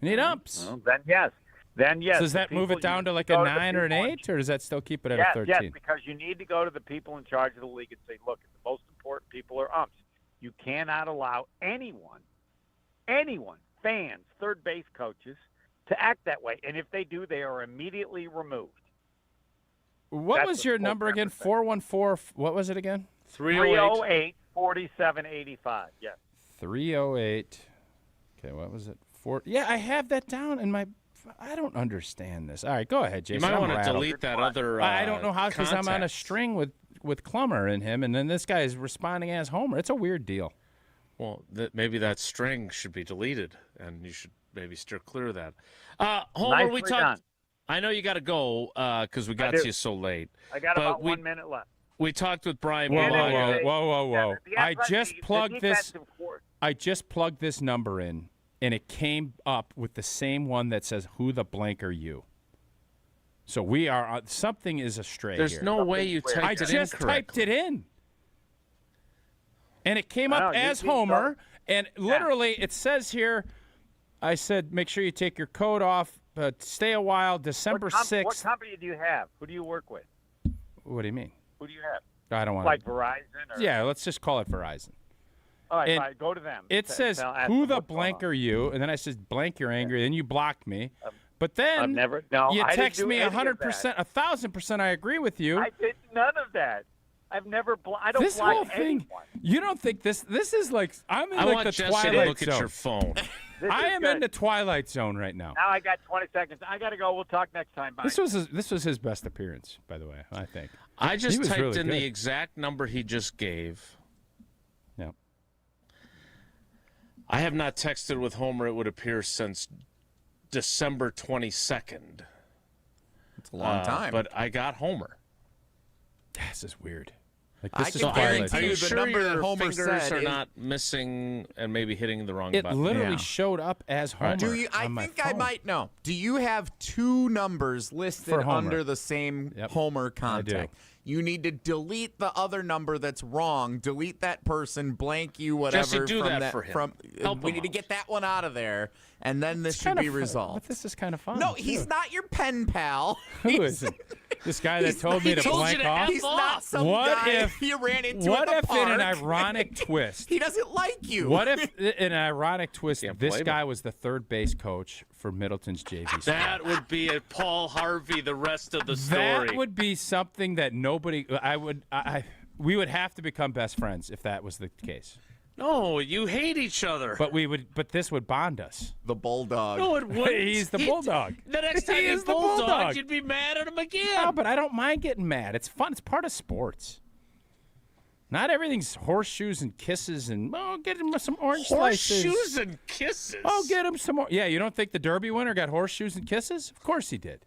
We need umps. Well, then yes. So does that move it down to like a 9 or an 8, or does that still keep it at a 13? Yes, because you need to go to the people in charge of the league and say, look, the most important people are umps. You cannot allow anyone, fans, third base coaches, to act that way. And if they do, they are immediately removed. What was your number again? 414, what was it again? 308-4785, yes. 308. Okay, what was it? Yeah, I have that down in my. I don't understand this. All right, go ahead, Jason. You might want to delete that other. I don't know how, because I'm on a string with Klummer and him, and then this guy is responding as Homer. It's a weird deal. Well, maybe that string should be deleted, and you should maybe steer clear of that. Homer, Nicely we talked. done. I know you got to go because we got to you so late. I got about 1 minute left. We talked with Brian. Whoa! I just plugged this. I just plugged this number in, and it came up with the same one that says, "Who the blank are you?" So we are something is astray. There's no way you typed it in. I just typed it in, and it came up as Homer. And literally, it says here, I said, make sure you take your coat off. Stay a while. December 6th. What company do you have? Who do you work with? What do you mean? Who do you have? I don't want like Verizon? Or? Yeah, let's just call it Verizon. All right, fine. Go to them. It says, who the blank are you? And then I said, blank, you're angry. Then you blocked me. But then you text me 100%, 1,000%, I agree with you. I did none of that. I've never I don't this block whole thing, anyone. You don't think this is like, I'm in like the Jesse Twilight to look Zone. at your phone. I am in the Twilight Zone right now. Now I got 20 seconds. I got to go. We'll talk next time. Bye. This was his best appearance, by the way, I think. I just typed really in good. the exact number he just gave. Yep. I have not texted with Homer, it would appear, since December 22nd. It's a long time. But I got Homer. This is weird. Like, I can guarantee you the number that Homer fingers said are is not missing and maybe hitting the wrong It button. literally showed up as Homer. I think I might know. Do you have two numbers listed For Homer. under the same Homer contact? You need to delete the other number that's wrong. Delete that person, blank you, whatever. Jesse, do from that for him. We need to get that one out of there, and then this should be resolved. But this is kind of fun. No, too. he's not your pen pal. Who is it? This guy that told me to blank off? He's not some guy you ran into What at the if park. in an ironic twist? He doesn't like you. What if in an ironic twist, this guy was the third base coach for Middleton's JV squad? That would be a Paul Harvey the rest of the story. That would be something that nobody. We would have to become best friends if that was the case. No, you hate each other. But this would bond us. The bulldog. No, it wouldn't. He's the bulldog. The next time you bulldog, you'd be mad at him again. No, but I don't mind getting mad. It's fun. It's part of sports. Not everything's horseshoes and kisses and get him some orange slices. Horseshoes and kisses. Get him some more. Yeah, you don't think the Derby winner got horseshoes and kisses? Of course he did.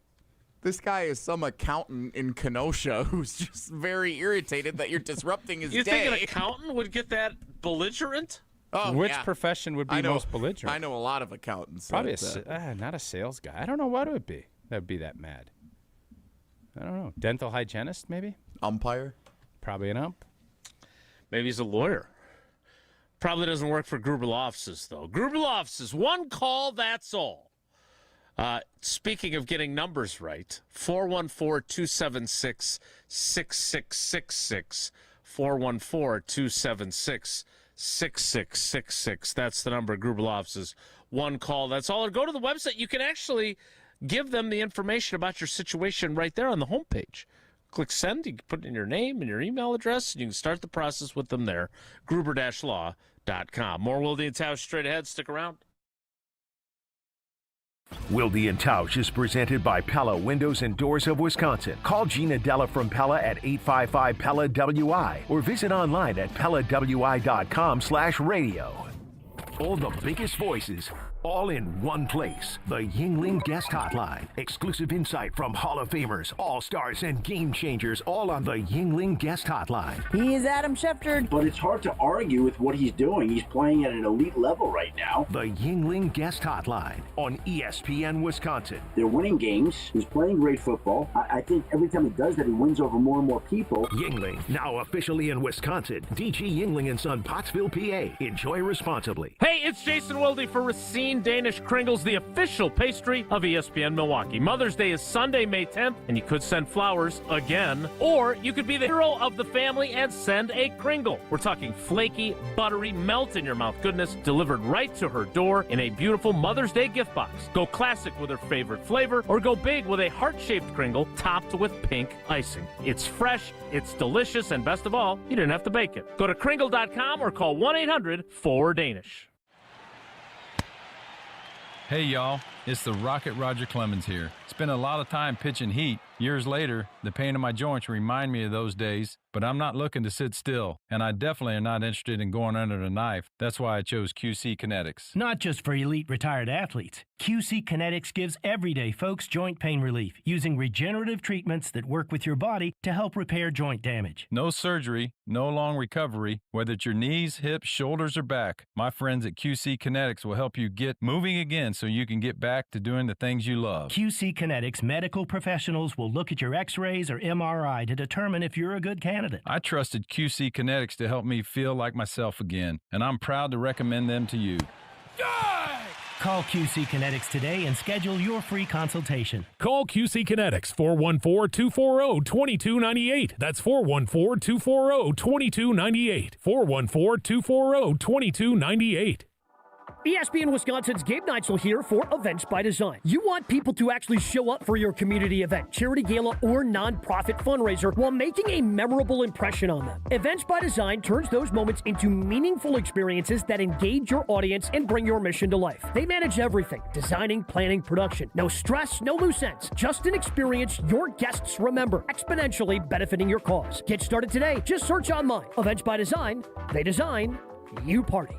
This guy is some accountant in Kenosha who's just very irritated that you're disrupting his day. You think an accountant would get that belligerent? Oh, Which profession would be most belligerent? I know a lot of accountants. Probably not a sales guy. I don't know what it would be that would be that mad. I don't know. Dental hygienist, maybe? Umpire? Probably an ump. Maybe he's a lawyer. Probably doesn't work for Gruber Law Offices, though. Gruber Law Offices, one call, that's all. Speaking of getting numbers right, 414-276-6666. 414-276-6666. That's the number of Gruber Law Offices. One call, that's all. Or go to the website. You can actually give them the information about your situation right there on the homepage. Click send. You can put in your name and your email address, and you can start the process with them there. Gruber-law.com. More Wilde and Tausch straight ahead. Stick around. Wilde and Tausch is presented by Pella Windows and Doors of Wisconsin. Call Gina Della from Pella at 855-PELLA-WI or visit online at PellaWI.com/radio. All the biggest voices, all in one place. The Yingling Guest Hotline. Exclusive insight from Hall of Famers, All-Stars, and Game Changers, all on the Yingling Guest Hotline. He's Adam Schefter. But it's hard to argue with what he's doing. He's playing at an elite level right now. The Yingling Guest Hotline on ESPN Wisconsin. They're winning games. He's playing great football. I think every time he does that, he wins over more and more people. Yingling, now officially in Wisconsin. DG Yingling & Son, Pottsville, PA. Enjoy responsibly. Hey, it's Jason Wilde for Racine Danish Kringles, the official pastry of ESPN Milwaukee. Mother's Day is Sunday, May 10th, and you could send flowers again, or you could be the hero of the family and send a Kringle. We're talking flaky, buttery, melt-in-your-mouth goodness delivered right to her door in a beautiful Mother's Day gift box. Go classic with her favorite flavor, or go big with a heart-shaped Kringle topped with pink icing. It's fresh, it's delicious, and best of all, you didn't have to bake it. Go to Kringle.com or call 1-800-4DANISH. Hey y'all, it's the Rocket Roger Clemens here. Spent a lot of time pitching heat. Years later, the pain in my joints remind me of those days, but I'm not looking to sit still, and I definitely am not interested in going under the knife. That's why I chose QC Kinetics. Not just for elite retired athletes. QC Kinetics gives everyday folks joint pain relief using regenerative treatments that work with your body to help repair joint damage. No surgery, no long recovery, whether it's your knees, hips, shoulders, or back. My friends at QC Kinetics will help you get moving again so you can get back to doing the things you love. QC Kinetics medical professionals will look at your x-rays or MRI to determine if you're a good candidate. I trusted QC Kinetics to help me feel like myself again, and I'm proud to recommend them to you. Call QC Kinetics today and schedule your free consultation. Call QC Kinetics, 414-240-2298. That's 414-240-2298. 414-240-2298. ESPN Wisconsin's Game Nights are here for Events by Design. You want people to actually show up for your community event, charity gala, or nonprofit fundraiser while making a memorable impression on them. Events by Design turns those moments into meaningful experiences that engage your audience and bring your mission to life. They manage everything: designing, planning, production. No stress, no loose ends. Just an experience your guests remember, exponentially benefiting your cause. Get started today. Just search online. Events by Design. They design, you party.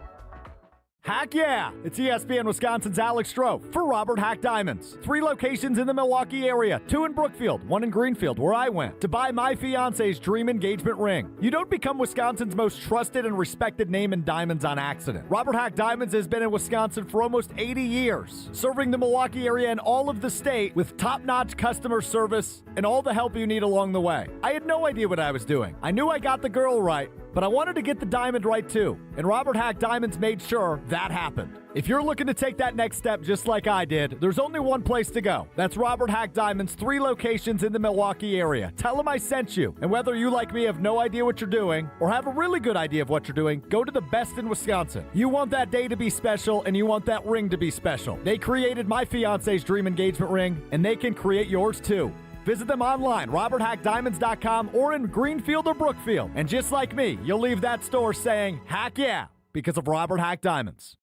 Heck yeah! It's ESPN Wisconsin's Alex Stroh for Robert Hack Diamonds. 3 locations in the Milwaukee area, 2 in Brookfield, 1 in Greenfield, where I went, to buy my fiance's dream engagement ring. You don't become Wisconsin's most trusted and respected name in diamonds on accident. Robert Hack Diamonds has been in Wisconsin for almost 80 years, serving the Milwaukee area and all of the state with top-notch customer service and all the help you need along the way. I had no idea what I was doing. I knew I got the girl right, but I wanted to get the diamond right too, and Robert Hack Diamonds made sure that happened. If you're looking to take that next step just like I did, there's only one place to go. That's Robert Hack Diamonds, 3 locations in the Milwaukee area. Tell them I sent you, and whether you like me have no idea what you're doing or have a really good idea of what you're doing, go to the best in Wisconsin. You want that day to be special, and you want that ring to be special. They created my fiance's dream engagement ring, and they can create yours too. Visit them online, roberthackdiamonds.com, or in Greenfield or Brookfield. And just like me, you'll leave that store saying, heck yeah, because of Robert Hack Diamonds.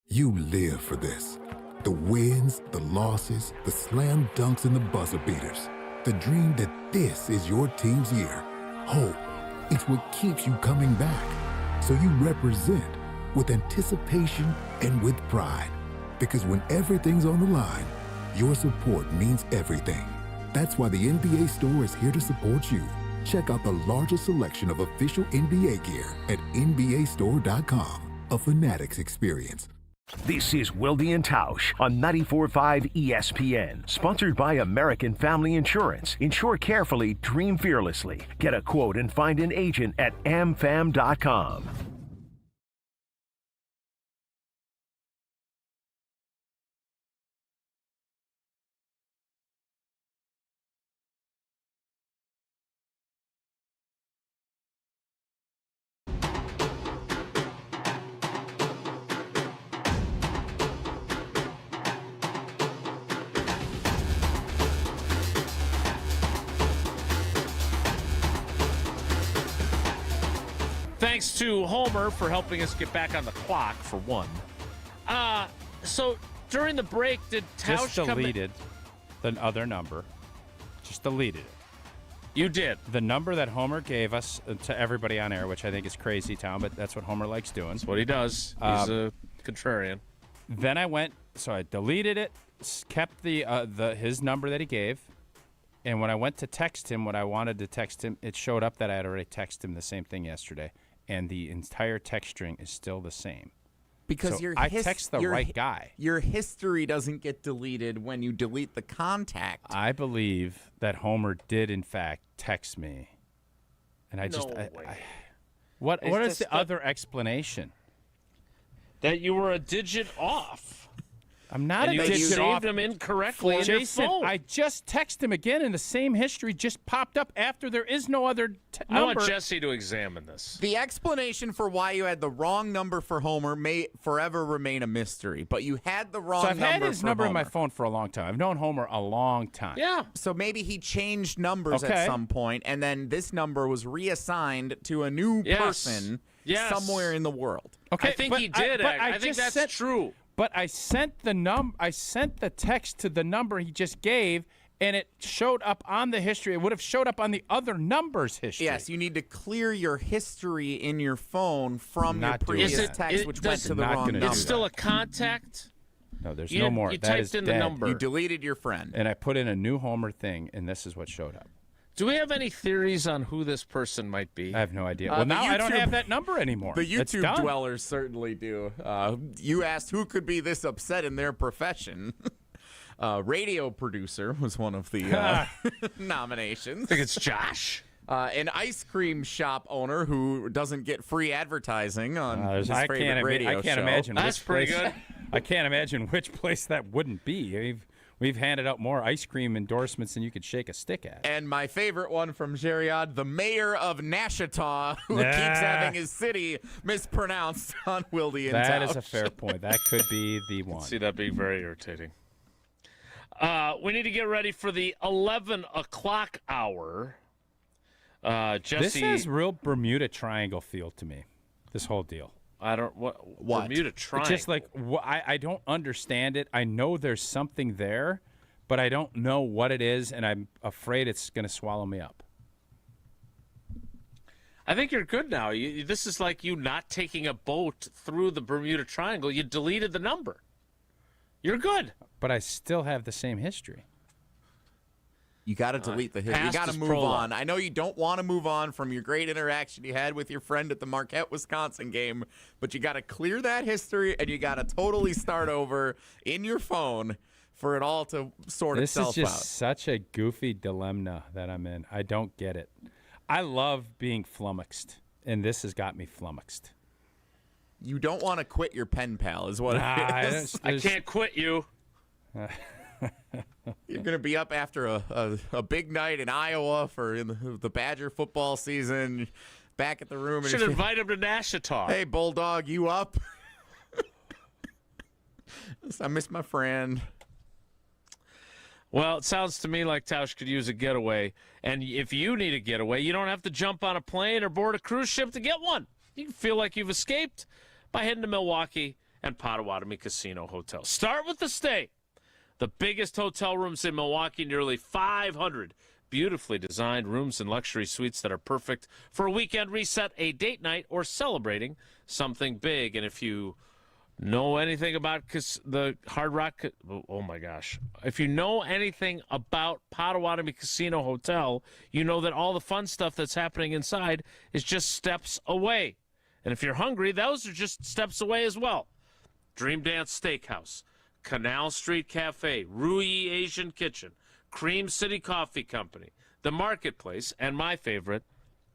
You live for this. The wins, the losses, the slam dunks, and the buzzer beaters. The dream that this is your team's year. Hope, it's what keeps you coming back. So you represent with anticipation and with pride. Because when everything's on the line, your support means everything. That's why the NBA store is here to support you. Check out the largest selection of official NBA gear at NBAstore.com. A Fanatics experience. This is Wilde and Tausch on 94.5 ESPN. Sponsored by American Family Insurance. Insure carefully, dream fearlessly. Get a quote and find an agent at amfam.com. Thanks to Homer for helping us get back on the clock, for one. So during the break, did Tausch just deleted the other number. Just deleted it. You did. The number that Homer gave us to everybody on air, which I think is crazy, Tom, but that's what Homer likes doing. That's what he does. He's a contrarian. Then I deleted it, kept his number that he gave, and when I went to text him what I wanted to text him, it showed up that I had already texted him the same thing yesterday, and the entire text string is still the same. Because so I text the right guy. Your history doesn't get deleted when you delete the contact. I believe that Homer did, in fact, text me. And I just... What is the other explanation? That you were a digit off. I'm not a digit off. You saved him incorrectly in your phone. I just texted him again, and the same history just popped up after there is no other number. I want Jesse to examine this. The explanation for why you had the wrong number for Homer may forever remain a mystery, but you had the wrong number for Homer. So I've had his number in my phone for a long time. I've known Homer a long time. Yeah. So maybe he changed numbers at some point, and then this number was reassigned to a new person somewhere in the world. Okay, I think he did. I think that's true. But I sent the text to the number he just gave, and it showed up on the history. It would have showed up on the other number's history. Yes, you need to clear your history in your phone from your previous text, which went to the wrong number. It's still a contact? No, there's no more. You that typed is in dead. the number. You deleted your friend. And I put in a new Homer thing, and this is what showed up. Do we have any theories on who this person might be? I have no idea. Well, now I don't have that number anymore. The YouTube dwellers certainly do. You asked who could be this upset in their profession. Radio producer was one of the nominations. I think it's Josh. An ice cream shop owner who doesn't get free advertising on his favorite radio show. I can't imagine. That's pretty good. I can't imagine which place that wouldn't be. We've handed out more ice cream endorsements than you could shake a stick at. And my favorite one from Geriod, the mayor of Nashita, who keeps having his city mispronounced on Wilde and Tausch. That is a fair point. That could be the one. See that being very irritating. We need to get ready for the 11 o'clock hour. Jesse, this has real Bermuda Triangle feel to me, this whole deal. I don't what Bermuda Triangle. Just like I don't understand it. I know there's something there, but I don't know what it is, and I'm afraid it's going to swallow me up. I think you're good now. This is like you not taking a boat through the Bermuda Triangle. You deleted the number. You're good. But I still have the same history. You got to delete the history. You got to move on. I know you don't want to move on from your great interaction you had with your friend at the Marquette, Wisconsin game, but you got to clear that history, and you got to totally start over in your phone for it all to sort itself out. This is just such a goofy dilemma that I'm in. I don't get it. I love being flummoxed, and this has got me flummoxed. You don't want to quit your pen pal is what it is. I can't quit you. You're going to be up after a big night in Iowa for the Badger football season, back at the room. Should invite him to Nashita. Hey, Bulldog, you up? I miss my friend. Well, it sounds to me like Tausch could use a getaway. And if you need a getaway, you don't have to jump on a plane or board a cruise ship to get one. You can feel like you've escaped by heading to Milwaukee and Potawatomi Casino Hotel. Start with the stay. The biggest hotel rooms in Milwaukee, nearly 500 beautifully designed rooms and luxury suites that are perfect for a weekend reset, a date night, or celebrating something big. And if you know anything about the Hard Rock, oh my gosh. If you know anything about Potawatomi Casino Hotel, you know that all the fun stuff that's happening inside is just steps away. And if you're hungry, those are just steps away as well. Dream Dance Steakhouse, Canal Street Cafe, Rui Asian Kitchen, Cream City Coffee Company, The Marketplace, and my favorite,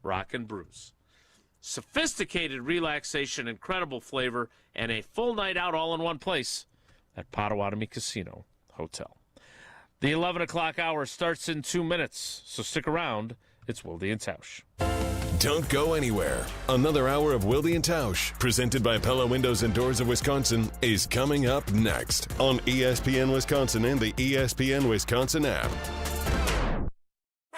Rock and Brews. Sophisticated relaxation, incredible flavor, and a full night out all in one place at Potawatomi Casino Hotel. The 11 o'clock hour starts in 2 minutes, so stick around. It's Wilde and Tausch. Don't go anywhere. Another hour of Wilde and Tausch, presented by Pella Windows and Doors of Wisconsin, is coming up next on ESPN Wisconsin and the ESPN Wisconsin app.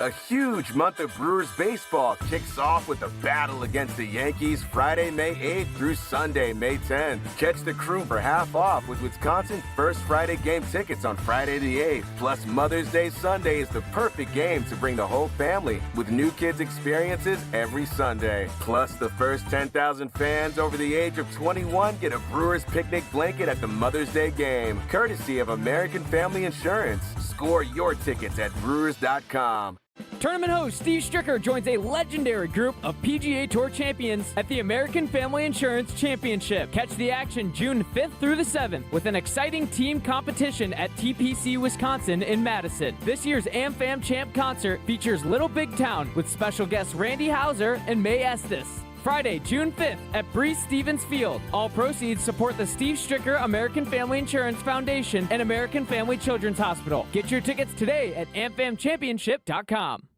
A huge month of Brewers baseball kicks off with a battle against the Yankees Friday, May 8th through Sunday, May 10th. Catch the crew for half off with Wisconsin's first Friday game tickets on Friday the 8th. Plus, Mother's Day Sunday is the perfect game to bring the whole family with new kids experiences every Sunday. Plus, the first 10,000 fans over the age of 21 get a Brewers picnic blanket at the Mother's Day game, courtesy of American Family Insurance. Score your tickets at Brewers.com. Tournament host Steve Stricker joins a legendary group of PGA Tour champions at the American Family Insurance Championship. Catch the action June 5th through the 7th with an exciting team competition at TPC Wisconsin in Madison. This year's AmFam Champ concert features Little Big Town with special guests Randy Houser and May Estes. Friday, June 5th at Breese Stevens Field. All proceeds support the Steve Stricker American Family Insurance Foundation and American Family Children's Hospital. Get your tickets today at amfamchampionship.com.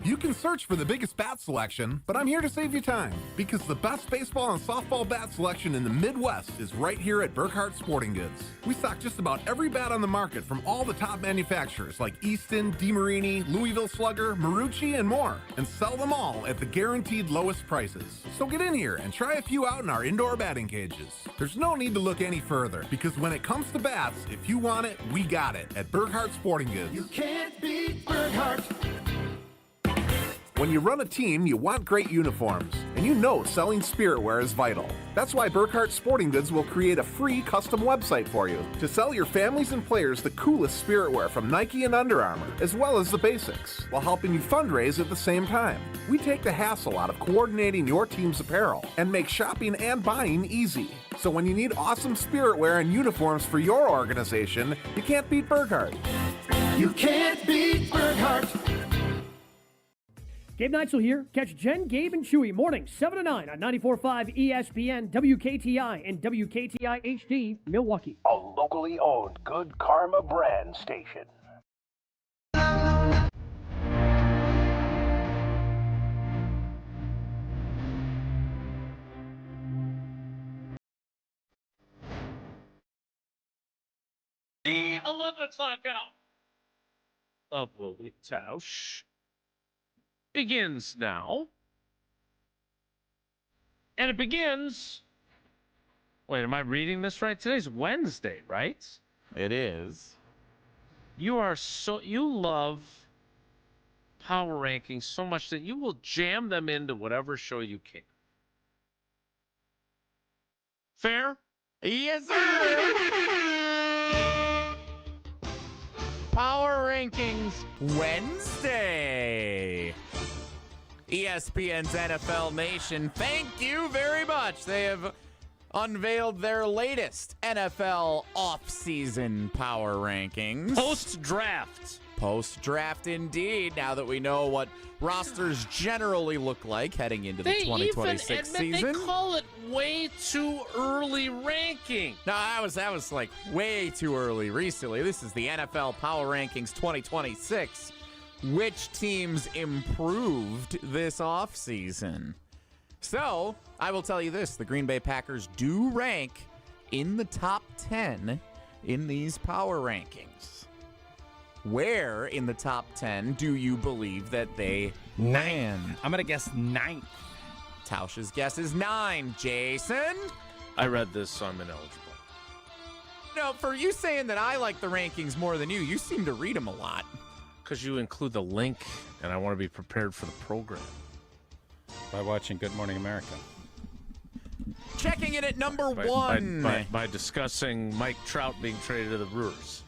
You can search for the biggest bat selection, but I'm here to save you time because the best baseball and softball bat selection in the Midwest is right here at Burkhardt Sporting Goods. We stock just about every bat on the market from all the top manufacturers like Easton, DeMarini, Louisville Slugger, Marucci, and more, and sell them all at the guaranteed lowest prices. So get in here and try a few out in our indoor batting cages. There's no need to look any further because when it comes to bats, if you want it, we got it at Burkhardt Sporting Goods. You can't beat Burkhardt. When you run a team, you want great uniforms, and you know selling spiritware is vital. That's why Burkhardt Sporting Goods will create a free custom website for you to sell your families and players the coolest spiritware from Nike and Under Armour, as well as the basics, while helping you fundraise at the same time. We take the hassle out of coordinating your team's apparel and make shopping and buying easy. So when you need awesome spiritware and uniforms for your organization, you can't beat Burkhardt. You can't beat Burkhardt. Gabe Neitzel here. Catch Jen, Gabe, and Chewy mornings 7 to 9 on 94.5 ESPN, WKTI, and WKTI HD, Milwaukee. A locally owned Good Karma brand station. The 11 o'clock out of Wilde Tausch begins now. And it begins. Wait, am I reading this right? Today's Wednesday, right? It is. You love power rankings so much that you will jam them into whatever show you can. Fair? Yes, sir. Power Rankings Wednesday. ESPN's NFL Nation, thank you very much. They have unveiled their latest NFL offseason power rankings. Post-draft. Post-draft, indeed. Now that we know what rosters generally look like heading into the 2026 season. They call it way too early ranking. No, that was like way too early recently. This is the NFL Power Rankings 2026. Which teams improved this offseason? So, I will tell you this. The Green Bay Packers do rank in the top 10 in these power rankings. Where in the top 10 do you believe that they land? I'm going to guess 9th. Tausch's guess is 9. Jason? I read this, so I'm ineligible. No, for you saying that I like the rankings more than you seem to read them a lot. Because you include the link, and I want to be prepared for the program. By watching Good Morning America. Checking in at number 1. By discussing Mike Trout being traded to the Brewers.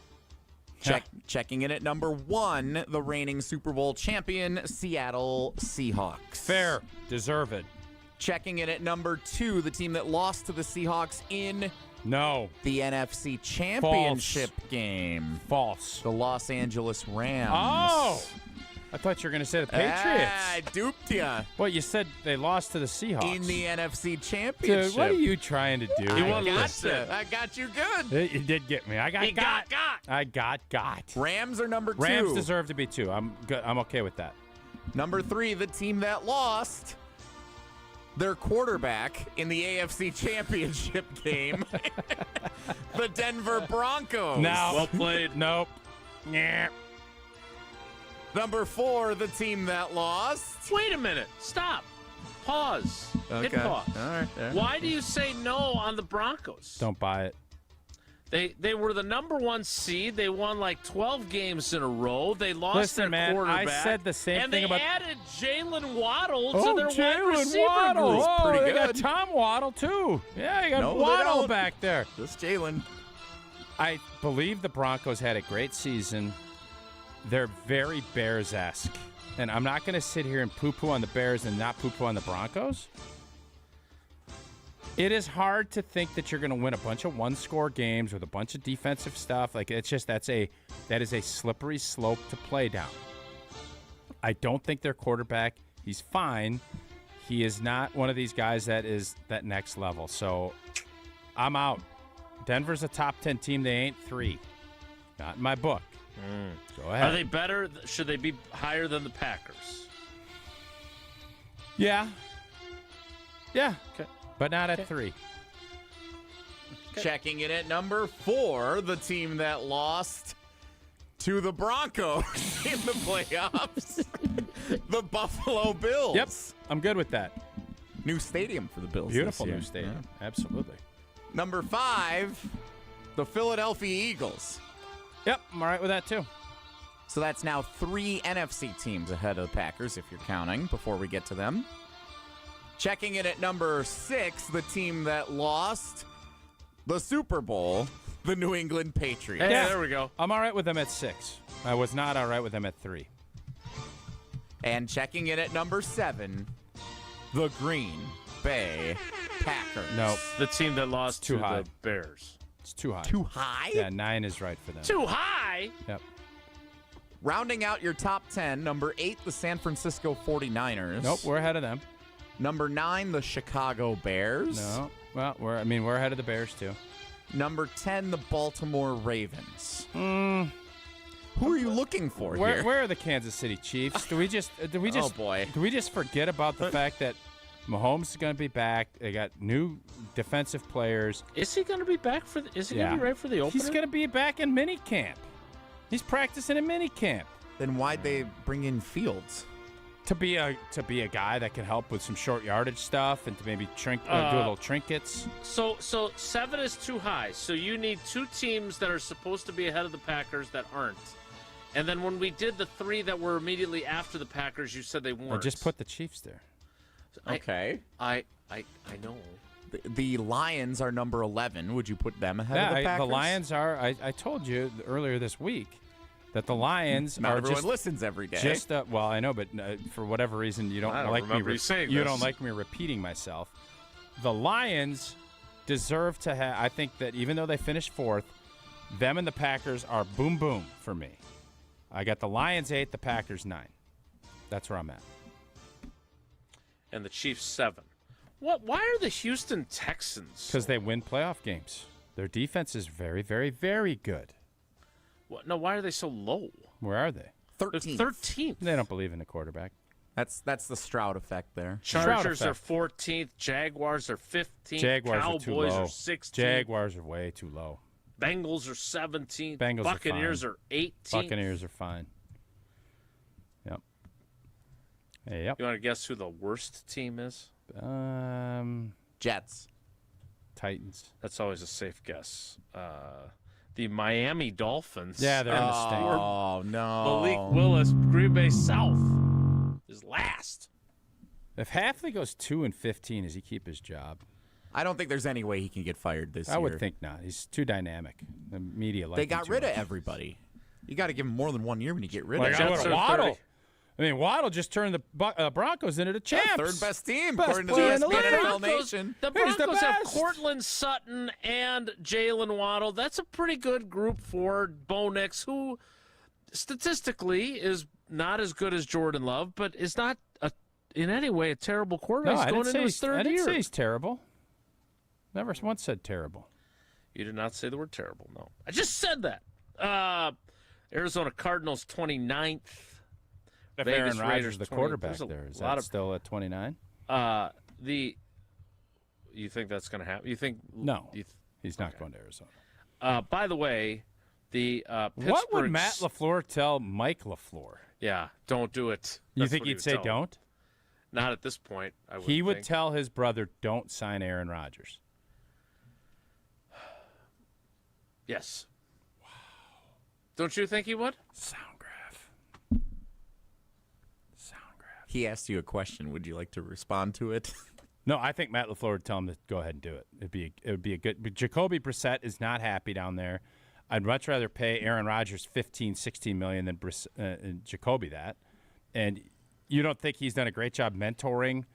Checking in at number 1, the reigning Super Bowl champion, Seattle Seahawks. Fair. Deserve it. Checking in at number 2, the team that lost to the Seahawks in No. The NFC Championship game. False. The Los Angeles Rams. Oh! I thought you were going to say the Patriots. I duped ya. Well, you said they lost to the Seahawks. In the NFC Championship. Dude, what are you trying to do? I got you good. You did get me. I got. Rams are number 2. Rams deserve to be 2. I'm good. I'm okay with that. Number 3, the team that lost their quarterback in the AFC Championship game. The Denver Broncos. No. Well played. Nope. Yeah. Number 4, the team that lost. Wait a minute. Stop. Pause. Okay. Hit pause. All right. Why do you say no on the Broncos? Don't buy it. They were the number 1 seed. They won like 12 games in a row. They lost their quarterback. I said the same thing about. And they added Jalen Waddle to their wide receiver Waddle. group. Oh, pretty they got good. Tom Waddle too. Yeah, you got No, they Waddle don't. back there. Just Jalen. I believe the Broncos had a great season. They're very Bears-esque. And I'm not going to sit here and poo-poo on the Bears and not poo-poo on the Broncos. It is hard to think that you're going to win a bunch of one-score games with a bunch of defensive stuff. Like, it's just that is a slippery slope to play down. I don't think their quarterback, he's fine. He is not one of these guys that is that next level. So I'm out. Denver's a top 10 team. They ain't 3. Not in my book. Go ahead. Are they better? Should they be higher than the Packers? Yeah. Yeah. Okay. But not at 3. Okay. Checking in at number 4, the team that lost to the Broncos in the playoffs. The Buffalo Bills. Yep. I'm good with that. New stadium for the Bills. Beautiful this new year. stadium. Yeah. Absolutely. Number 5, the Philadelphia Eagles. Yep, I'm all right with that too. So that's now 3 NFC teams ahead of the Packers, if you're counting, before we get to them. Checking in at number 6, the team that lost the Super Bowl, the New England Patriots. Hey, there we go. I'm all right with them at 6. I was not all right with them at 3. And checking in at number 7, the Green Bay Packers. No, the team that lost too to high. the Bears. It's too high. Too high? Yeah, 9 is right for them. Too high? Yep. Rounding out your top 10, number 8, the San Francisco 49ers. Nope, we're ahead of them. Number 9, the Chicago Bears. No. Well, we're ahead of the Bears too. Number 10, the Baltimore Ravens. Who are you looking for here? Where are the Kansas City Chiefs? Do we just oh boy. Do we just forget about the fact that Mahomes is going to be back? They got new defensive players. Is he going to be back for? Is he going to be ready for the opener? He's going to be back in minicamp. He's practicing in minicamp. Then why'd they bring in Fields? To be a guy that can help with some short yardage stuff and to maybe do little trinkets. So 7 is too high. So you need 2 teams that are supposed to be ahead of the Packers that aren't. And then when we did the 3 that were immediately after the Packers, you said they weren't. I just put the Chiefs there. Okay. I know. The Lions are number 11. Would you put them ahead of the Packers? The Lions are. I told you earlier this week that the Lions Not are everyone just listen every day. Just well, I know, but for whatever reason, you don't like me. You don't like me repeating myself. The Lions deserve to have. I think that even though they finished 4th, them and the Packers are boom boom for me. I got the Lions 8, the Packers 9. That's where I'm at. And the Chiefs 7. What? Why are the Houston Texans? Because they win playoff games. Their defense is very, very, very good. What? No, why are they so low? Where are they? 13th. 13th. They don't believe in the quarterback. That's the Stroud effect there. Chargers are 14th. Jaguars are 15th. Jaguars Cowboys are too low. 16th. Jaguars are way too low. Bengals are 17th. Bengals Buccaneers are 18th. Buccaneers are fine. Yep. Hey, yep. You want to guess who the worst team is? Jets. Titans. That's always a safe guess. The Miami Dolphins. Yeah, they're in the stink. Oh, no. Malik Willis, Green Bay South, is last. If Hafley goes 2-15, does he keep his job? I don't think there's any way he can get fired this year. I would think not. He's too dynamic. The media likes They got rid of everybody. You got to give him more than 1 year when you get rid of him. Waddle. I mean, Waddle just turned the Broncos into the champs. Third best team, Best according to player in the ESPN league. NFL Nation. The He's the Broncos have best. Cortland Sutton and Jalen Waddle. That's a pretty good group for Bo Nix, who statistically is not as good as Jordan Love, but is not in any way a terrible quarterback. No, He's going into his third I didn't year. say he's terrible. Never once said terrible. You did not say the word terrible, no. I just said that. Arizona Cardinals 29th. If Vegas Aaron Rodgers Raiders the 20th. quarterback There's a there, is lot that still at 29? You think that's going to happen? You think No, he's not going to Arizona. By the way, the Pittsburgh. What would Matt LaFleur tell Mike LaFleur? Yeah, don't do it. You That's think what he he'd would say tell him. don't? Not at this point. He would tell his brother, don't sign Aaron Rodgers. Yes. Wow. Don't you think he would? Sound graph. He asked you a question. Would you like to respond to it? No, I think Matt LaFleur would tell him to go ahead and do it. It would be a good. But Jacoby Brissett is not happy down there. I'd much rather pay Aaron Rodgers $15-16 million than Jacoby that. And you don't think he's done a great job mentoring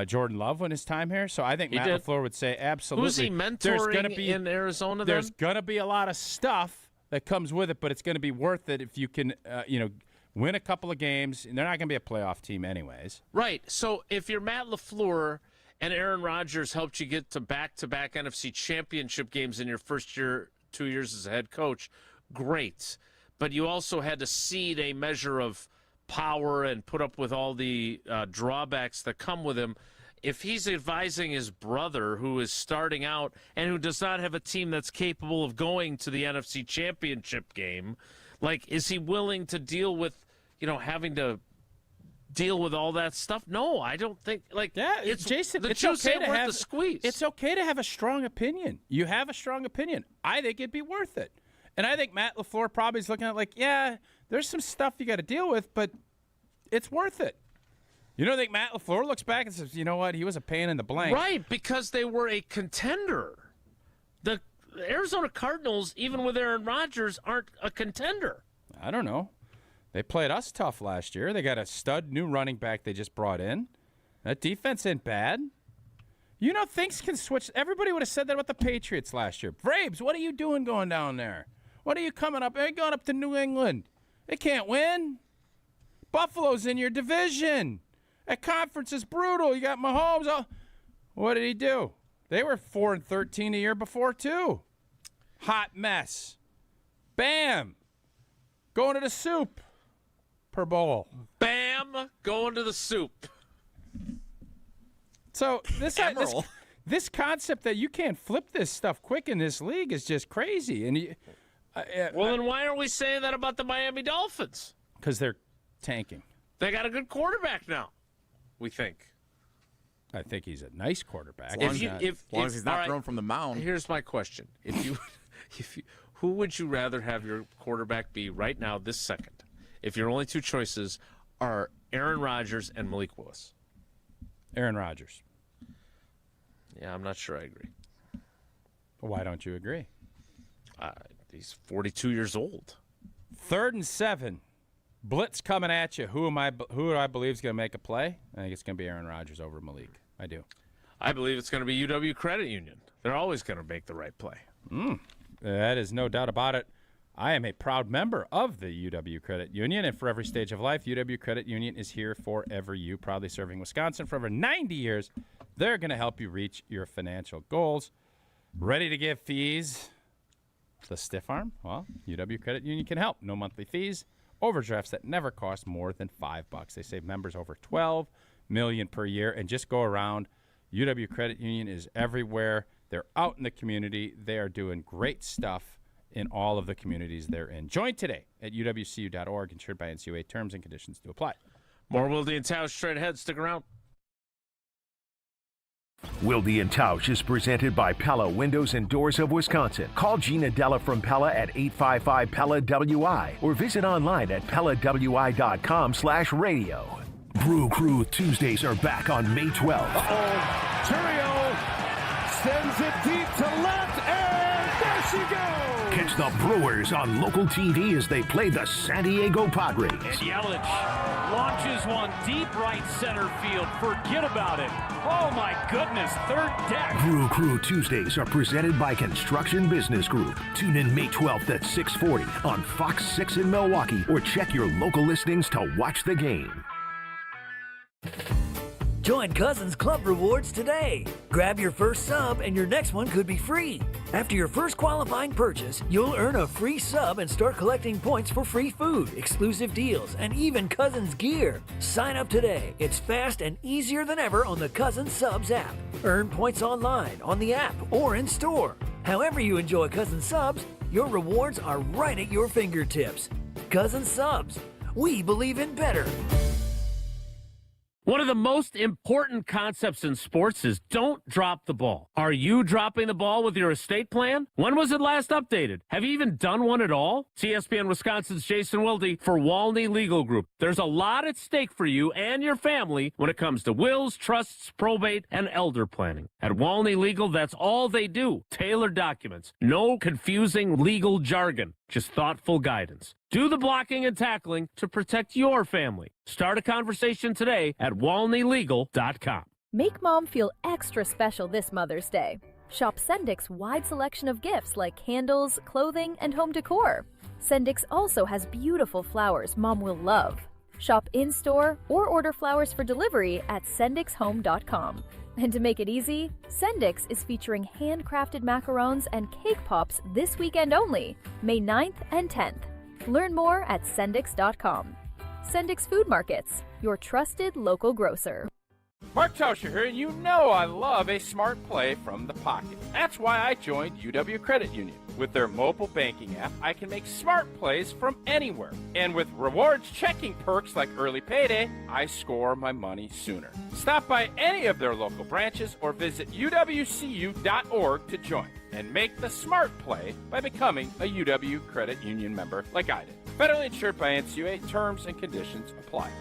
Jordan Love in his time here? So I think Matt LaFleur would say absolutely. Who's he mentoring in Arizona? There's going to be a lot of stuff that comes with it, but it's going to be worth it if you can, win a couple of games. And they're not going to be a playoff team anyways. Right. So if you're Matt LaFleur and Aaron Rodgers helped you get to back-to-back NFC championship games in your first year, 2 years as a head coach, great. But you also had to cede a measure of power and put up with all the drawbacks that come with him. If he's advising his brother, who is starting out and who does not have a team that's capable of going to the NFC championship game, is he willing to deal with, having to deal with all that stuff? No, I don't think. It's Jason. The It's juice okay ain't to worth have the squeeze. It's okay to have a strong opinion. You have a strong opinion. I think it'd be worth it. And I think Matt LaFleur probably is looking at there's some stuff you got to deal with, but it's worth it. You don't think Matt LaFleur looks back and says, you know what, he was a pain in the blank. Right, because they were a contender. The Arizona Cardinals, even with Aaron Rodgers, aren't a contender. I don't know. They played us tough last year. They got a stud new running back they just brought in. That defense ain't bad. Things can switch. Everybody would have said that about the Patriots last year. Braves, what are you doing going down there? What are you coming up? They're going up to New England. They can't win. Buffalo's in your division. That conference is brutal. You got Mahomes. What did he do? They were 4-13 the year before, too. Hot mess. Bam. Going to the soup per bowl. Bam. Going to the soup. So this concept that you can't flip this stuff quick in this league is just crazy. And then why aren't we saying that about the Miami Dolphins? Because they're tanking. They got a good quarterback now, we think. I think he's a nice quarterback. As long as he's not thrown from the mound. Here's my question: who would you rather have your quarterback be right now, this second? If your only two choices are Aaron Rodgers and Malik Willis. Aaron Rodgers. Yeah, I'm not sure I agree. Why don't you agree? He's 42 years old. 3rd and 7. Blitz coming at you. Who do I believe is going to make a play? I think it's going to be Aaron Rodgers over Malik. I do. I believe it's going to be UW Credit Union. They're always going to make the right play. That is no doubt about it. I am a proud member of the UW Credit Union, and for every stage of life, UW Credit Union is here forever you. Proudly serving Wisconsin for over 90 years. They're going to help you reach your financial goals. Ready to give fees the stiff arm? Well, UW Credit Union can help. No monthly fees. Overdrafts that never cost more than $5. They save members over $12 million per year. And just go around. UW Credit Union is everywhere. They're out in the community. They are doing great stuff in all of the communities they're in. Join today at uwcu.org. Insured by NCUA. Terms and conditions do apply. More Wilde and Tausch straight ahead. Stick around. Wilde and Tausch is presented by Pella Windows and Doors of Wisconsin. Call Gina Della from Pella at 855-PELLA-WI or visit online at PellaWI.com/radio. Brew Crew Tuesdays are back on May 12th. Churio sends it deep to left, and there she goes! Catch the Brewers on local TV as they play the San Diego Padres. And Yelich Launches one deep right center field. Forget about it. Oh, my goodness. Third deck. Brew Crew Tuesdays are presented by Construction Business Group. Tune in May 12th at 6:40 on Fox 6 in Milwaukee or check your local listings to watch the game. Join Cousins Club Rewards today. Grab your first sub and your next one could be free. After your first qualifying purchase, you'll earn a free sub and start collecting points for free food, exclusive deals, and even Cousins gear. Sign up today. It's fast and easier than ever on the Cousins Subs app. Earn points online, on the app, or in store. However you enjoy Cousins Subs, your rewards are right at your fingertips. Cousins Subs. We believe in better. One of the most important concepts in sports is don't drop the ball. Are you dropping the ball with your estate plan? When was it last updated? Have you even done one at all? It's ESPN Wisconsin's Jason Wilde for Walney Legal Group. There's a lot at stake for you and your family when it comes to wills, trusts, probate, and elder planning. At Walney Legal, that's all they do. Tailored documents. No confusing legal jargon. Just thoughtful guidance. Do the blocking and tackling to protect your family. Start a conversation today at walneylegal.com. Make mom feel extra special this Mother's Day. Shop Sendik's wide selection of gifts like candles, clothing, and home decor. Sendik's also has beautiful flowers mom will love. Shop in-store or order flowers for delivery at sendikshome.com. And to make it easy, Sendik's is featuring handcrafted macarons and cake pops this weekend only, May 9th and 10th. Learn more at Sendix.com. Sendix Food Markets, your trusted local grocer. Mark Tauscher here, and you know I love a smart play from the pocket. That's why I joined UW Credit Union. With their mobile banking app, I can make smart plays from anywhere. And with rewards checking perks like early payday, I score my money sooner. Stop by any of their local branches or visit uwcu.org to join and make the smart play by becoming a UW Credit Union member like I did. Federally insured by NCUA. Terms and conditions apply.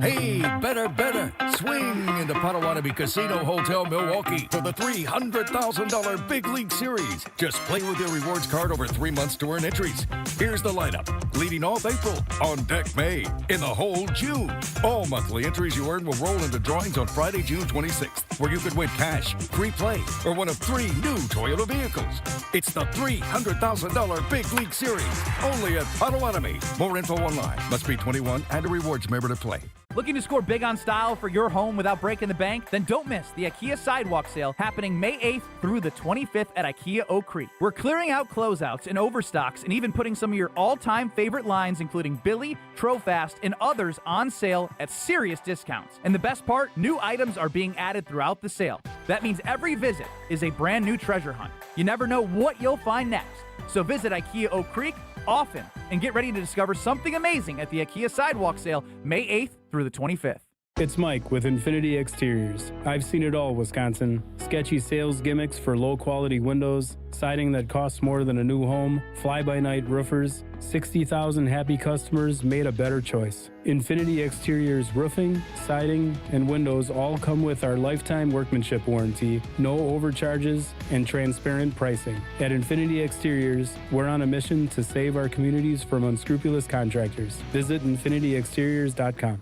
Hey, better. Swing into Potawatomi Casino Hotel, Milwaukee for the $300,000 Big League Series. Just play with your rewards card over 3 months to earn entries. Here's the lineup. Leading off April, on deck May, in the hole June. All monthly entries you earn will roll into drawings on Friday, June 26th, where you could win cash, free play, or one of 3 new Toyota vehicles. It's the $300,000 Big League Series, only at Potawatomi. More info online. Must be 21 and a rewards member to play. Looking to score big on style for your home without breaking the bank? Then don't miss the IKEA Sidewalk Sale happening May 8th through the 25th at IKEA Oak Creek. We're clearing out closeouts and overstocks and even putting some of your all-time favorite lines, including Billy, Trofast, and others on sale at serious discounts. And the best part, new items are being added throughout the sale. That means every visit is a brand new treasure hunt. You never know what you'll find next. So visit IKEA Oak Creek often and get ready to discover something amazing at the IKEA Sidewalk Sale May 8th through the 25th. It's Mike with Infinity Exteriors. I've seen it all, Wisconsin. Sketchy sales gimmicks for low-quality windows, siding that costs more than a new home, fly-by-night roofers. 60,000 happy customers made a better choice. Infinity Exteriors roofing, siding, and windows all come with our lifetime workmanship warranty, no overcharges, and transparent pricing. At Infinity Exteriors, we're on a mission to save our communities from unscrupulous contractors. Visit infinityexteriors.com.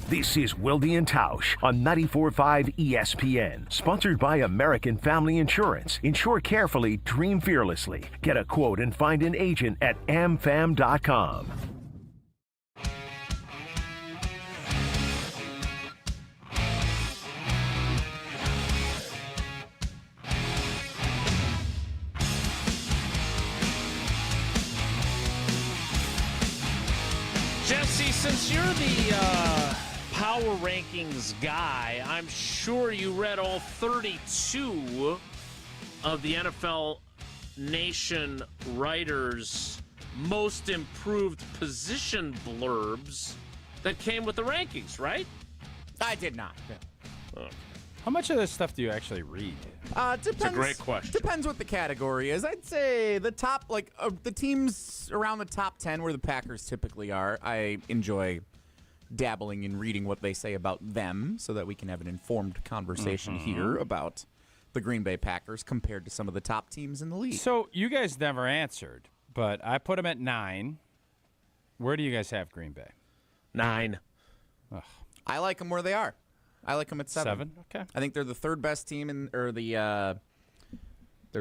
This is Wilde and Tausch on 94.5 ESPN. Sponsored by American Family Insurance. Insure carefully, dream fearlessly. Get a quote and find an agent at amfam.com. Jesse, since you're the power rankings guy, I'm sure you read all 32 of the NFL Nation writers' most improved position blurbs that came with the rankings, right? I did not. Oh. How much of this stuff do you actually read? Depends. It's a great question. Depends what the category is. I'd say the top, the teams around the top 10 where the Packers typically are, I enjoy dabbling in reading what they say about them so that we can have an informed conversation here about the Green Bay Packers compared to some of the top teams in the league. So you guys never answered, but I put them at 9. Where do you guys have Green Bay? 9. Ugh. I like them where they are. I like them at 7. 7? Okay. I think they're the third best team they're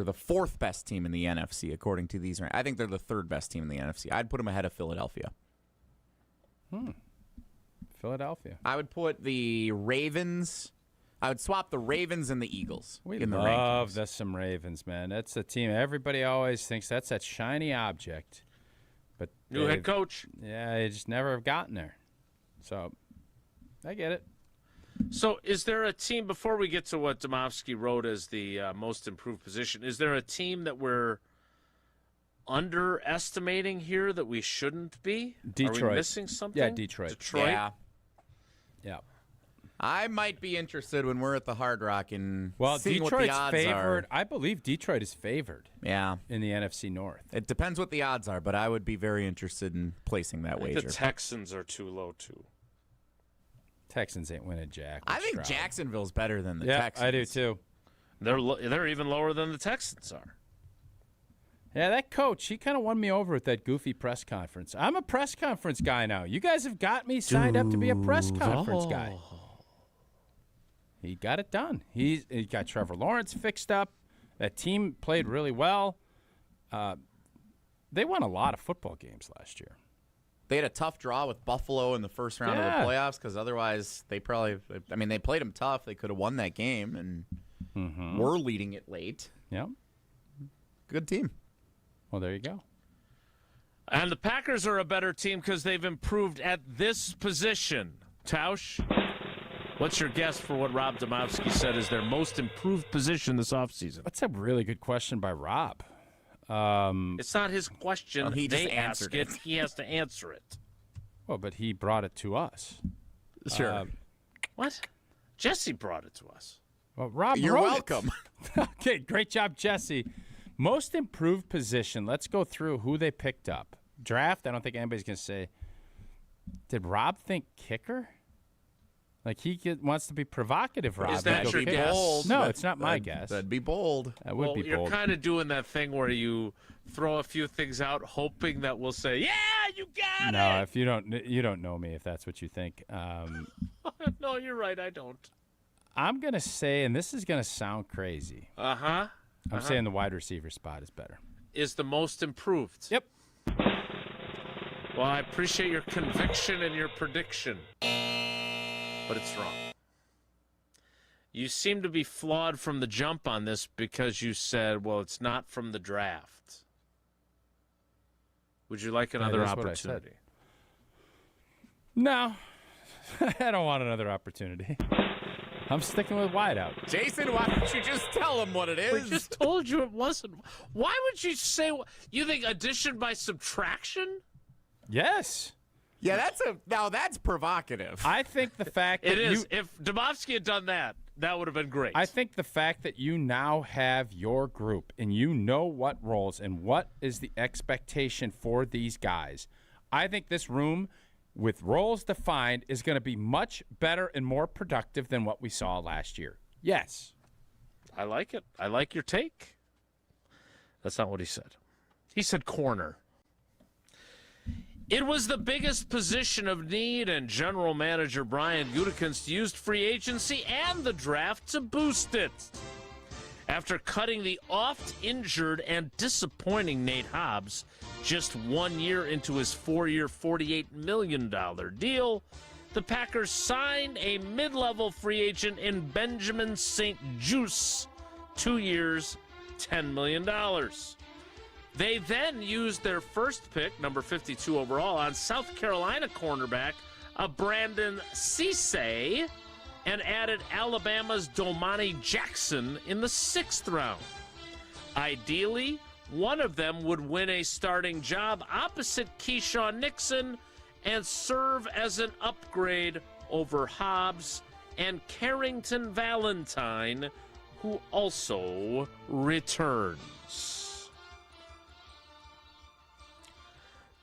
the fourth best team in the NFC according to these. I think they're the third best team in the NFC. I'd put them ahead of Philadelphia. Philadelphia. I would put the Ravens. I would swap the Ravens and the Eagles in the love rankings. some Ravens, man. That's a team. Everybody always thinks that's that shiny object. But New head coach. Yeah, they just never have gotten there. So, I get it. So is there a team, before we get to what Domofsky wrote as the most improved position, is there a team that we're underestimating here that we shouldn't be? Detroit. Are we missing something? Yeah, Detroit. Yeah. I might be interested when we're at the Hard Rock in seeing Detroit's what the odds favored. are. I believe Detroit is favored. Yeah. In the NFC North. It depends what the odds are, but I would be very interested in placing that I think wager. the Texans are too low, too. Texans ain't winning jack. I think Trout. Jacksonville's better than the Yeah, Texans. I do too. They're even lower than the Texans are. Yeah, that coach, he kind of won me over with that goofy press conference. I'm a press conference guy now. You guys have got me signed up to be a press conference guy. He got it done. He got Trevor Lawrence fixed up. That team played really well. They won a lot of football games last year. They had a tough draw with Buffalo in the first round of the playoffs because otherwise they probably – I mean, they played them tough. They could have won that game and were leading it late. Yeah. Good team. Well, there you go. And the Packers are a better team because they've improved at this position. Tausch, what's your guess for what Rob Domofsky said is their most improved position this offseason? That's a really good question by Rob. It's not his question. Well, he just they answered ask it. He has to answer it. Well, but he brought it to us. Sure. What? Jesse brought it to us. Well, Rob, you're wrote welcome. It. Okay, great job, Jesse. Most improved position. Let's go through who they picked up. Draft, I don't think anybody's going to say. Did Rob think kicker? Like wants to be provocative, Rob. Is that your guess? Bold. No, it's not my guess. That'd be bold. That would be you're bold. kind of doing that thing where you throw a few things out, hoping that we'll say, "Yeah, you got it." No, if you don't know me, if that's what you think. No, you're right. I don't. I'm gonna say, and this is gonna sound crazy. I'm saying the wide receiver spot is better. Is the most improved. Yep. Well, I appreciate your conviction and your prediction, but it's wrong. You seem to be flawed from the jump on this because you said, well, it's not from the draft. Would you like another opportunity? No. I don't want another opportunity. I'm sticking with wideout. Jason, why don't you just tell him what it is? We just told you it wasn't. Why would you say, you think addition by subtraction? Yes. Yeah, that's provocative. I think the fact that it is. If Domofsky had done that, that would have been great. I think the fact that you now have your group and you know what roles and what is the expectation for these guys, I think this room with roles defined is going to be much better and more productive than what we saw last year. Yes. I like it. I like your take. That's not what he said. He said corner. It was the biggest position of need, and general manager Brian Bulaga used free agency and the draft to boost it. After cutting the oft-injured and disappointing Nate Hobbs just 1 year into his 4-year, $48 million deal, the Packers signed a mid-level free agent in Benjamin St. Juste, 2 years, $10 million. They then used their first pick, number 52 overall, on South Carolina cornerback Brandon Cisse, and added Alabama's Domani Jackson in the 6th round. Ideally, one of them would win a starting job opposite Keyshawn Nixon and serve as an upgrade over Hobbs and Carrington Valentine, who also returns.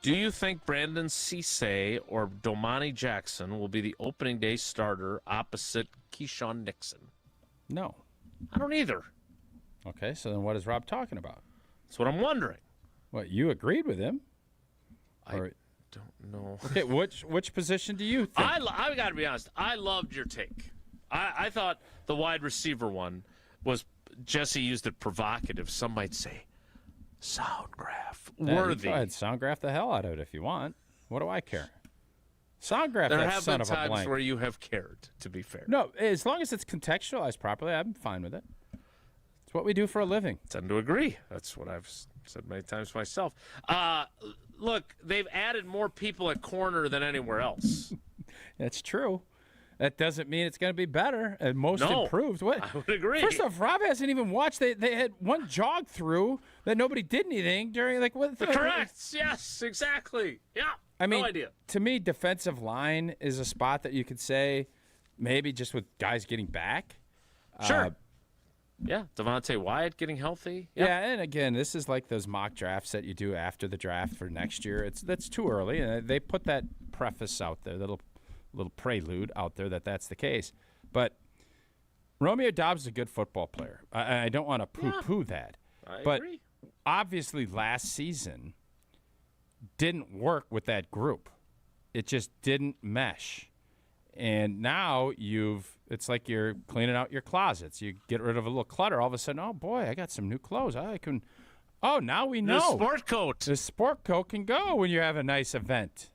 Do you think Brandon Cisse or Domani Jackson will be the opening day starter opposite Keyshawn Nixon? No. I don't either. Okay, so then what is Rob talking about? That's what I'm wondering. What, you agreed with him? don't know. Okay, which position do you think? I got to be honest. I loved your take. I thought the wide receiver one was, Jesse used it provocative. Some might say sound graph worthy. Go ahead, sound graph the hell out of it if you want. What do I care? Sound graph that son of a blank. There have been times where you have cared, to be fair. No, as long as it's contextualized properly, I'm fine with it. It's what we do for a living. Tend to agree. That's what I've said many times myself. Look, they've added more people at corner than anywhere else. That's true. That doesn't mean it's going to be better and most improved. What? I would agree. First off, Rob hasn't even watched. They had one jog through that nobody did anything during. Correct. Yes, exactly. Yeah. I mean, no idea. To me, defensive line is a spot that you could say maybe just with guys getting back. Sure. Yeah, Devontae Wyatt getting healthy. Yeah, and again, this is like those mock drafts that you do after the draft for next year. That's too early, and they put that preface out there, little prelude out there that's the case. But Romeo Doubs is a good football player. I don't want to poo-poo that. I but agree. Obviously last season didn't work with that group. It just didn't mesh. And now it's like you're cleaning out your closets. You get rid of a little clutter. All of a sudden, oh, boy, I got some new clothes. Now we know. The sport coat. The sport coat can go when you have a nice event.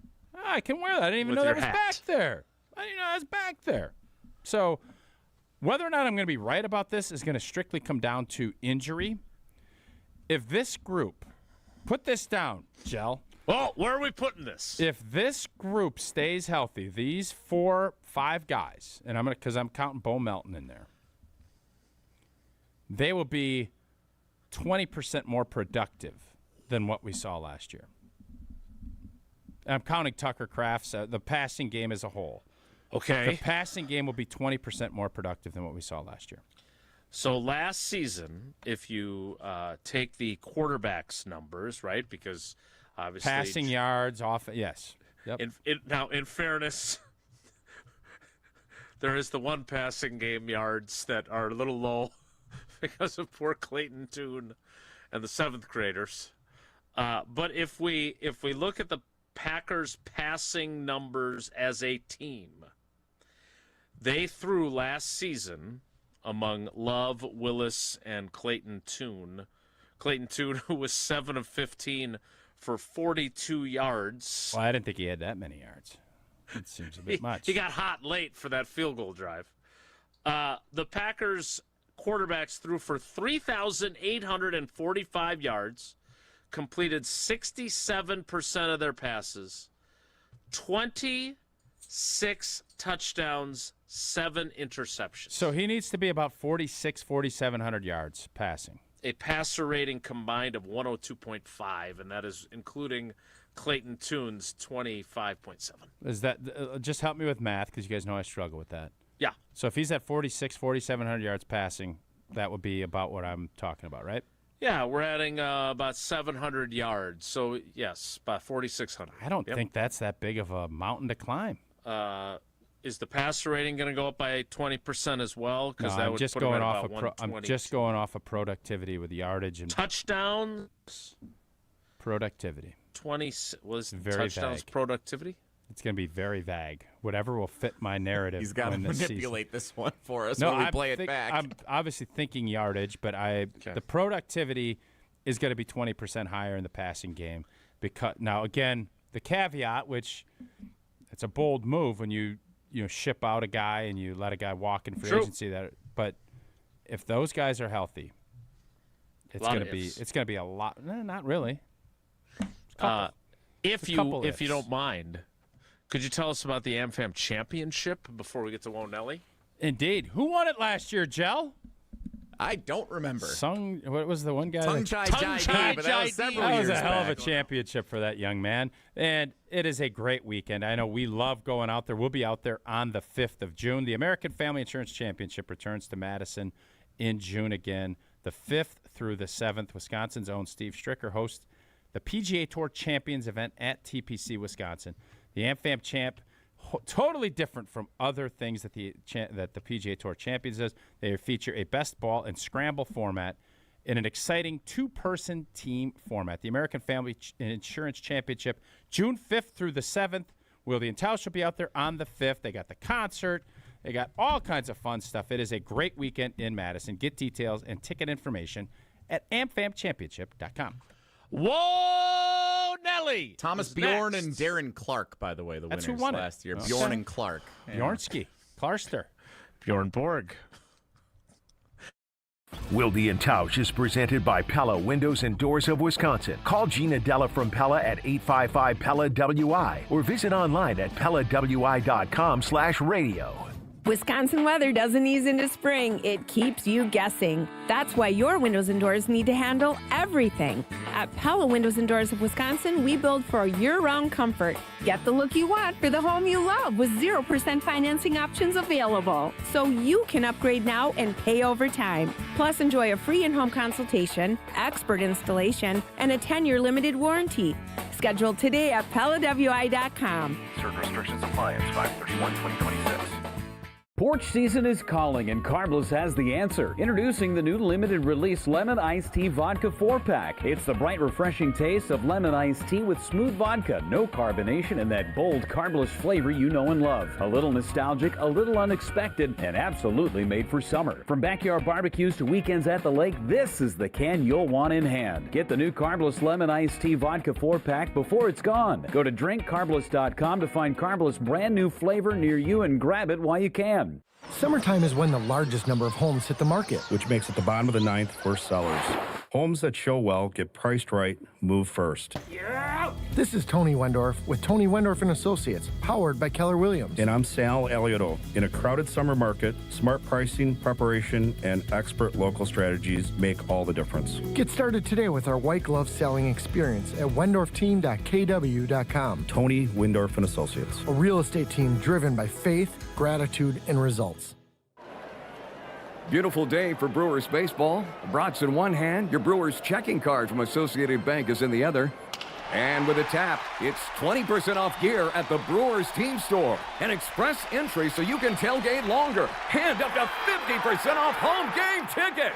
I can wear that. I didn't even know that was back there. I didn't know that was back there. So whether or not I'm going to be right about this is going to strictly come down to injury. If this group, put this down, Jell. Well, where are we putting this? If this group stays healthy, these 4-5 guys, and because I'm counting Bo Melton in there, they will be 20% more productive than what we saw last year. I'm counting Tucker Kraft's, the passing game as a whole. Okay. The passing game will be 20% more productive than what we saw last year. So last season, if you take the quarterback's numbers, right, because obviously passing yards off, yes. Yep. Now, in fairness, there is the one passing game yards that are a little low because of poor Clayton Tune and the 7th graders. But if we look at the Packers' passing numbers as a team, they threw last season among Love, Willis, and Clayton Tune. Clayton Tune, who was 7 of 15 for 42 yards. Well, I didn't think he had that many yards. It seems a bit much. He got hot late for that field goal drive. The Packers quarterbacks threw for 3,845 yards, completed 67% of their passes, 26 touchdowns, 7 interceptions. So he needs to be about 4,700 yards passing. A passer rating combined of 102.5, and that is including Clayton Tune's 25.7. Is that just help me with math because you guys know I struggle with that. Yeah. So if he's at 4,700 yards passing, that would be about what I'm talking about, right? Yeah, we're adding about 700 yards. So, yes, about 4,600. I don't think that's that big of a mountain to climb. Is the passer rating going to go up by 20% as well? No, I'm just going off of productivity with yardage and touchdowns. Productivity. 20 was very touchdowns. Vague. Productivity. It's going to be very vague. Whatever will fit my narrative. He's got to manipulate this one for us when we play it back. I'm obviously thinking yardage, but the productivity is going to be 20% higher in the passing game. Because now again, the caveat, which it's a bold move when you ship out a guy and you let a guy walk in free agency. But if those guys are healthy, it's going to be a lot. Not really. If you don't mind, could you tell us about the AmFam Championship before we get to Wonelli? Indeed. Who won it last year, Jell? I don't remember. What was the one guy? Tung Chai Jai, but that was several years That was a hell of back. a championship for that young man. And it is a great weekend. I know we love going out there. We'll be out there on the 5th of June. The American Family Insurance Championship returns to Madison in June again. The 5th through the 7th, Wisconsin's own Steve Stricker hosts the PGA Tour Champions event at TPC Wisconsin. The AmFam Champ, totally different from other things that the PGA Tour Champions does. They feature a best ball and scramble format in an exciting two-person team format. The American Family Insurance Championship, June 5th through the 7th. Wilde and Tausch will be out there on the 5th. They got the concert. They got all kinds of fun stuff. It is a great weekend in Madison. Get details and ticket information at amfamchampionship.com. Whoa, Nelly! Thomas Bjorn and Darren Clark, by the way, the That's winners who won last year. Okay. Bjorn and Clark. Bjornsky, Clarster. Bjorn Borg. Wilde and Tausch is presented by Pella Windows and Doors of Wisconsin. Call Gina Della from Pella at 855-PELLA-WI or visit online at PellaWI.com/radio. Wisconsin weather doesn't ease into spring. It keeps you guessing. That's why your windows and doors need to handle everything. At Pella Windows and Doors of Wisconsin, we build for year-round comfort. Get the look you want for the home you love with 0% financing options available. So you can upgrade now and pay over time. Plus, enjoy a free in-home consultation, expert installation, and a 10-year limited warranty. Schedule today at PellaWI.com. Certain restrictions apply. It's 5/31/2026. Porch season is calling, and Carbless has the answer. Introducing the new limited release lemon iced tea vodka 4-pack. It's the bright, refreshing taste of lemon iced tea with smooth vodka, no carbonation, and that bold Carbless flavor you know and love. A little nostalgic, a little unexpected, and absolutely made for summer. From backyard barbecues to weekends at the lake, this is the can you'll want in hand. Get the new Carbless lemon iced tea vodka 4-pack before it's gone. Go to drinkcarbless.com to find Carbless brand new flavor near you and grab it while you can. Summertime is when the largest number of homes hit the market, which makes it the bottom of the ninth for sellers. Homes that show well, get priced right, move first. This is Tony Wendorf with Tony Wendorf & Associates, powered by Keller Williams. And I'm Sal Alioto. In a crowded summer market, smart pricing, preparation, and expert local strategies make all the difference. Get started today with our white glove selling experience at wendorfteam.kw.com. Tony Wendorf & Associates. A real estate team driven by faith, gratitude, and results. Beautiful day for Brewers baseball. Brats in one hand, your Brewers checking card from Associated Bank is in the other. And with a tap, it's 20% off gear at the Brewers team store. An express entry so you can tailgate longer. And up to 50% off home game tickets.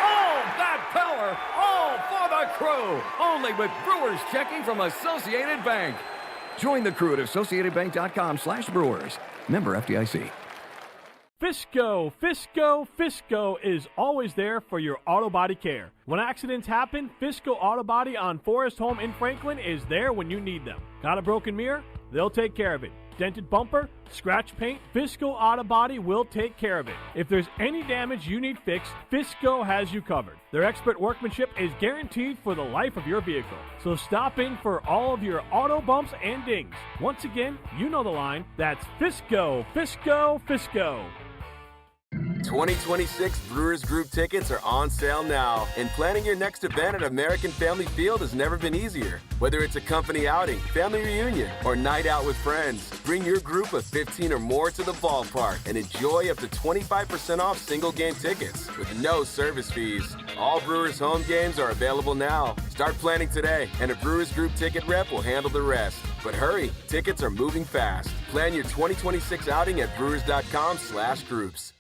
Oh, that power! All for the crew! Only with Brewers checking from Associated Bank. Join the crew at AssociatedBank.com/Brewers. Member FDIC. Fisco is always there for your auto body care. When accidents happen, Fisco Auto Body on Forest Home in Franklin is there when you need them. Got a broken mirror? They'll take care of it. Dented bumper? Scratch paint? Fisco Auto Body will take care of it. If there's any damage you need fixed, Fisco has you covered. Their expert workmanship is guaranteed for the life of your vehicle. So stop in for all of your auto bumps and dings. Once again, you know the line. That's Fisco. 2026 Brewers Group tickets are on sale now, and planning your next event at American Family Field has never been easier. Whether it's a company outing, family reunion, or night out with friends, bring your group of 15 or more to the ballpark and enjoy up to 25% off single game tickets with no service fees. All Brewers home games are available now. Start planning today, and a Brewers Group ticket rep will handle the rest. But hurry, tickets are moving fast. Plan your 2026 outing at brewers.com/groups.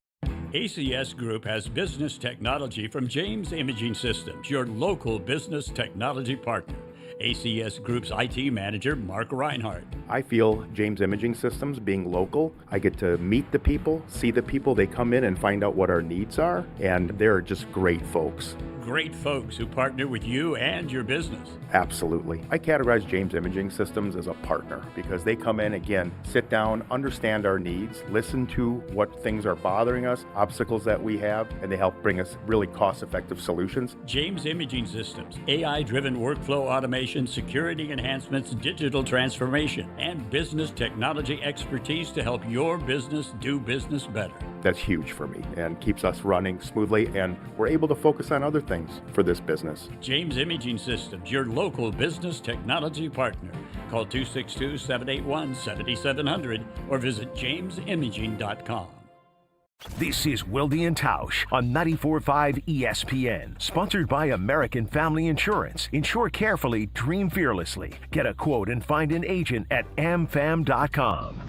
ACS Group has business technology from James Imaging Systems, your local business technology partner. ACS Group's IT manager, Mark Reinhardt. I feel James Imaging Systems, being local, I get to meet the people, see the people. They come in and find out what our needs are, and they're just great folks. Great folks who partner with you and your business. Absolutely. I categorize James Imaging Systems as a partner because they come in, again, sit down, understand our needs, listen to what things are bothering us, obstacles that we have, and they help bring us really cost-effective solutions. James Imaging Systems, AI-driven workflow automation, security enhancements, digital transformation, and business technology expertise to help your business do business better. That's huge for me and keeps us running smoothly, and we're able to focus on other things for this business. James Imaging Systems, your local business technology partner. Call 262-781-7700 or visit jamesimaging.com. This is Wilde and Tausch on 94.5 ESPN, sponsored by American Family Insurance. Insure carefully, dream fearlessly. Get a quote and find an agent at amfam.com.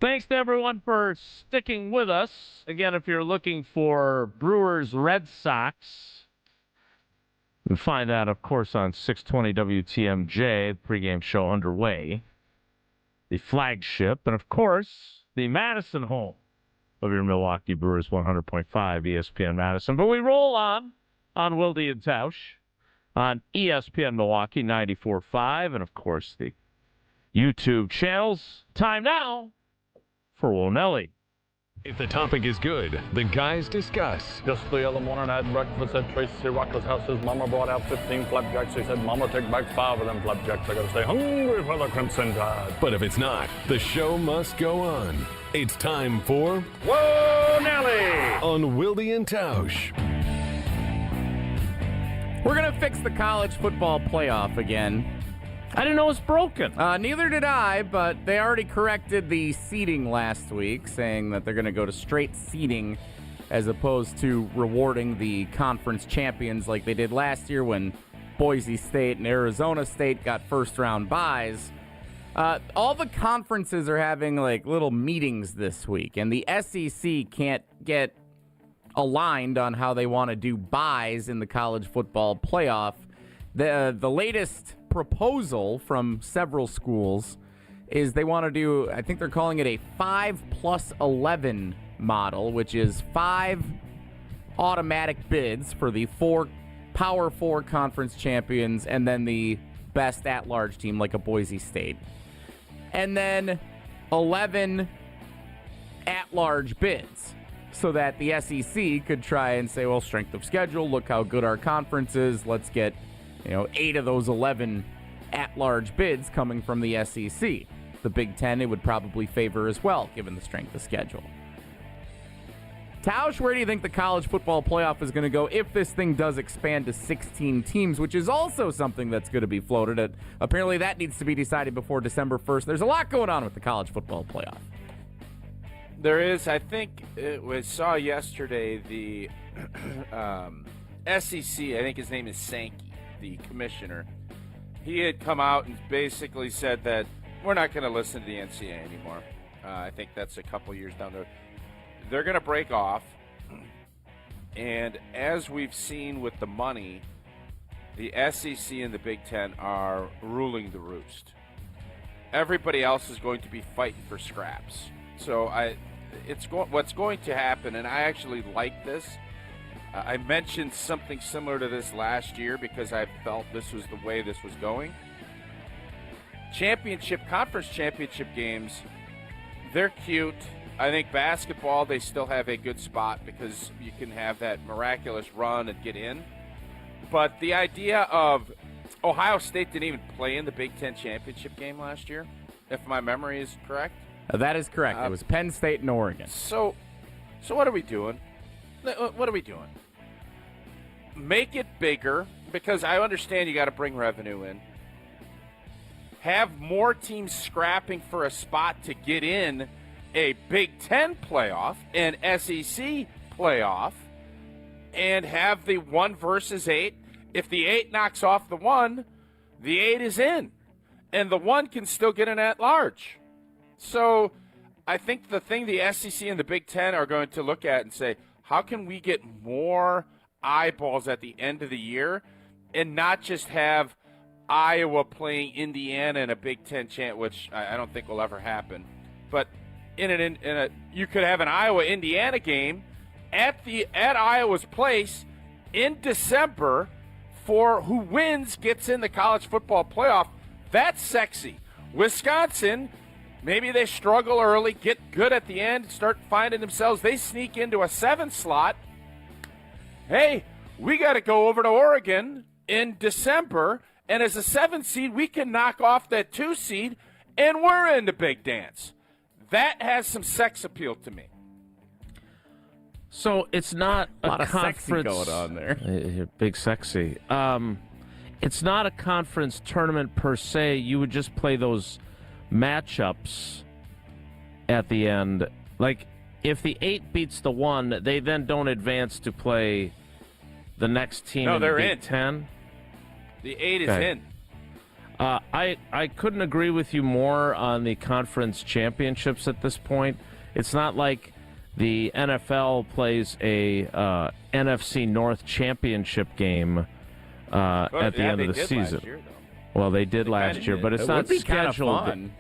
Thanks to everyone for sticking with us. Again, if you're looking for Brewers Red Sox, you can find that, of course, on 620 WTMJ, the pregame show underway. The flagship, and of course, the Madison home of your Milwaukee Brewers 100.5 ESPN Madison. But we roll on Wilde and Tausch on ESPN Milwaukee 94.5, and of course, the YouTube channels. Time now for Wonelli. If the topic is good, the guys discuss. Just the other morning I had breakfast at Tracy Rocker's house. His mama brought out 15 flapjacks. He said, Mama, take back 5 of them flapjacks. I gotta stay hungry for the Crimson Tide. But if it's not, the show must go on. It's time for Wonelli on Wilde and Tausch. We're going to fix the college football playoff again. I didn't know it was broken. Neither did I, but they already corrected the seeding last week, saying that they're going to go to straight seeding as opposed to rewarding the conference champions like they did last year when Boise State and Arizona State got first-round byes. All the conferences are having like little meetings this week, and the SEC can't get aligned on how they want to do byes in the college football playoff. The latest proposal from several schools is they want to do, I think they're calling it a 5+11 model, which is 5 automatic bids for the 4 Power 4 conference champions and then the best at-large team like a Boise State. And then 11 at-large bids so that the SEC could try and say, well, strength of schedule, look how good our conference is, let's get 8 of those 11 at-large bids coming from the SEC. The Big Ten, it would probably favor as well, given the strength of schedule. Tausch, where do you think the college football playoff is going to go if this thing does expand to 16 teams, which is also something that's going to be floated? Apparently that needs to be decided before December 1st. There's a lot going on with the college football playoff. There is. I think we saw yesterday the SEC, I think his name is Sankey, the commissioner. He had come out and basically said that we're not going to listen to the NCAA anymore. I think that's a couple years down the road. They're going to break off. And as we've seen with the money, the SEC and the Big Ten are ruling the roost. Everybody else is going to be fighting for scraps. So what's going to happen, and I actually like this. I mentioned something similar to this last year because I felt this was the way this was going. Conference championship games, they're cute. I think basketball, they still have a good spot because you can have that miraculous run and get in. But the idea of Ohio State didn't even play in the Big Ten championship game last year, if my memory is correct. That is correct. It was Penn State and Oregon. So what are we doing? What are we doing? Make it bigger, because I understand you got to bring revenue in. Have more teams scrapping for a spot to get in a Big Ten playoff, an SEC playoff, and have the 1 versus 8. If the 8 knocks off the 1, the 8 is in, and the 1 can still get an at-large. So I think the thing the SEC and the Big Ten are going to look at and say, how can we get more eyeballs at the end of the year and not just have Iowa playing Indiana in a Big Ten chant, which I don't think will ever happen. But you could have an Iowa-Indiana game at Iowa's place in December for who wins gets in the college football playoff. That's sexy. Wisconsin, maybe they struggle early, get good at the end, start finding themselves. They sneak into a 7 slot. Hey, we got to go over to Oregon in December, and as a 7 seed, we can knock off that 2 seed, and we're in the big dance. That has some sex appeal to me. So it's not a lot of conference sexy going on there. Big sexy. It's not a conference tournament per se. You would just play those matchups at the end. Like, if the 8 beats the 1, they then don't advance to play the next team in the Big Ten? The 8 is in. I couldn't agree with you more on the conference championships at this point. It's not like the NFL plays a NFC North championship game at the end of the season. Last year, well, they did last year, but it's not scheduled. Fun.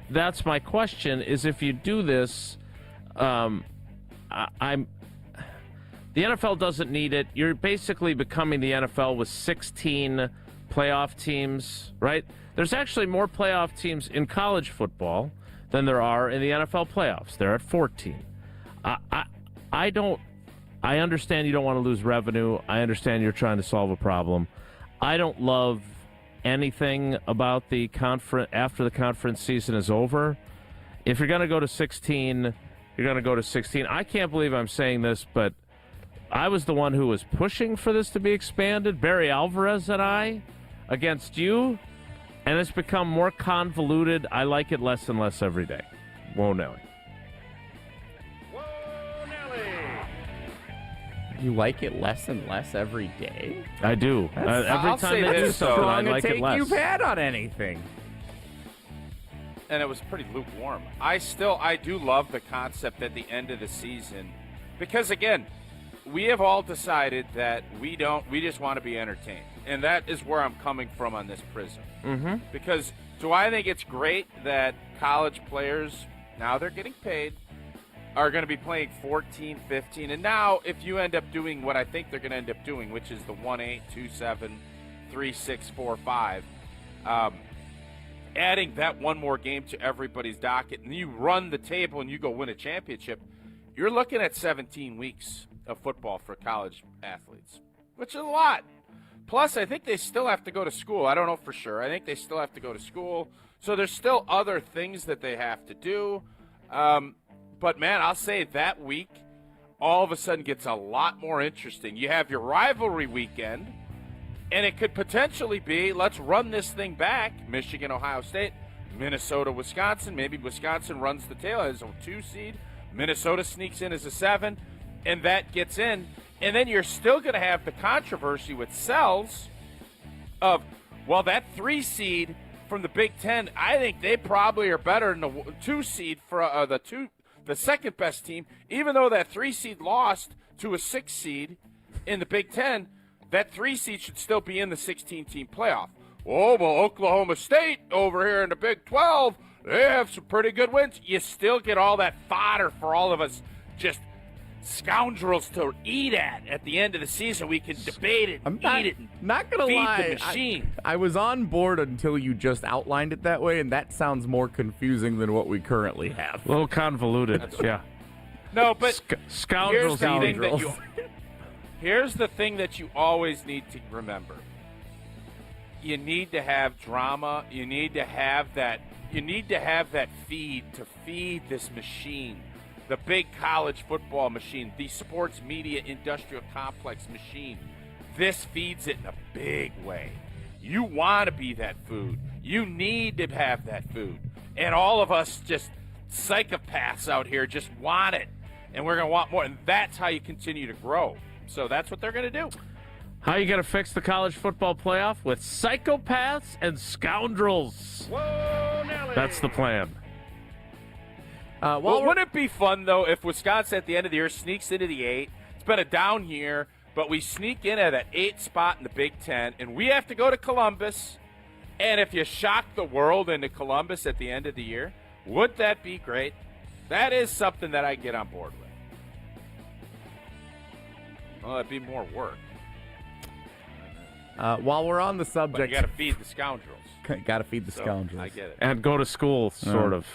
That's my question: is if you do this, the NFL doesn't need it. You're basically becoming the NFL with 16 playoff teams, right? There's actually more playoff teams in college football than there are in the NFL playoffs. They're at 14. I understand you don't want to lose revenue. I understand you're trying to solve a problem. I don't love anything about the conference after the conference season is over. If you're going to go to 16, you're going to go to 16. I can't believe I'm saying this, but I was the one who was pushing for this to be expanded. Barry Alvarez and I against you, and it's become more convoluted. I like it less and less every day. Whoa, Nelly. You like it less and less every day? I do. Every time they do something, I like it less. You've had on anything. And it was pretty lukewarm. I do love the concept at the end of the season because, again, we have all decided that we just want to be entertained. And that is where I'm coming from on this prism. Mm-hmm. Because do I think it's great that college players, now they're getting paid, are going to be playing 14, 15. And now if you end up doing what I think they're going to end up doing, which is the 1-8, 2-7, 3-6, 4-5, adding that one more game to everybody's docket, and you run the table and you go win a championship, you're looking at 17 weeks of football for college athletes, which is a lot. Plus, I think they still have to go to school. I don't know for sure. I think they still have to go to school. So there's still other things that they have to do. But, man, I'll say that week all of a sudden gets a lot more interesting. You have your rivalry weekend, and it could potentially be, let's run this thing back, Michigan, Ohio State, Minnesota, Wisconsin. Maybe Wisconsin runs the tail as a 2 seed. Minnesota sneaks in as a 7, and that gets in. And then you're still going to have the controversy with Sells of, well, that 3 seed from the Big Ten, I think they probably are better than the 2 seed for the second best team, even though that 3 seed lost to a 6 seed in the Big Ten, that 3 seed should still be in the 16-team playoff. Oh, well, Oklahoma State over here in the Big 12, they have some pretty good wins. You still get all that fodder for all of us just scoundrels to eat at the end of the season. We can debate it and eat it and not gonna feed lie, the machine. I was on board until you just outlined it that way, and that sounds more confusing than what we currently have. A little convoluted, yeah. No, but scoundrels. Here's the thing that you always need to remember. You need to have drama. You need to have that feed to feed this machine. The big college football machine, the sports media industrial complex machine. This feeds it in a big way. You want to be that food. You need to have that food. And all of us just psychopaths out here just want it. And we're going to want more. And that's how you continue to grow. So that's what they're going to do. How are you going to fix the college football playoff? With psychopaths and scoundrels. Whoa, Nelly. That's the plan. Well, wouldn't it be fun, though, if Wisconsin at the end of the year sneaks into the 8? It's been a down year, but we sneak in at that 8th spot in the Big Ten, and we have to go to Columbus. And if you shock the world into Columbus at the end of the year, would that be great? That is something that I get on board with. Well, it'd be more work. While we're on the subject, but you got to feed the scoundrels. Got to feed the scoundrels. I get it. And go to school, sort of.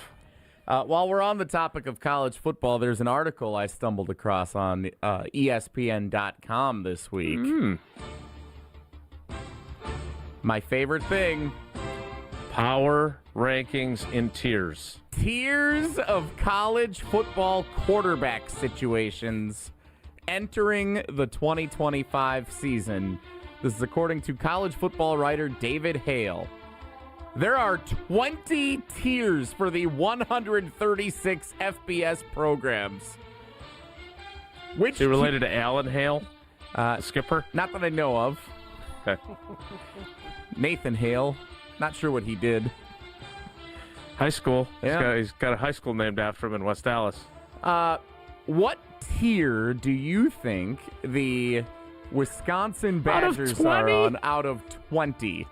While we're on the topic of college football, there's an article I stumbled across on ESPN.com this week. My favorite thing. Power rankings in tiers. Tiers of college football quarterback situations entering the 2025 season. This is according to college football writer David Hale. There are 20 tiers for the 136 FBS programs. Which is he related to Alan Hale? Skipper? Not that I know of. Okay. Nathan Hale. Not sure what he did. High school. Yeah. He's got a high school named after him in West Dallas. What tier do you think the Wisconsin Badgers are on out of 20?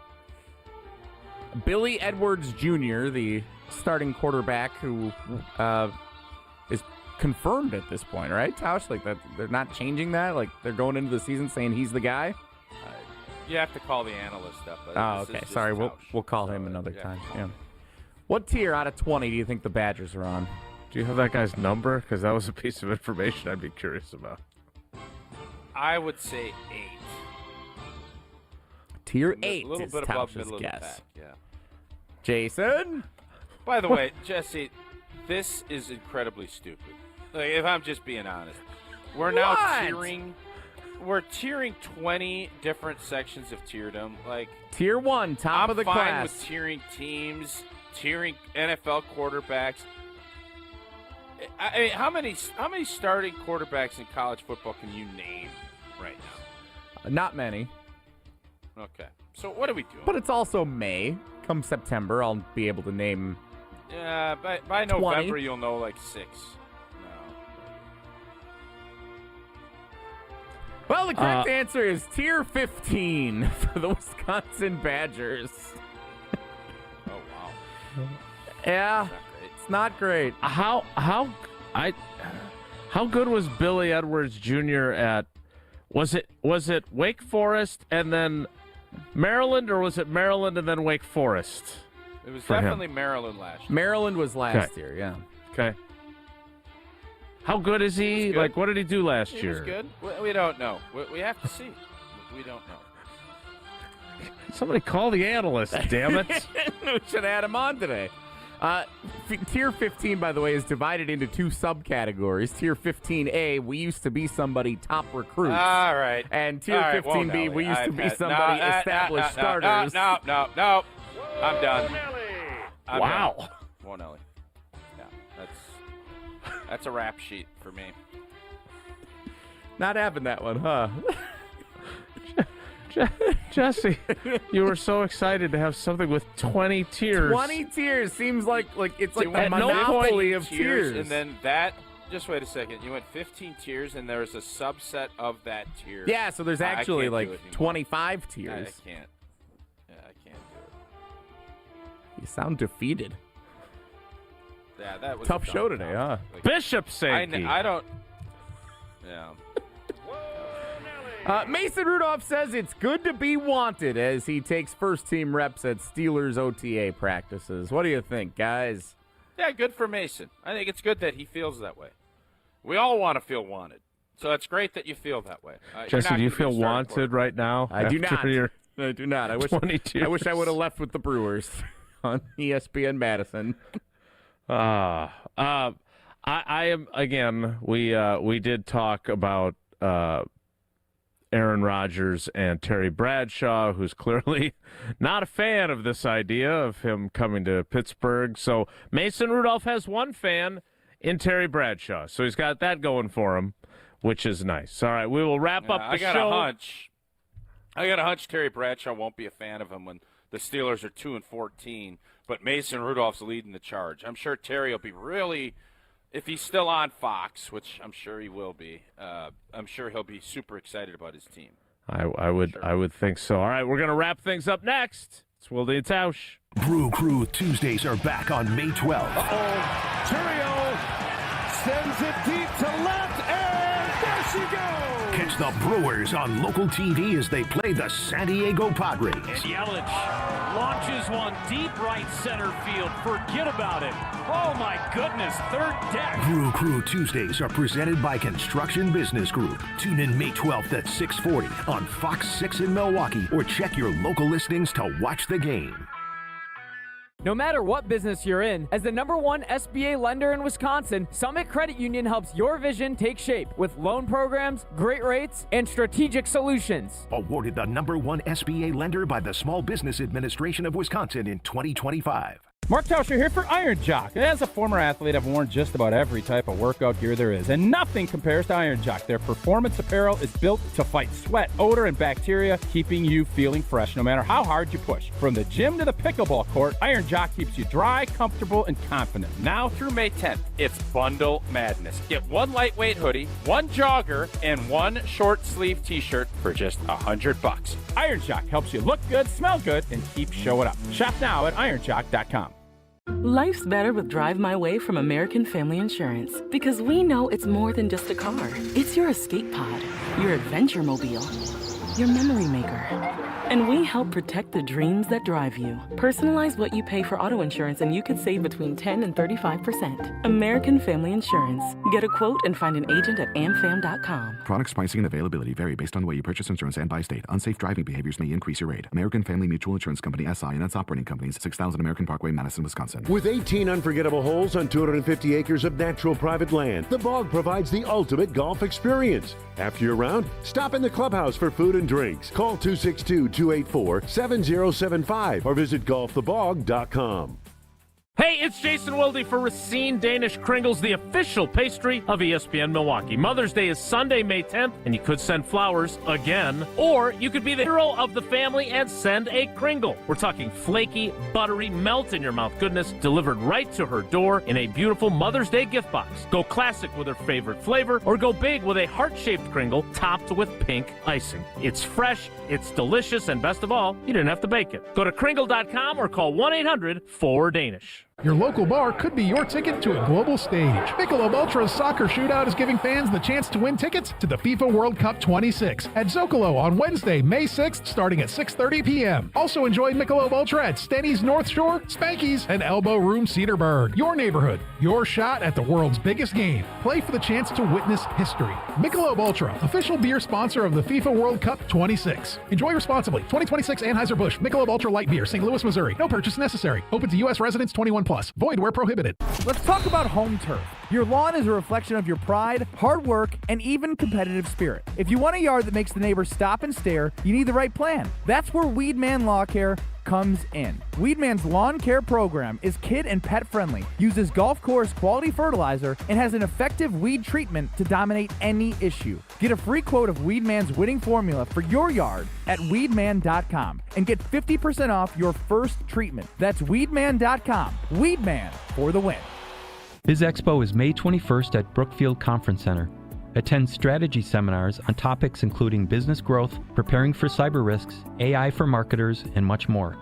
Billy Edwards Jr., the starting quarterback who is confirmed at this point, right, Tausch? Like, that they're not changing that? Like, they're going into the season saying he's the guy? You have to call the analyst up. Oh, okay. Sorry, we'll call him another time. Yeah. What tier out of 20 do you think the Badgers are on? Do you have that guy's number? Because that was a piece of information I'd be curious about. I would say 8. Tier 8 A little is bit above Tausch's middle of the guess. pack, yeah. Jason? By the way, Jesse, this is incredibly stupid. Like, if I'm just being honest. We're now tiering. We're tiering 20 different sections of tierdom. Like, Tier 1, top of the class. I'm fine with tiering teams, tiering NFL quarterbacks. I mean, how many starting quarterbacks in college football can you name right now? Not many. Okay. So what are we doing? But it's also May. Come September, I'll be able to name. Yeah, by November you'll know like 6. Well, the correct answer is Tier 15 for the Wisconsin Badgers. Oh, wow. Yeah, it's not great. How good was Billy Edwards Jr. at? Was it Wake Forest and then Maryland, or was it Maryland and then Wake Forest? It was definitely Maryland last year. Maryland was last year, yeah. Okay. How good is he? Like, what did he do last year? He was good. We don't know. We have to see. We don't know. Somebody call the analyst, damn it. We should have had him on today. Tier 15, by the way, is divided into 2 subcategories. Tier 15A, we used to be somebody top recruits. All right. And Tier 15B, we used to be somebody established starters. No. I'm done. Wow. Done. Won't Ellie. Yeah, that's a rap sheet for me. Not having that one, huh? Jesse, you were so excited to have something with 20 tiers. 20 tiers seems like it's like a At no monopoly point of tiers. And then that, just wait a second, you went 15 tiers and there's a subset of that tier. Yeah, so there's actually like 25 I tiers. can't. Yeah, I can't do it. You sound defeated. Yeah, that was tough a dumb show today, comment. huh? Like, Bishop Sankey. I don't. Yeah. Mason Rudolph says it's good to be wanted as he takes first-team reps at Steelers OTA practices. What do you think, guys? Yeah, good for Mason. I think it's good that he feels that way. We all want to feel wanted. So it's great that you feel that way. Jesse, do you feel wanted right now? I do not. I do not. I wish I would have left with the Brewers on ESPN Madison. I am, again, we did talk about Aaron Rodgers and Terry Bradshaw, who's clearly not a fan of this idea of him coming to Pittsburgh. So Mason Rudolph has one fan in Terry Bradshaw. So he's got that going for him, which is nice. All right, we will wrap up the show. I got a hunch Terry Bradshaw won't be a fan of him when the Steelers are 2-14, but Mason Rudolph's leading the charge. I'm sure Terry will be really, if he's still on Fox, which I'm sure he will be, I'm sure he'll be super excited about his team. I would think so. All right, we're going to wrap things up next. It's Wilde and Tausch. Brew Crew Tuesdays are back on May 12th. Terrio sends it deep to left, and there she goes. Catch the Brewers on local TV as they play the San Diego Padres. And Yelich launches one deep right center field. Forget about it. Oh, my goodness. Third deck. Brew Crew Tuesdays are presented by Construction Business Group. Tune in May 12th at 6:40 on Fox 6 in Milwaukee, or check your local listings to watch the game. No matter what business you're in, as the #1 SBA lender in Wisconsin, Summit Credit Union helps your vision take shape with loan programs, great rates, and strategic solutions. Awarded the #1 SBA lender by the Small Business Administration of Wisconsin in 2025. Mark Tauscher here for Iron Jock. As a former athlete, I've worn just about every type of workout gear there is, and nothing compares to Iron Jock. Their performance apparel is built to fight sweat, odor, and bacteria, keeping you feeling fresh no matter how hard you push. From the gym to the pickleball court, Iron Jock keeps you dry, comfortable, and confident. Now through May 10th, it's Bundle Madness. Get one lightweight hoodie, one jogger, and one short sleeve t-shirt for just $100. Iron Jock helps you look good, smell good, and keep showing up. Shop now at ironjock.com. Life's better with Drive My Way from American Family Insurance, because we know it's more than just a car. It's your escape pod, your adventure mobile, your memory maker. And we help protect the dreams that drive you. Personalize what you pay for auto insurance and you could save between 10 and 35%. American Family Insurance. Get a quote and find an agent at amfam.com. Products, pricing, and availability vary based on the way you purchase insurance and by state. Unsafe driving behaviors may increase your rate. American Family Mutual Insurance Company, SI, and its operating companies, 6000 American Parkway, Madison, Wisconsin. With 18 unforgettable holes on 250 acres of natural private land, the Bog provides the ultimate golf experience. After your round, stop in the clubhouse for food and drinks. Call 262-284-7075 or visit golfthebog.com. Hey, it's Jason Wilde for Racine Danish Kringles, the official pastry of ESPN Milwaukee. Mother's Day is Sunday, May 10th, and you could send flowers again, or you could be the hero of the family and send a Kringle. We're talking flaky, buttery, melt-in-your-mouth goodness delivered right to her door in a beautiful Mother's Day gift box. Go classic with her favorite flavor, or go big with a heart-shaped Kringle topped with pink icing. It's fresh, it's delicious, and best of all, you didn't have to bake it. Go to Kringle.com or call 1-800-4DANISH. Your local bar could be your ticket to a global stage. Michelob Ultra's Soccer Shootout is giving fans the chance to win tickets to the FIFA World Cup 26 at Zocalo on Wednesday, May 6th, starting at 6:30 p.m. Also enjoy Michelob Ultra at Stenny's North Shore, Spanky's, and Elbow Room Cedarburg. Your neighborhood, your shot at the world's biggest game. Play for the chance to witness history. Michelob Ultra, official beer sponsor of the FIFA World Cup 26. Enjoy responsibly. 2026 Anheuser-Busch Michelob Ultra Light Beer, St. Louis, Missouri. No purchase necessary. Open to U.S. residents 21+. Void where prohibited. Let's talk about home turf. Your lawn is a reflection of your pride, hard work, and even competitive spirit. If you want a yard that makes the neighbors stop and stare, you need the right plan. That's where Weedman Lawn Care comes in. Weedman's lawn care program is kid and pet friendly, uses golf course quality fertilizer, and has an effective weed treatment to dominate any issue. Get a free quote of Weedman's winning formula for your yard at weedman.com and get 50% off your first treatment. That's weedman.com. Weedman for the win. Biz Expo is May 21st at Brookfield Conference Center. Attend strategy seminars on topics including business growth, preparing for cyber risks, AI for marketers, and much more.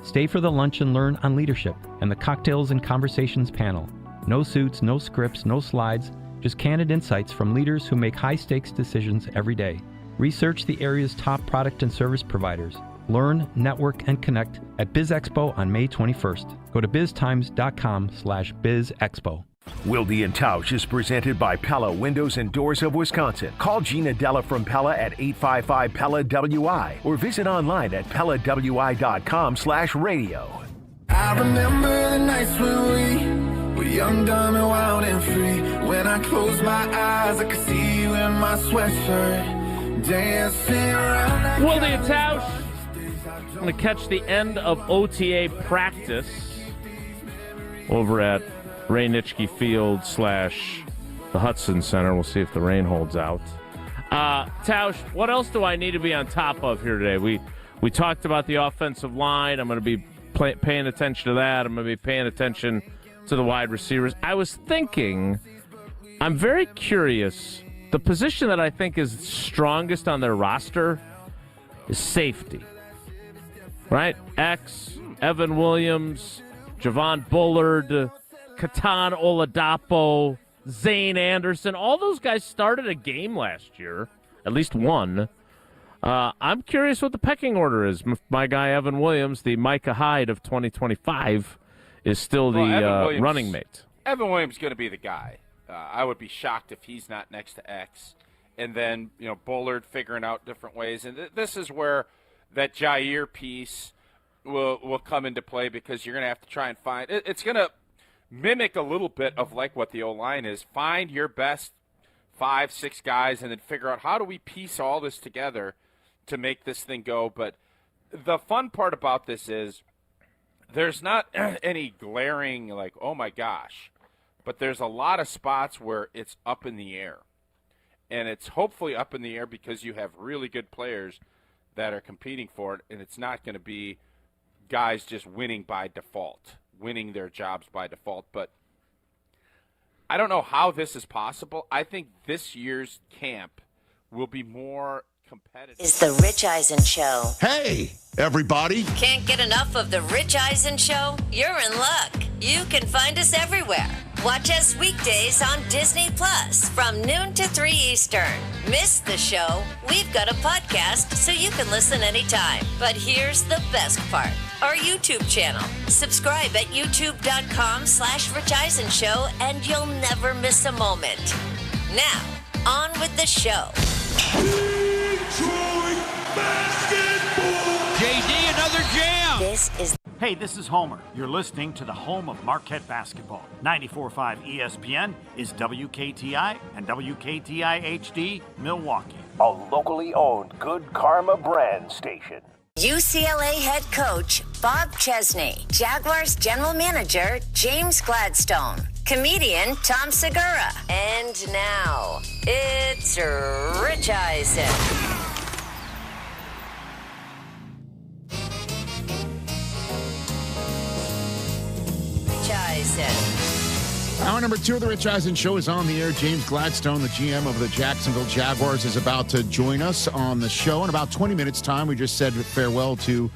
Stay for the lunch and learn on leadership and the cocktails and conversations panel. No suits, no scripts, no slides, just candid insights from leaders who make high-stakes decisions every day. Research the area's top product and service providers. Learn, network, and connect at Biz Expo on May 21st. Go to biztimes.com/bizexpo. Wilde and Tausch is presented by Pella Windows and Doors of Wisconsin. Call Gina Della from Pella at 855-PELLA-WI or visit online at PellaWI.com/radio. I remember the nights when we were young, dumb, and wild and free. When I closed my eyes, I could see you in my sweatshirt, dancing around. Wilde and Tausch. I'm going to catch the end of OTA practice over at Ray Nitschke Field / the Hudson Center. We'll see if the rain holds out. Tausch, what else do I need to be on top of here today? We talked about the offensive line. I'm going to be paying attention to that. I'm going to be paying attention to the wide receivers. I was thinking, I'm very curious. The position that I think is strongest on their roster is safety. Right? Evan Williams, Javon Bullard, Katan Oladapo, Zane Anderson, all those guys started a game last year, at least one. I'm curious what the pecking order is. My guy Evan Williams, the Micah Hyde of 2025, is still the running mate. Evan Williams is going to be the guy. I would be shocked if he's not next to X. And then, Bullard figuring out different ways. And this is where that Jair piece will come into play, because you're going to have to try and find – it's going to – mimic a little bit of like what the O-line is. Find your best 5-6 guys and then figure out how do we piece all this together to make this thing go. But the fun part about this is there's not any glaring, like, oh, my gosh. But there's a lot of spots where it's up in the air. And it's hopefully up in the air because you have really good players that are competing for it, and it's not going to be guys just winning by default, winning their jobs by default. But I don't know how this is possible. I think this year's camp will be more competitive. Is the Rich Eisen Show. Hey, everybody. Can't get enough of the Rich Eisen Show? You're in luck. You can find us everywhere. Watch us weekdays on Disney Plus from noon to 3 Eastern. Miss the show? We've got a podcast so you can listen anytime. But here's the best part. Our YouTube channel. Subscribe at youtube.com/Rich Eisen Show and you'll never miss a moment. Now, on with the show. Detroit basketball. JD, another jam. This is... Hey, this is Homer. You're listening to the home of Marquette basketball. 94.5 ESPN is WKTI and WKTI HD, Milwaukee. A locally owned Good Karma brand station. UCLA head coach Bob Chesney, Jaguars general manager James Gladstone, comedian Tom Segura, and now it's Rich Eisen. Hour number 2 of the Rich Eisen Show is on the air. James Gladstone, the GM of the Jacksonville Jaguars, is about to join us on the show. In about 20 minutes' time, we just said farewell to